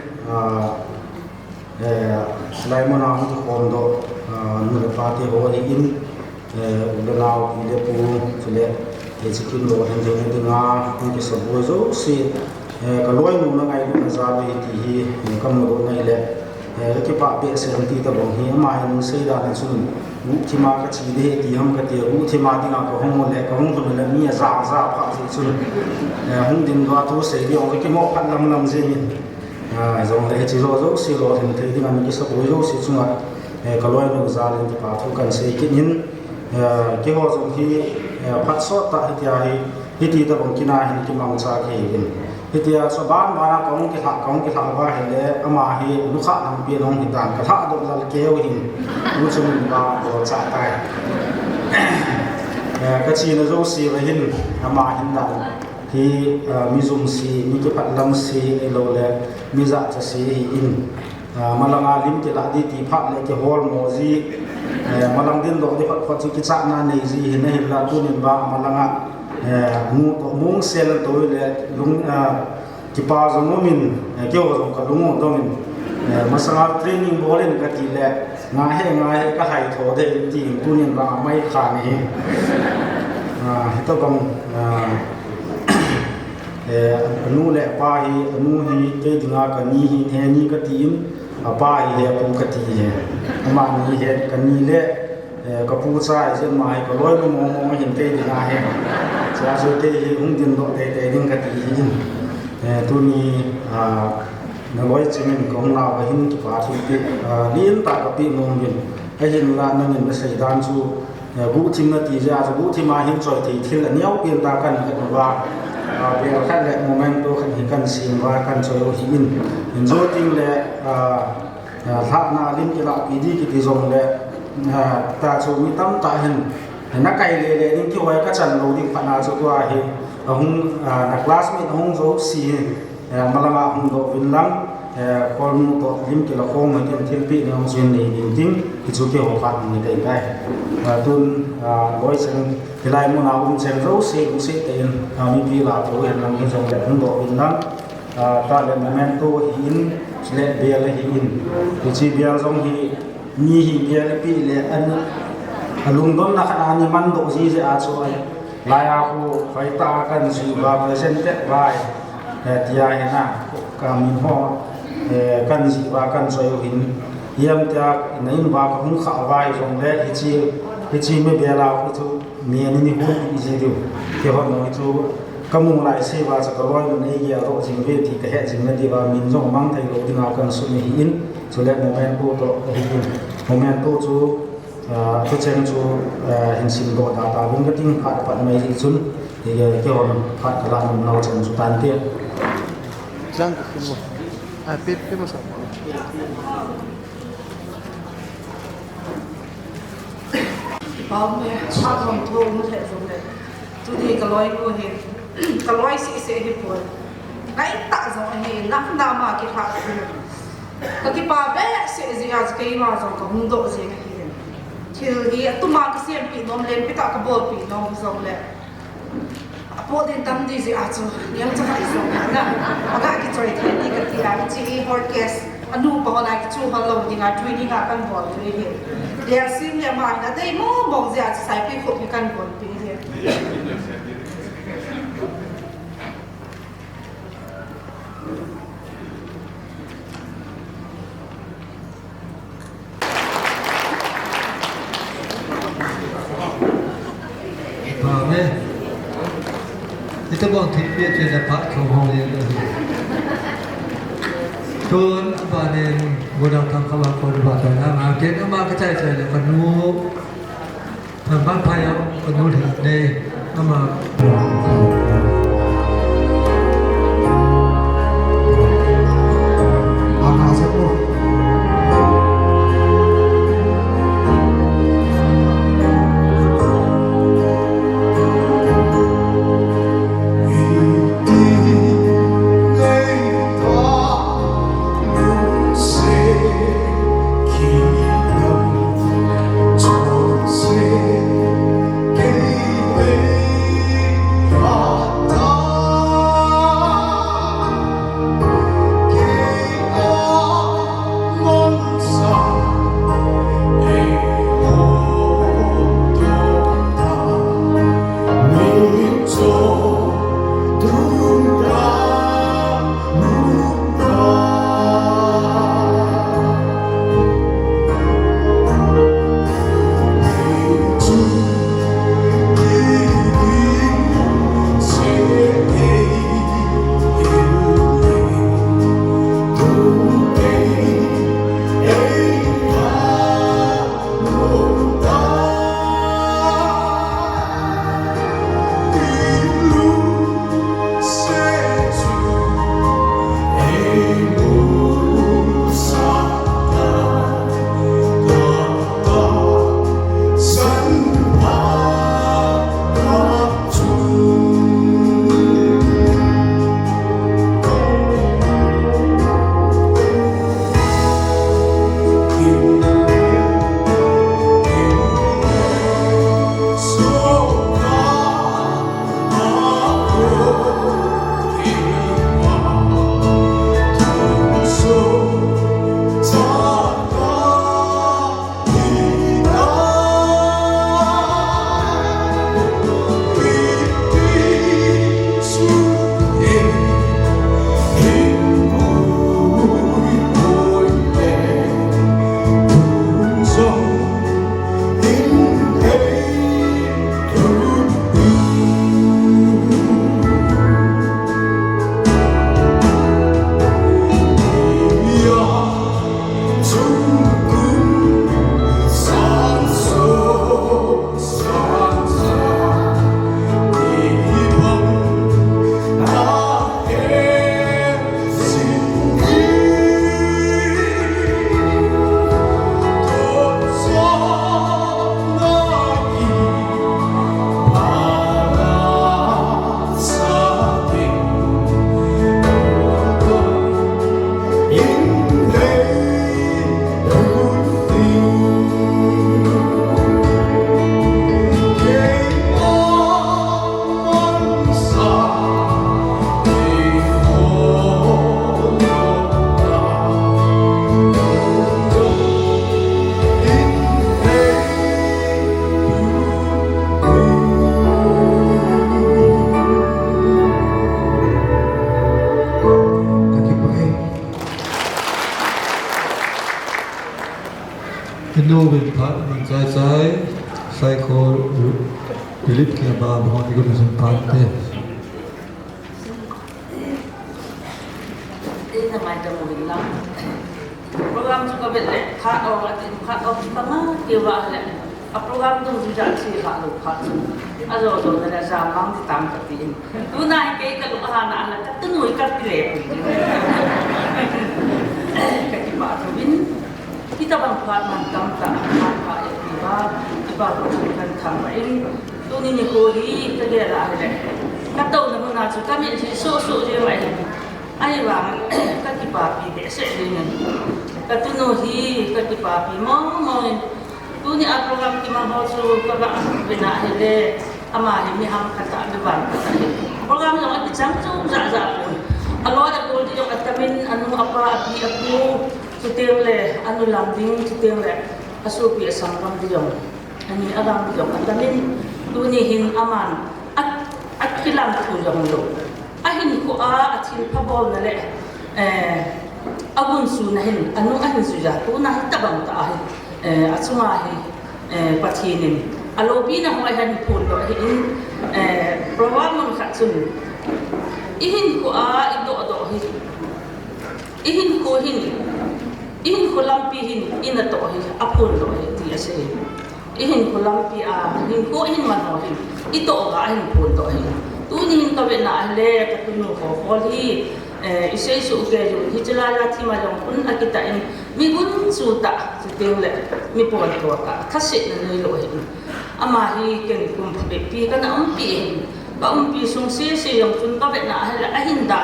S8: lai mona hu kon do nu party ho ni in ulanao ile pu chule ke chikin lo han de dinga ni ke sabo zo si ka loi nu na ngai na za le ti hi kam no ngai le ke pa pe se ran ti ta bong hi ma hin se da na sun mu thi ma ka chi de ti ham ka te mu thi ma dinga ko hong le ka hong ko le mi za za pha si sun hong din wa to se di ong ke mo phan lam lam je ni zong le chi zo zo si lo hin te dinga mi ke sabo zo si chunga kaloi no zalin pa thu kan se ki nin ke ho zong hi phat so ta ti ai
S12: พิธีตะบงกินาหินกิมังชาเกินพิธีสบานมานะกองกิหะว่าเห็นแล้วอามาเฮลุขะนำเปียน้องหินตานกระทะดอกลเกวหินมุสลิมบาโดชาตายกชีนโรสีวหินอามาหินดานที่มีซุมสีมีกิปัดลำสีโลเลมีจักสีหินมาลังอาลิมที่ละดีที่พักเลยที่ฮอลโมซีมาลังดินดอกที่พักจุกิจนาในซีหินหินละตุนินบามาลังมุงเซลตัวเลยลุงกิปาจงมินเกี่ยวกับกับลุงตัวมินมาสังเทรนนิ่งบอลเล่นกันทีแรกง่ายก็ให้โถเดนที่ตุนินบาไม่ขาดนี่ตัวกงนูเล่ป้าฮีนูฮีเตดิงากันนี่ฮีเทนี่ก็ทีมป้าฮีเฮปูกตีเฮมานี่เฮกันนี่เล่ก็พูดใช่เช่นมาให้ก็ร้อยมองเห็นเตดิงาเฮจะสุดเตฮีหุ่นดินดอกเตดิงกตีหินตัวนี้นร้อยจริงก็ของเราเห็นที่ฟ้าทุกปีเลี้ยงตากปีมองยินให้เห็นละนั่นเห็นไม่ใช่ด้านชูบูทิมนาทีจะบูทิมาเห็นจอยที่ที่ละเนี้ยเปลี่ยนตากันกันว่าเปลี่ยนขั้นแรกโมเมนต์ตัวขั้นเห็นกันสิ่งว่ากันจอยหินเห็นโจทิงเลยถ้านาลิมกีฬาปีดีกิติจงเลยแต่ชูมีตั้มตาเห็นนักไก่เลยนี่ที่ไว้ก็จันโรดิ้งพันอาจุตัวเห็นหุ่นนักคลาสเมทหุ่นโจสีมาละมาหุ่นโดวินลังคนตัวลิมกีฬาโค้งเหมือนกันที่ปีนี้หุ่นเชียนนี่จริงที่สุดที่หัวฟันนี่ได้ตุนร้อยเซนที่ไล่มุนเอาหุ่นเซนโรสีหุ่นเซเตนมีปีลาตัวเห็นลังที่จงแต่หุ่นโดวินลังตาเลนแมนโตหินเล็ดเบียร์หินที่ชีเบียร์จงที่มีหินเบียร์ปีเล็ดอันลุงต้นนักขณะนี้มันโดซีจะอาช่วยลายอาคูไฟตากันสีบาเปอร์เซ็นต์เต็มไปที่อาเห็นนะกามินห่อกันสีบากันช่วยหินเยี่ยมจากในอินบาก็หุ่นข่าวไว้ตรงแรกที่ชีไม่เบียร์เราที่มีอันนี้หุ่นอีจีดูที่ห้องน้อยที่กำมุงไล่เสียบาจะกระโดดในเกี่ยวกับสิ่งเวทีกระแหสิ่งนั้นที่ว่ามินจงมังไทยเราที่มากันสุดหินสุดแรกโมเมนต์ตัวหินโมเมนต์ตัวจูทุกเช้าจูเห็นสิ่งโดดตาบุ้งก็ทิ้งขาดปัดไม่ที่สุดที่เกี่ยวกับขาดกระลาเราจะสุดตันเตี้ยจังคือว่าเป็ดภาษา
S15: ป้อมเนี่ยชาติของทุ่งไม่ใช่สมเด็จทุกทีก็ร้อยกูเห็นก็ร้อยสี่เสียที่ปวดไอ้ตาสองเห็นนักนามาคิดหักก็คิดป้าเบ๊ะเสียสิอาจจะกี่มาสองก็มุ่งโดดเสียกันทีที่นี่ตุ้มมาก็เสียปีน้องเล่นไปตากระโบดปีน้องสองเลยพอเดินตามดีสิอาจจะยังจะให้สองนะมันก็คิดใจแทนนี่กันทีละที่ฮอร์แกสอันนู้นพอไหนก็ชูฮัลโหลดีงาช่วยดีงากันบอลด้วยเห็นเดี๋ยวซิมเนี่ยมาเนี่ยได้มองบอกจะใส่ไปขบกันบอลปีนี้
S10: ที่ต้องบอกที่เบียดเป็นพระของห้องเรียนเลยทุนบ้านเองบุญธรรมเขาว่าคนบ้านแต่ละมาเก็บเอามากระจายใจเลยคนนู้ทางบ้านพายเอาคนนู้ถึงในเอามา
S16: Oh
S10: นูเป็นพัดมันใจไซโคลิปเกียบามฮอที่กุลสัมพันธ์เนี่ย
S15: ทำไมจะมุ่งล่ะโปรแกรมสุขภาพเลยข้าเอาตั้งเกี่ยวกับอะไรโปรแกรมต้องจะชี้ขาลูกขาอาจจะโดนอะไรจามมั่งที่ตามกับทีมดูนายเกี่ยวกับลูกอาหารอะไรก็ต้องหน่วยกับเกลือกับที่บ้านวินที่ตะบังพาดมันตั้งแต่มาพายที่บ้านที่บ้านเราคนทำเองตัวนี้มีโคดีก็เกี่ยวกับอะไรก็ต้องนำมาจุดก็มีที่สู้ๆเยอะไหมไอ้ว่าก็ที่ป่าปีเด็กเสร็จเลยเนี่ยก็ตัวโน้ฮีก็ที่ป่าปีมองตัวนี้อัปโปรแกรมที่มาบอกสู่ก็ว่าเป็นอะไรเลยอามาเห็นมีห้ามขัดไม่บ้างโปรแกรมyang ada campur zat-zat pun kalau ada pun yang atamin anu apa api aku setiap le anu lambing setiap le asu pi sangkam dia ani alam dia atamin tu ni hin aman at kilang tu yang lo ahin ko atin pabol na le agun su na hin anu ahin su ja tu na tabang ta asunga hi patinin alobi na hoy han pun do hin program man khatsun ihin ko ido hi ihin ko lampi hin ina to hi apun do hi ti ase ihin ko lampi hin ko hin man ho hi ito ga hin pun do hi tu ni hin ka be na le ka tunu ko hi isay su ke jo hi chala la thi ma jong kun akita in mi gun su ta su teng le mi pon to ta thase na nei lo hi ama hi ken kum phe pi kana pi ba pi sung se yong kun ka be na ha hin da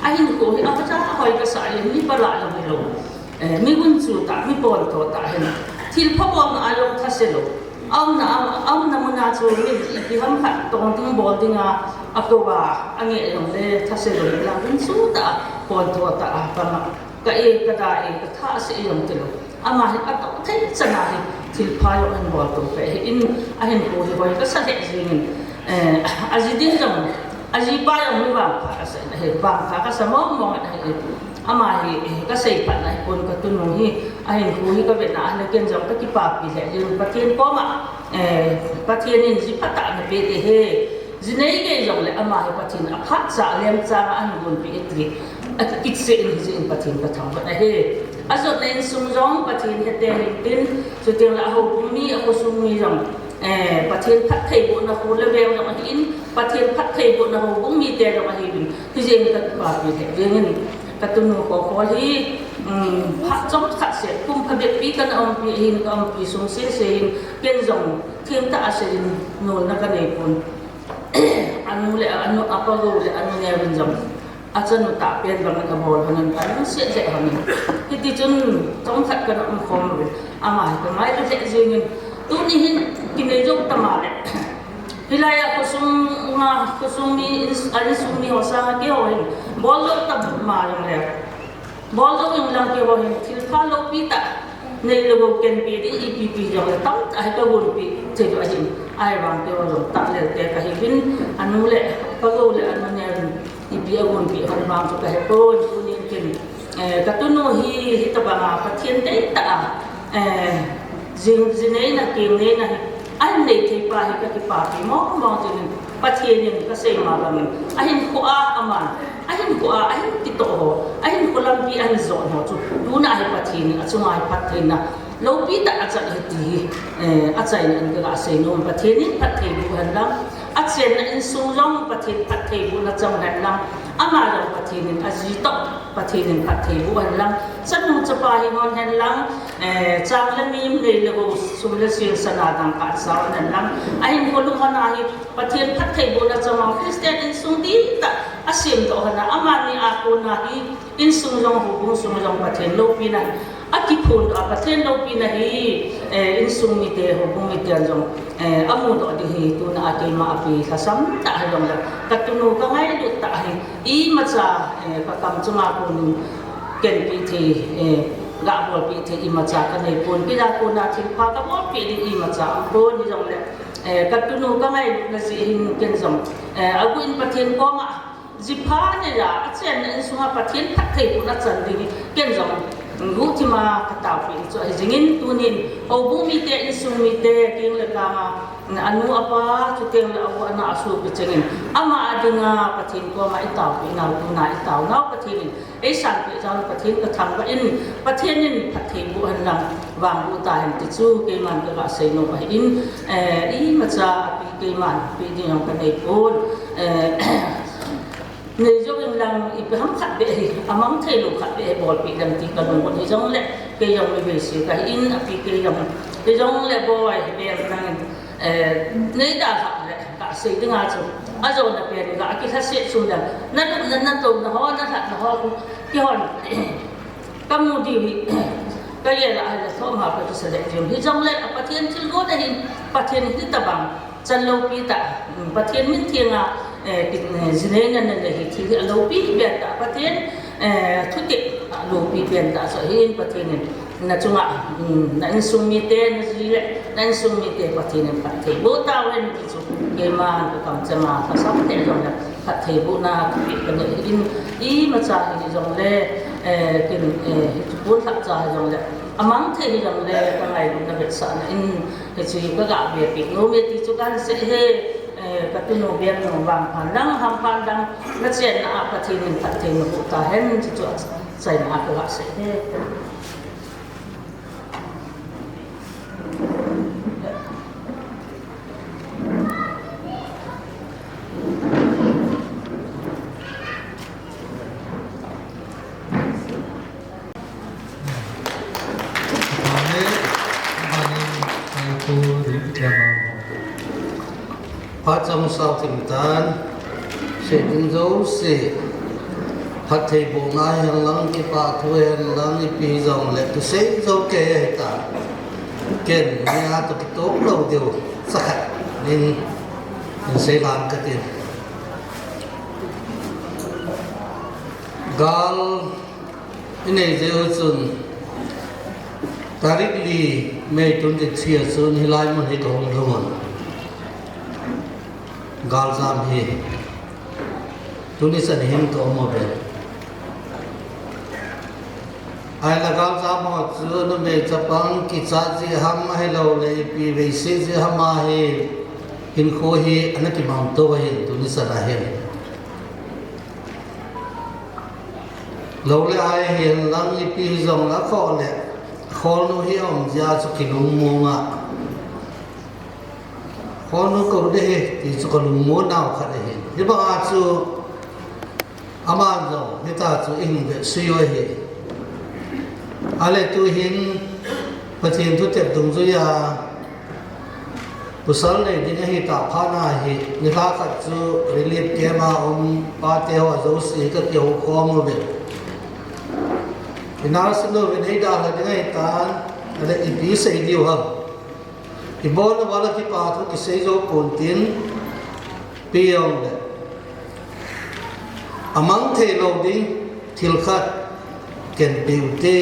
S15: ahin ko hi acha hoi ka sa le ni pala lo mi lo mi gun su ta mi pon to ta hin thil pho bom na ayong thase lo am na muna chu min i ham khat tong ting bol dinga akwa ange yong le thase lo la gun su ta pon to ta pa ma ka ka da ka tha se yong te lo ama hi ato thai chana hi thil pha yo an bol to pe in ahin ko hi hoi ka sa he jing azidin jam aji pa yong mi ba ka sa he ba ka sa mo na he ama hi ka sei pat na pon ka tu no hi ahin ko hi ka be na le ken jam ka ki pa pi le jin patien ko ma patien ni ji pata na pe te he jinei ge jong le ama hi patien a phat sa lem cha an gun pi etri kit se in ji in patien ka thang na he azot len sum jong patien he te tin su te la ho mi a ko sum mi jong patien phat thai bo na ko le vel na in patien phat thai bo na ho bung mi te na hi bin ti je ka pa pi he je ngin ka tu no ko hi phat jong khat se kum phabet pi kan om pi hin ka om pi sum se hin ken jong thiem ta aserin nol na ka nei pun anu le anu apa go le anu ne bin jong acha no ta pen bang ka bol hanan anu se je hanan ti chun jong khat kan om khom le ama ka mai le je je ngin tu ni hin kinai jong ta ma le hilaya kusum mi ali sumi hosa ke hoin bol ta ma yang le bol yang lang ke hoin thil pha lo pi ta nei lo ken pi di ipp jong tam ai ka gun pi che jo ajin ai wang ke ho ta le te ka hi bin anu le ka go le anu ne ipp gun pi han bang to ka he ko ni ken ka tu no hi ta ba ma pa thien te ta jing nei na ke nei na anh này thì pa hi ka ki pa pi mo tin pathian ni ka sei ma ba min ahin ko ahin ti to ho ahin ko lam pi an zo ho chu du na hi pathian a chu mai pathian na lo pi ta a cha hi ti a chai an ka sei no pathian ni pathian bu han lam a chen na in su long pathian bu na chang han lam ama lo pathian a ji to pathian bu han lam san nu cha pa hi mon han lam chang la mi nei le go sum le sil sana dang ka sa nan lam ahin ko lu hana hi pathian bu na chang Christian in sung di ta asim to hana ama ni a ko na hi in sung long hu bu sung long pathian lo pi na akipun a pathian lo pi na hi in sung mi te ho bu mi tian jong amu do di hi tu na ake ma api khasam ta jong la ka tu nu ka ngai lu ta hi I ma cha pa kam chunga ko nu ken pi the ga bol pi the I ma cha ka nei pon pi da ko na thil pha ka bol pi di I ma cha ko ni jong le ka tu nu ka ngai na si hin ken jong agu in pathian ko ma ji pha ne ya a chen in sunga pathian phat thei ko na chan di ken jong รู้ที่มากระตาวปีส่วนจริงๆตัวนี้เอาบุมีเตอิสุมีเตกิงเลยกางอนุอาปาจุดเก่งเลยเอาอันอาสูบจริงๆอามาอดีงาปฏินก็มาอิตาวปีนาตัวนาอิตาวนาวปฏินไอ้สันปีจานปฏินก็ทำว่าอินปฏินนี่ปฏิบุหันหลังวางบุตาเห็นติดสู้เกมันก็ว่าเซโนไปอินอีมาจากปีเกมันปีนี้ยังเป็นไอ้ปูนในยุคหลังอีกห้ามขัดเบะอามังเทลุขัดเบะบอลปีดังที่กันวันนี้จังเล่เกยังไม่เบสิกอินปีเกยังจังเล่บอยเบะนั่งในด่าขัดเล่กะสิ่งที่งาจูอาจจะเป็นกะกิทัศน์สุดดังนั่นตรงนะฮะนั่นขัดนะฮะที่ฮอนกำมูดีก็ยังละให้เราหาไปที่เสด็จยมที่จังเล่ประเทศที่รู้ได้ยินประเทศที่ตะบังจันโลปีตะประเทศมินเทียงอ่ะजिनेंगन ने हिथि लोपी बेटा पतेन थुति लोपी बेटा सो हिन पतेन नचुंगा नन सुमिते नजिले नन सुमिते पतेन पते बोता wen किछु केमा कम चमा फसम ते जोंगा पते बुना कने इन ई मचा hi jongle kin pun thak cha jongle amang the hi jongle kangai na betsa in chi ka ga be pi no me ti chu kan se he katuno biar no bang pandang ham pandang ngacen na patinin patin no ta hen chu sai na ka se he
S5: Phát trong sau thỉnh tán sẽ đến dấu sẽ phát thầy bộ ngay hàng lăng cái bà thuê hàng lăng cái bì dòng lệ tôi sẽ dấu kê hệ tả kênh nhà tôi cái tốt đầu điều sắc hạch nên mình sẽ làm cái tiền gal ini jauh sun tarik li mei tun ke chia sun hilai mon he gong gong gal zam hi tuni san him to mo be ai la gal zam mo chu no me chapang ki cha ji ham he lo le pi ve se ji ham ma he hin kho hi anaki mam to he tuni san a he lâu lẽ ai hiện lăng đi pi dòng lá khó lẽ khó nó hiểu ra cho cái lùng mua mà khó nó cầu đây thì cho cái lùng mua nào khác đấy nhưng mà ai cho aman rồi người ta cho in về suy rồi hết ai lại tôi hiện phát hiện tôi tiếp tục rồi à buổi này đi ngay tạo phá này người ta phát cho relief cái mà ông ba tiêu rồi xí cái kiểu khó mà về Inara sendo vinay dah dengan itan ada ibi say diu ham. Ibon na wala ki patho ki say jo kontin piyong le. Amang the lo ding thil khat ken piute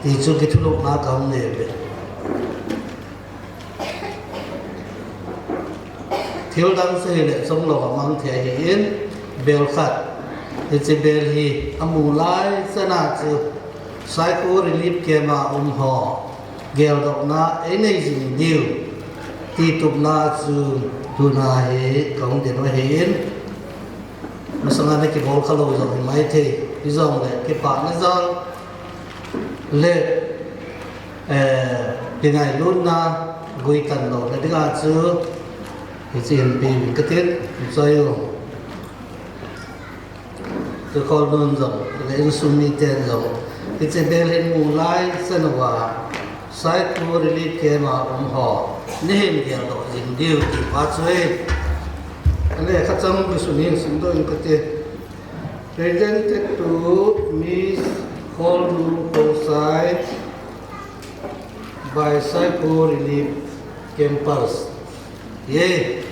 S5: ti chu ki thulok na kam ne be. Thil dang say le som lo amang the hin bel khat ti bel hi amulai sana chu Psycho relief kema ho gel dok na energy deal ti tup na chu tu na he kong den wa hin masanga ne ki bol khalo zo mai the ti zong le ki pa na zong le pingai lun na gui kan lo le ga chu ti chin pi ka tin so yo to call nun zo le sumi ten zo It's a belen mulai sanwa sai ko relief ke ma ho nim dia do jing diu ki pa chue ale kha chang bi sunin sim do in kate presented to Miss Holnu Posai by Psycho Relief Campus ye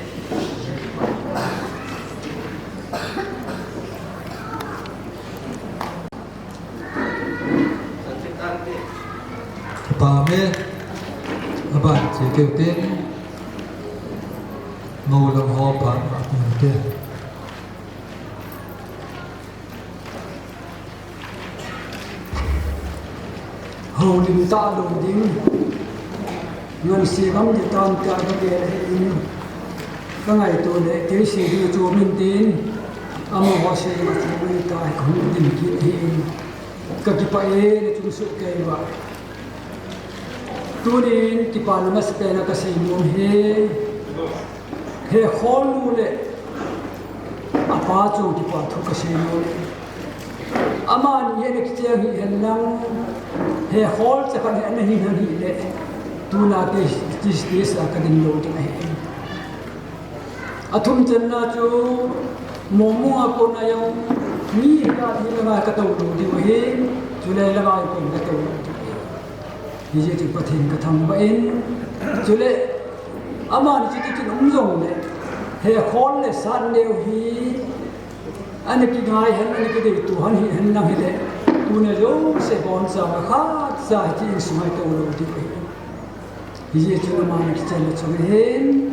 S10: bà mẹ bạn chỉ kêu tên ngô lòng ho bạn kia
S16: hầu đình ta đồ dính ngân sĩ gắm thì tan cả cái đề in các ngày tôi lễ kế sĩ đưa chùa minh tín ama hoa sĩ là chùa minh tài không đình kiện hiện các cái bài là chúng sự cây vậy tôi đi cái bài nó sẽ là cái gì muốn he khó luôn lệ apa chung cái bài thuộc cái gì luôn ama ni ene kitia hi henlang he hol cha kan ene hi le tu na ke tis a kadin lo ta he athum chen na chu momu a ko na yong ni ka ni la ka to lo di he chu le la ba ko ka to ni je ti pathin ka thang ba in chu le ama ni ti ti jong le he hol le san neu hi anh cái ngày hắn anh cái điều tu hắn hiện năng hiện tu này giống sẽ bon sa mà khác sa chỉ số hai câu đầu tiên thì giờ chúng ta mang cái chân là cho hen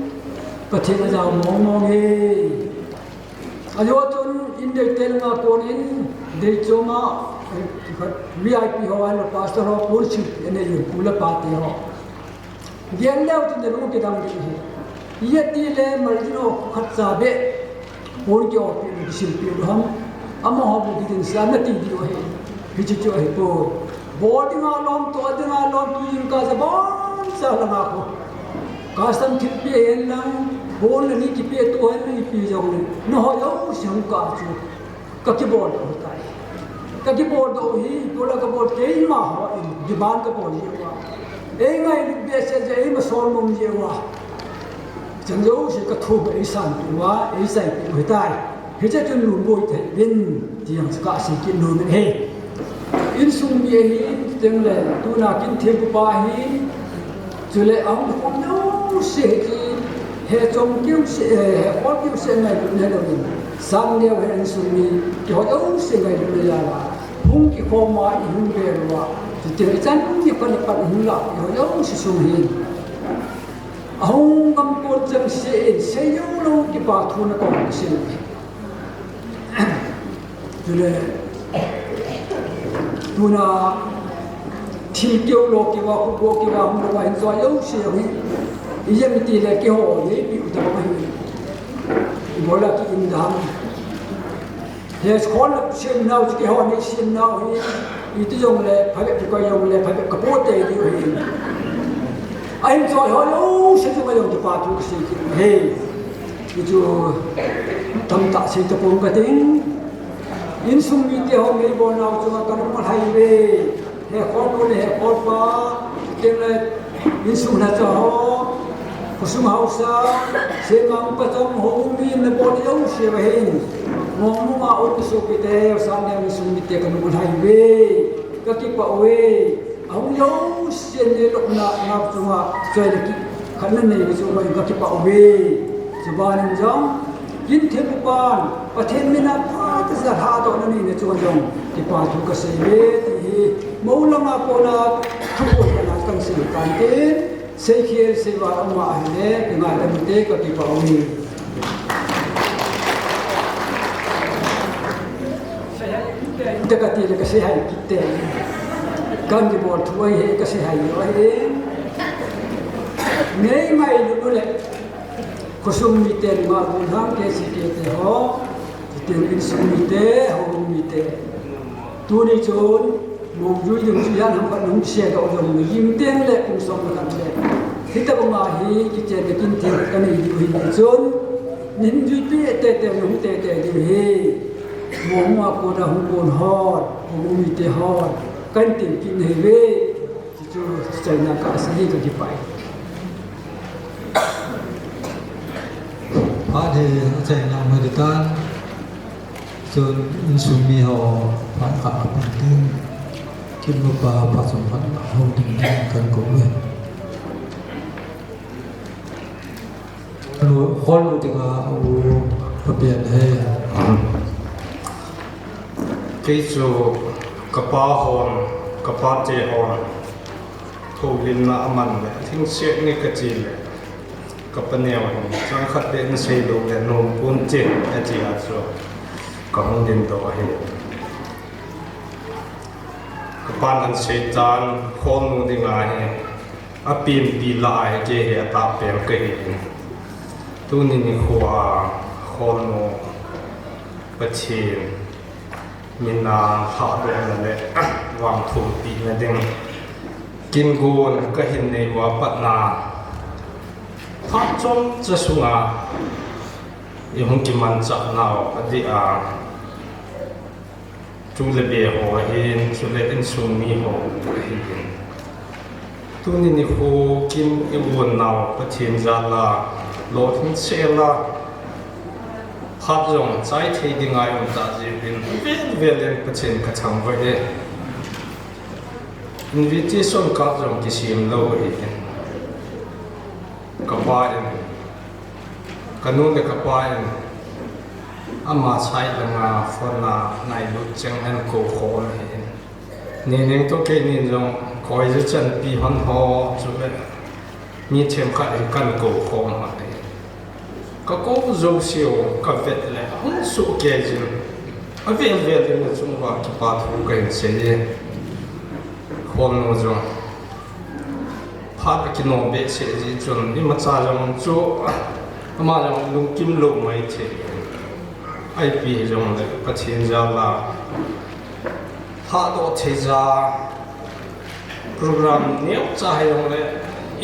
S16: bắt thêm là giàu mong he anh vô chun in đây tên là con in đây cho mà VIP họ anh là pastor họ bốn chục anh ấy dùng cú là party họ gen leo trên đây lúc cái đam cái gì tí lệ mà nó khát sa bể bốn cái ọp cái silpi ham ama ho bu din san na ti di ho he chi cho he po boarding along to ading along tu yin ka sa bon sa la ma ko ka san thip pe hen lang bol ni ki pe to hen ni pi jong ni no ho yo shang ka chu ka ki board ho tai ka ki board do hi bola ka board ke ma ho di ban ka board ye wa e ngai ni be se je ma sol mong ye wa chẳng dấu sẽ có thu cái sản quá ấy giải người tài hết cho chân lùn bồi thể bên thì hàng cả sự kiện lùn bên hè in sung bia hi tiếng lệ tu na kinh thiên của ba hi chứ lệ ông không đâu sẽ thì hệ trong kiểu sẽ có kiểu sẽ này cũng này đâu sang đeo hệ in sung bia thì họ đâu sẽ này cũng là hung cái kho mà hung về rồi thì tiếng chân cái phần hung lại họ đâu sẽ sung hi ông ngâm cột chân sẽ yêu lâu cái bà thu nó còn sẽ cho nên thu nó thì kêu lô kêu vào khu kêu vào một vài do yêu sẽ đi ý dân thì là kêu họ ấy bị tao hay gọi là cái in đám thì khó là xem nào cái họ này xem nào thì tôi dùng là phải bị coi dùng là phải bị cặp bốt tệ đi anh cho họ đâu sẽ cho dùng cái pháp luật gì hey cái chỗ tâm tạ sẽ cho bốn cái tiếng in sung mi cái họ mấy bọn nào cho cái nó hay về hay khó luôn hay khó quá tiếng là in sung là cho họ có sung hậu sa sẽ mang cái trong họ mi là bọn đâu sẽ về ngomong mau cái số cái teo sang yang in sung mi cái nó hay về cái bảo về ông yêu xin để lúc nào ngọc chúng chơi được khả năng này chúng mình có cái bảo vệ cho ba nên giống kinh thiên của ban và thiên minh áp cái sự hạ độ này để cho dùng cái bảo thủ cái sự về thì mỗi lần mà cô là thu hút cái nào cần sự can thiệp sẽ khi sẽ vào ông ngoại để cái ngày làm thế có cái bảo vệ tất cả thì cái sự hay kinh tế kan di bawah tuai he kasih hayu he nei mai lu le kosum miten ma bunhang ke sikete ho tin in sum mite ho mite tu ni chon mong ju yung sian ham kan nung sia ga odong yim ten le kum som kan le hita ba ma hi ki chen de kin tin kan ni di hi chon nin ju pi te te nung te te di he mong ma ko da hu bon hot ho mite hot kan tin kin he ve chu chai na ka sa hi ka ki pai
S10: a de chai na ma de tan so in sum mi ho pa ka pa tin kin mo pa pa som pa ho tin kan ko le lo hol lo ti ka o pa pian he
S17: cái chỗ cái ba hòn cái ba chế hòn thu linh là mình vậy thinh xét nghe cái gì vậy cái bên nhau trong khát đến xây đồ để nôm cuốn chế cái gì à rồi còn đến đó thì pan an shaitan khon nu dinga he apim pi lai ke he ta pe ke hi tu ni khwa khon nu pachin mina ha do na le wang thu pi na ding kin gun ka hin nei wa pat na pha chom cha sunga i hong ki man cha naw adi a tu le be ho hin su le in sung mi ho hin tu ni ho kim i won naw pathin za la lo thin se la phat jong chai thei dingai um ta ji bin vel len pathin ka chang wa e invitation card jong ki sim lo hi ka ba en kanun le ka pa en ama chai langa phona nai lu cheng an ko khol hi ni ning to ke ni jong koi ju chan pi hon ho chu le mi chem kha en kan ko khom ha te ka ko zo siu ka vet le hun su ke jin a vel vel le chung wa ki pa thu ka en se ye khom no jong phat ki no be se ji chun ni ma cha jong chu ama jong lung kim lo mai the ai pi jong le pathin ja la ha do the ja program neu cha hayong le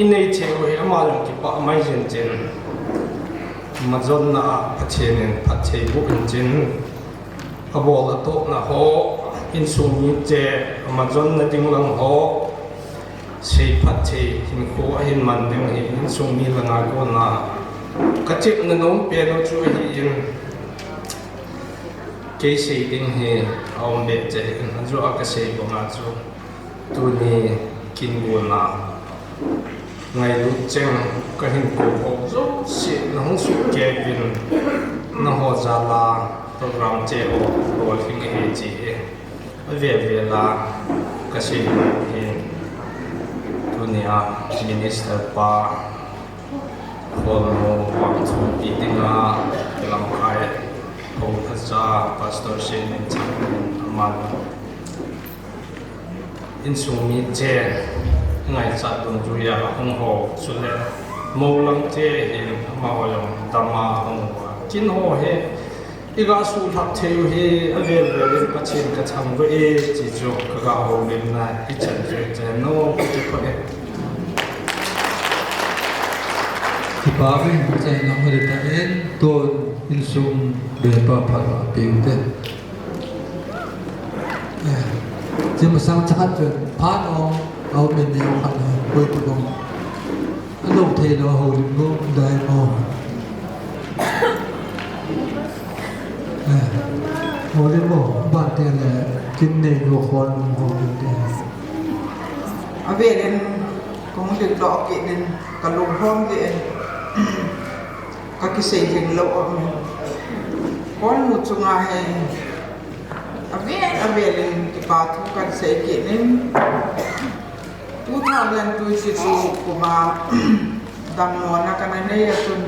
S17: inei che ho he ama jong ki pa mai jin chen ma jon na pathin en pathe bu in chen abol to na ho in sum ni che ama jon na ding lang ho sei pathe hin ko hin man ding hi in sum mi langa ko na ka chip na nom pe no chu hi in ke sei ding he aum be che in jo a ka sei bo nga chu tu ni kin bu na ngai lu cheng ka hin ko ho zo si na hong su ke bin na ho za la program che ho ro thing he chi e ve la ka sei he tu ni a minister pa Holmo waktu pitinga dalam kaya kau kerja pastor sini amal insumi je ngai satu juya hongho sule maulang je in mawayong dama hongwa kin ho he iga su thap theu he avel vel pachin ka changwe e chi jo ka ho lim na i chan je no ki ko he
S10: ki pa vin chai na mo ta en ton in sum be pa pha pe te je ma sang chat je pa no au men ne au khan ko ko dong lo the no ho lo dai mo ho le mo ba te le kin ne lo khon ho te
S13: ave len kong de lo ke nen ka lo hom de ka ki sei hin lo om kon mu chunga he ave len ki pa thu kan sei ke nen tu tha len tu si tu ko ma dam no na kana ne ya tun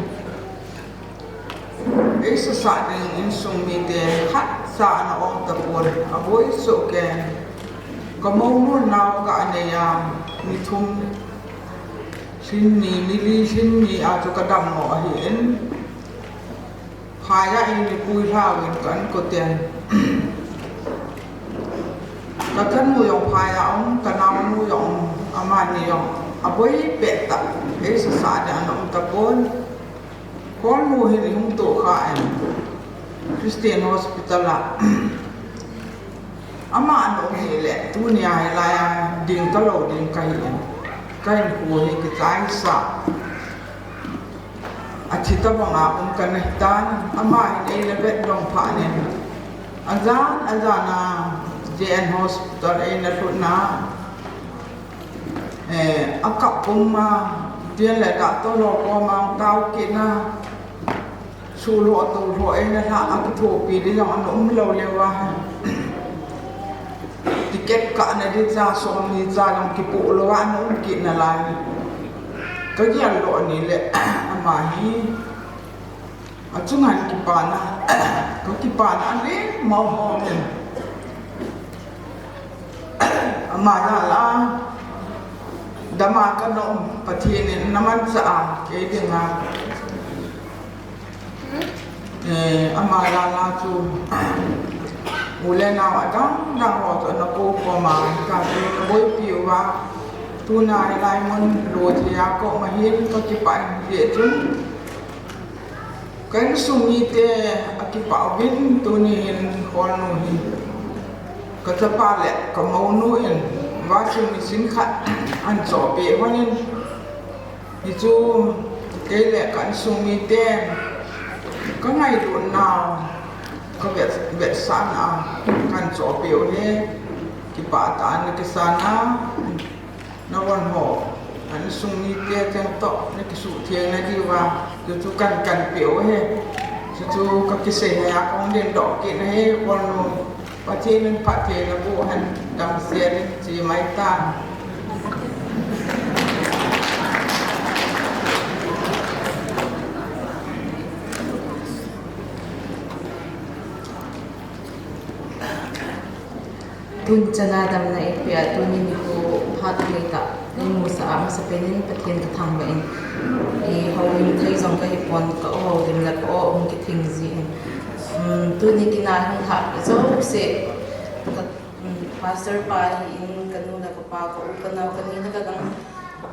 S13: Isa sa nen in sung mi de khat sa na om ta pon avoi so ke ko mo nu na ka ane ya mi thum sin ni li sin ni a to ka dam mo hi en khaya in ni pui tha win kan ko ten ka kan mu yong khaya ong ka na mu yong ama ni yong aboi pe ta e sa da na om ta pon kon mu hi ni hum to kha en Christian Hospital la ama an o hi le tu ni ai la ding ka lo ding kai en kai ku hi ki tai sa achita banga kan tan ama ni le bet dong pha ne azana JN Hospital e na tu na akap puma dia le da to lo ko ma tau ki na su lo to lo e na ha ak tho pi de yang an lo le wa tiket ka na di za so mi za yang ki pu lo wa no ki na la ka ya lo ni le ama hi a chungan ki pa na ko ki pa na le mau ho ne มาละดามากันนปะเทศนี่น้ำมันสะอาดเกดิงาอามาลาจูอุเลนาวดังรอตัวนักโกมาการเรียนบอยปิวว่าตูนายลายมันโรเทียก็มาเห็นก็จิปันเดียจุนกันสุมีเตอกิปาวินตัวนี้เห็นคนนู้นก็จะปาเละก็มาโน่นว่าจะมีสินค้าอันจอเปียวันนี้ที่จูเกลี่ยกันสุมีเตก็ไงโดนนาวก็เบ็ดสานากันจอเปียวเนี่ยที่ป่าตานี่ก็สานาณวันหออันสุมีเตจังโตนี่ก็สุเทียนนี่ว่าจู่ๆกันเปียวเฮ้จู่ๆก็กิเสหายของเด่นดอกกินเฮ้วันประเทศนึงประเทศละบุหันดำเสียนจีไม้ตา
S15: ทุนจนาดำในเปียตุนิมิโกพาตุเลตะในมูสามสเปนินประเทศกระทำเองเขาวินไทยจงก็ฮิปอนก็เอาเดิมแล้วก็เอาองค์กิทิงซีตุนิกินาหังหักโซ่เสกพาสเตอร์ปาอินกันนู่นแล้วก็ปาก็อุกันเอากันนี้แล้วก็ดัง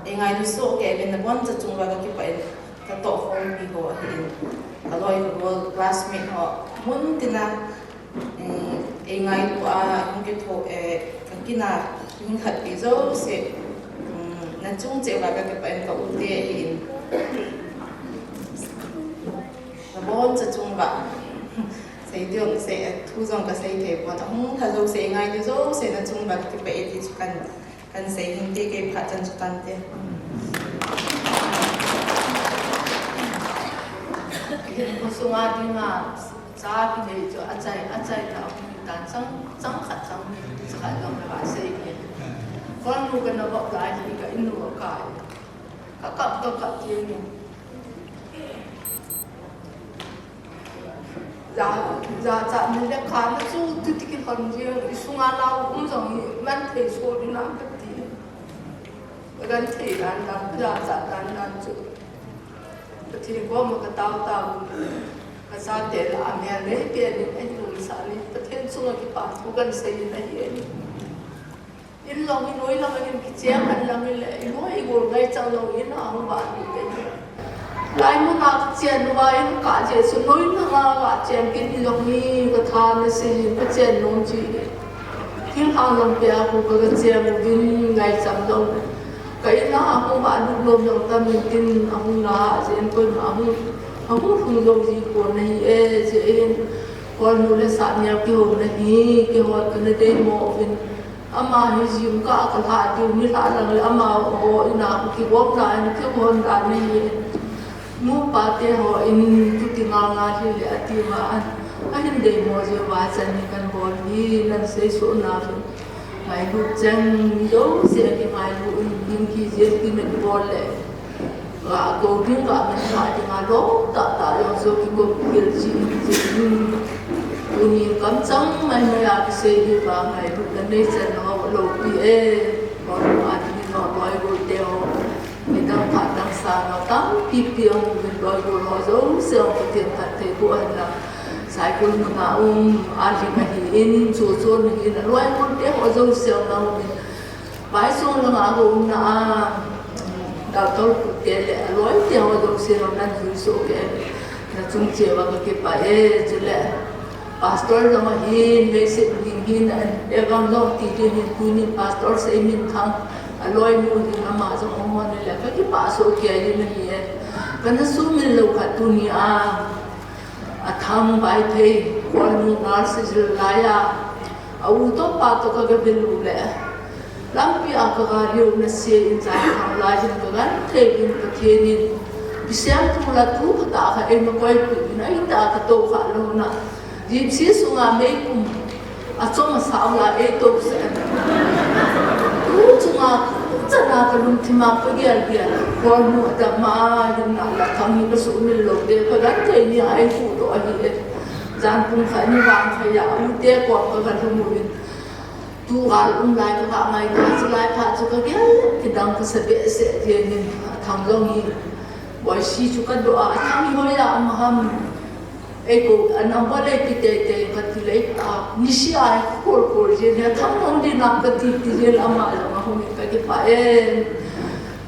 S15: เองไงดูโซ่แกเป็นนักวันจะจงว่าก็คิดไปก็โตคงมีหัวเห็นก็ลอยก็กลาสเมทเขามุนตินะเองไงตัวยังเก็บโถกันกินอ่ะยังขัดปีโซ่เสกนั่นจงเจ้าก็เก็บไปกับอุเตหินแล้วบอนจะจงแบบใส่เดือดใส่ทุกอย่างก็ใส่เทปว่าถ้าเราใส่ไงดูโซ่ใส่นั่นจงแบบเก็บไปที่สุกันใส่หินที่เก็บผัดจนสุกันเตะผู้สูงอายุมาจ้าพี่เลยจะอาจารย์เราการจังขัดจังสกัดเราไม่ว่าเสียเนี่ยคนรู้กันเราบอกหลายทีก็อินรู้กายก็กลับตัวกลับเที่ยงจะมันเรียกขาดสู้ที่ที่คนเดียวสูงอาเราจังมันเทโซดิน้ำกติกันเทกันน้ำจะกันน้ำจุดที่ว่ามันก็เต้าภาษาเดลามีอะไรเปลี่ยนไอ้ดูสารีประเทศส่งกี่ป่าทุกันเสียในเย็นอินลองอินน้อยลองอินกิจยังอันลองอินเลยอินน้อยกูไงจังลองอินอ่างบ้านนี่เป็นหลายมุนักเจียนว่าอินกาเจสุน้อยนักกาเจนกินลองนี่ก็ทานเสียก็เจนน้องจีทิ้งทางลำเปียกูก็เจียนกินไงจังลองก็อินอ่างบ้านลูกลมลองทำกินอ่างน่าเจนคนอ่างaku hulung ji ko nahi je kon mule satnya ki ho nahi ki ho kan de mo vin ama hi jim ka ka tha ti mi la lang le ama ho ina ki wok la ni ki ho da ni mu pa te ho in tu ti nga hi le ati ma an a hin de mo je wa chan ni kan bol ni nan se so na vin mai lu chang do se ki mai lu in ki je ki ne bol le và cô biết là mình phải thì mà đó tại là do cái cô biết gì nhiều cảm giác mà là cái gì và ngày lúc đó nên sẽ nó lâu bị còn mà thì nó nói cô đeo mình đang phải đang xa nó tắm kịp tiền mình nói cô nói dấu xem cái tiền thật thì cô anh là sai cô mình là anh thì mày in số mình là nói cô đeo họ dấu xem nào mình bái xuống là ngã cô là đào tàu cái lẽ lối theo dòng xe nó đang dưới số cái là chung chia vào cái bài chứ lẽ pastor nó mà hin về sự hin để vang lo thì đi hin cuốn pastor sẽ min thăng lối mua thì nó mà trong ông này là cái bà số kia như này cái nó số mình lâu cả dunia tham bài thầy quan mua nار से जलाया और तो पातो का के बिल्लू ले lampi akagariyo na siya inzay ang lajin kagan tegin patinin bisyan tula tu kata ka ay makoy pina ita ka to ka lo na jipsi sunga may kum at so masawla ito sa tu sunga sana ka lum tima pagyal ko mo adama yun na la kami ka sumil lo de kagan tay ni ay futo ay jan pung ka ni wang kaya ute ko ka kan tumuin tugal lai ka mai na silai pha chu ka ge ki dang ka sabe se je ni thang long hi wai si chu ka do a thang hi hoi la am eko anam ba le ti te ka ti le ta ni si ai kor je ne thang long di na ka ti je la ma la ho ni ka ki pa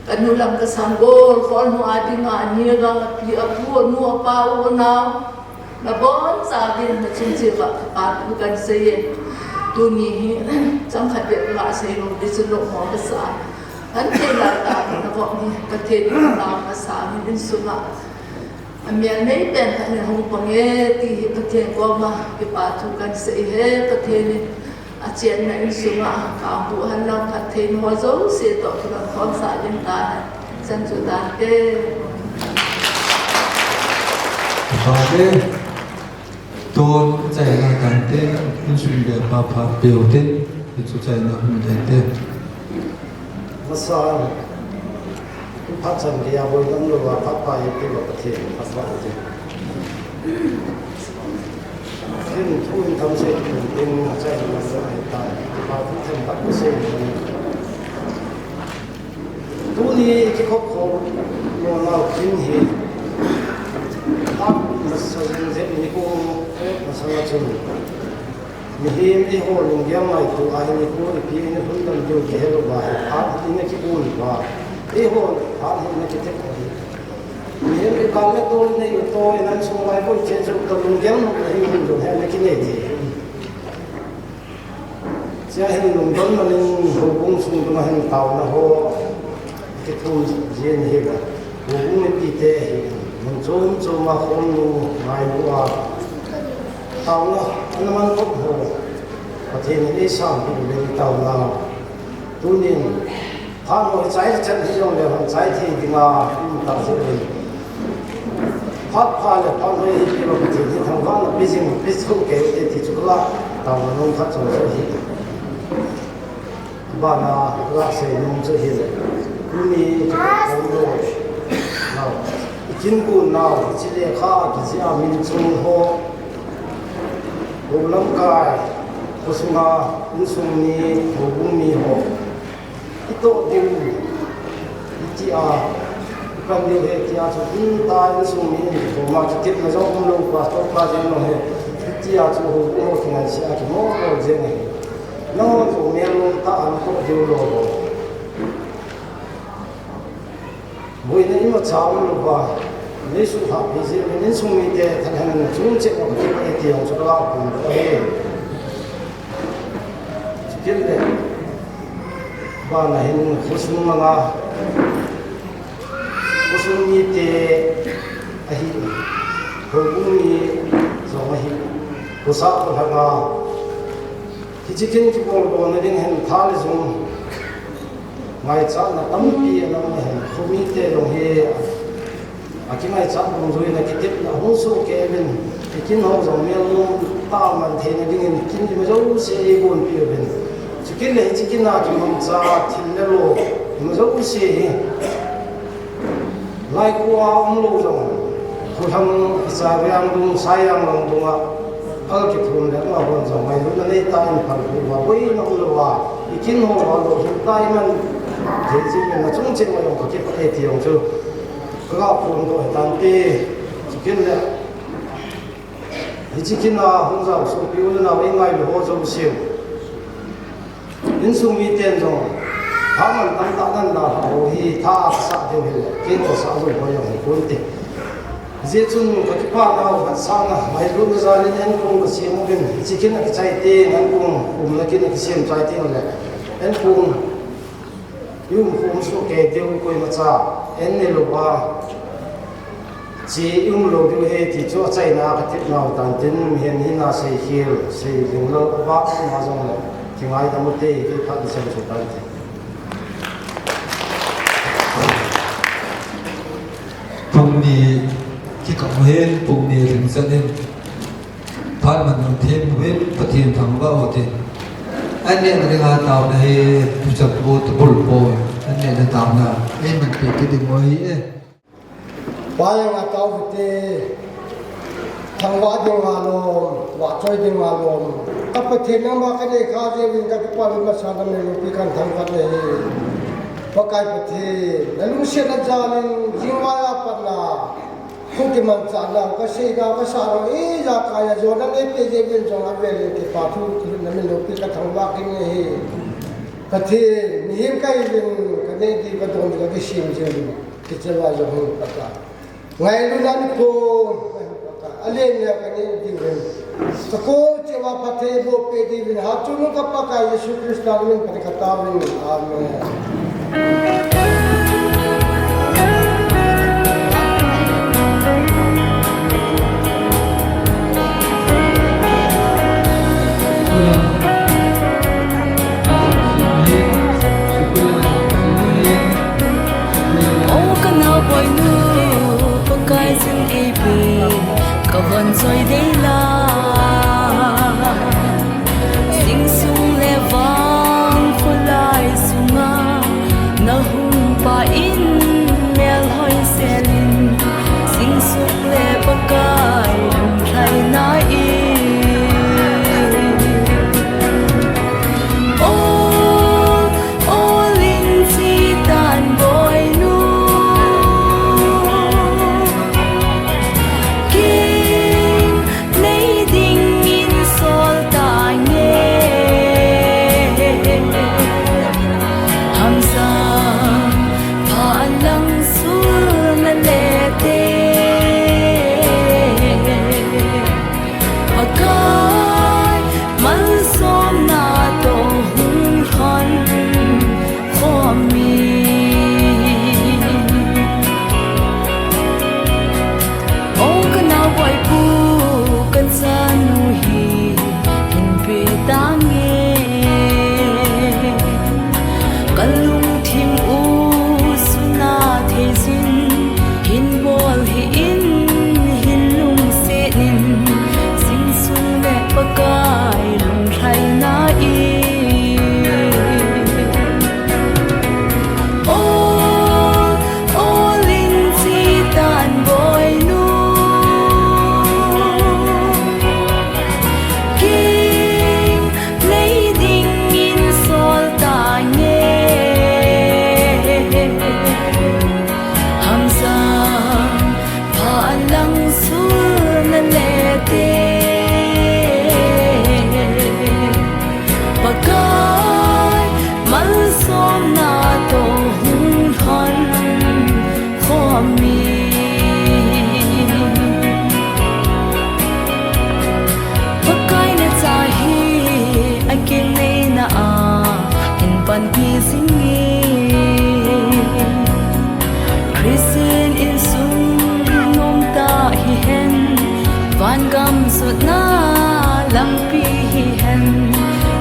S15: kanulam ka sanggol fol mo adi nga niya ga pi apu nu apa na na bon sa din na chinchi ba pa kan se tu ni chang khat de la se lo de su lo mo ka sa an te la ta na ko ni ka te ni na ma sa ni din su ma amia nei ben ka ni hong pange ti ka te ko ma ki pa tu kan se he ka te ni a chen na in su ma ka bu han lo ka te ni ho zo se to ka khom sa din ta san chu ta te
S10: ba de tôn chạy là càng tê những suy nghĩ bà phá biểu tê thì chú chạy là không thể tê
S18: mà sao phát triển cái áo bồi tâm rồi và phát bài cái vật thể phát triển cái khi thu in thâm sâu in chạy là sẽ hiện tại và phát triển phát triển tu ni cái khóc khổ nó nào kinh hi masalah ini ko masalah cuma mihim di holong dia mai tu ahin ko ipi ini pun dan tu kehelo bae at ini ki pun ba di hol at ini ki tek mihim di kala tu ni to inan sumai ko chen su to lung dia no hi hin do ha ne ki ne di sia hin lung don man ho bung sung ma hin tau na ho ki tu jien hi ba ho bung ni pi te mình zoom mà không ngày qua tàu nó man cốc hồ và thì những cái sản phẩm lên tàu nào tu niệm phan một trái chân thì dùng để hoàn trái thì là tàu sẽ đi phát pha là phan hơi thì là cái gì thằng văn là bây giờ không kể thì chúng ta tàu nó không phát triển được gì bạn là sẽ không sẽ hiện tu niệm không được nào chính quyền nào chỉ để khá chỉ sẽ mình chung ho gồm năm cái có số nga in sung ni gồm mi ho ito điều chỉ cần điều hệ chỉ cho in tai in sung mi gồm mà chỉ tiếp là do không lâu qua tốt qua gì nó hệ chỉ cho gồm một cái này sẽ chỉ một cái gì này nó gồm miền luôn ta ăn có điều lo mỗi ngày mà cháu luôn qua nếu số học thì sẽ nên sung mi để thành hành chúng sẽ có cái tiền cho nó cùng cái chỉ biết ba này không sung mà không sung mi để ai không mi rồi ai có sao có hàng thì chỉ cần cái bộ đồ này đến hành tháo đi dùng ngày sau là tấm bia nó không mi để rồi khi ngày sau mình rồi là cái tiếp là hỗn số cái bên cái kiến họ dùng miêu luôn tao mình thấy là cái kiến thì mới giống xe buồn bia bên chỉ kiến này chỉ kiến nào thì mình ra thì nó rồi mình giống xe lại qua ông lâu rồi hồi thằng sai với anh đúng sai anh lòng đúng à ở cái thôn đấy mà còn dùng mày lúc này tay mình phải và với nó là cái kiến họ rồi tay mình thế chứ mình là chúng trên mà dùng cái tiền chứก็คงตัวตามที่จิกินเลยจิกินนะห้องเราสุขอยู่นะวิ่งไงหรือว่าจะเสียวอินสุมีเตียนจงถ้ามันตั้งแต่นั้นนะโอ้ยท่าสักเดียวเลยกินตัวสักตัวพออย่างนี้คนติเจ้าจุนก็ที่ป้าเราบัดสังนะไม่รู้ว่าจะเล่นคงก็เสียงกันจิกินก็ใจเต้นคงนักกินก็เสียงใจเต้นเลยคงยุ่งคงสุขเกเดียวคุยมาจ้านี่ลูกว่าchỉ用老表嘿，提出在那个铁脑，但真现在那些些是用了把那种了，另外他们得给他的生活单的。
S10: ปุ่มนี้ที่เขาเห็นปุ่มนี้ถึงเส้นพันมันเทียมเว้นปฏิทินทางว่าโอเคอันนี้มันจะตามในผู้จัดโบตบุลโบอันนี้จะตามนะมันเป็นกิจวัตร
S18: ว่ายังไงเจ้าเตทางวัดยังมาลมวัดช่วยยังมาลม กับประเทศนั้นมากันได้ข้าเรียนกับปาริมาชาดำเนินปีการทำกันเลยพอกายประเทศแล้วลุงเสียนจานินจิงวายปันนาคงจะมันจานเราก็เสียเราก็สารเอ๊ะจากกายโจนั้นเอ๊ะเป็นเจเป็นจงอับเวลที่ปาทุกนั้นมันลูกปีการทำว่ากันเลยประเทศมีเหตุการณ์กันได้ดีก็ตรงนี้ก็เสียงเจริญที่จะว่าจะหุ่นประกาศไงรู้นั้นโกอะไรเนี่ยกันนี่ดีเลยสกุลเจ้าประเทศโบเปดีวินหาจุนุกับปากายเยซูคริสต์นั้นเป็นปฏิกตาวินอาเมน
S1: ก็วันสวยได้ลาสิ่งสูงและวางคนลายสูงานะหุ่งป่าอินแมวหอยเซลินสิ่งสูงและปะกายลุ่มไทยนาอีโอลินจีตานบอยนูสุดน้าลำปีเห็น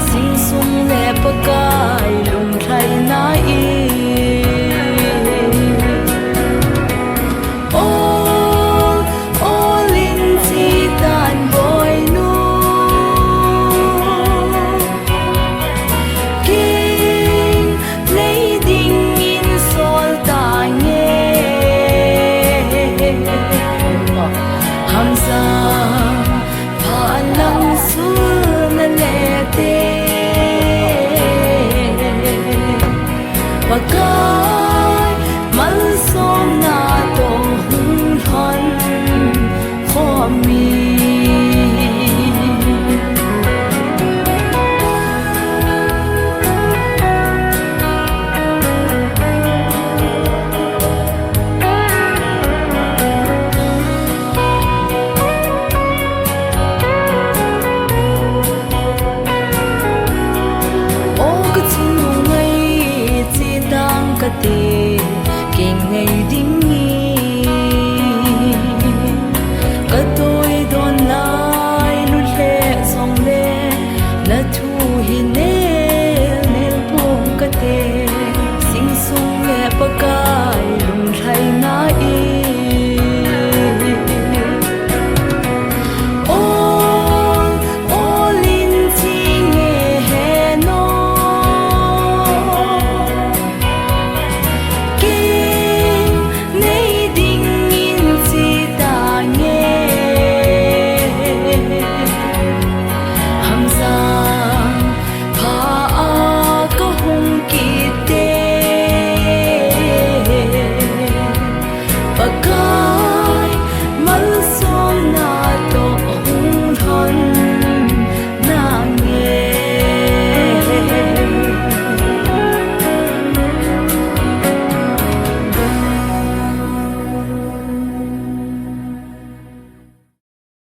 S1: สิ่งสูงและปะกายลุ่มไทยนาอีโอลินจีตานบอยนูกิงเลดิ้งอินโซลตาเงฮัมซาปากายมันสมนาตรงหุ่นหันขอมีkinh ngày đinh nghi cả tôi đón lại lút lệ dòng lệ là thu hình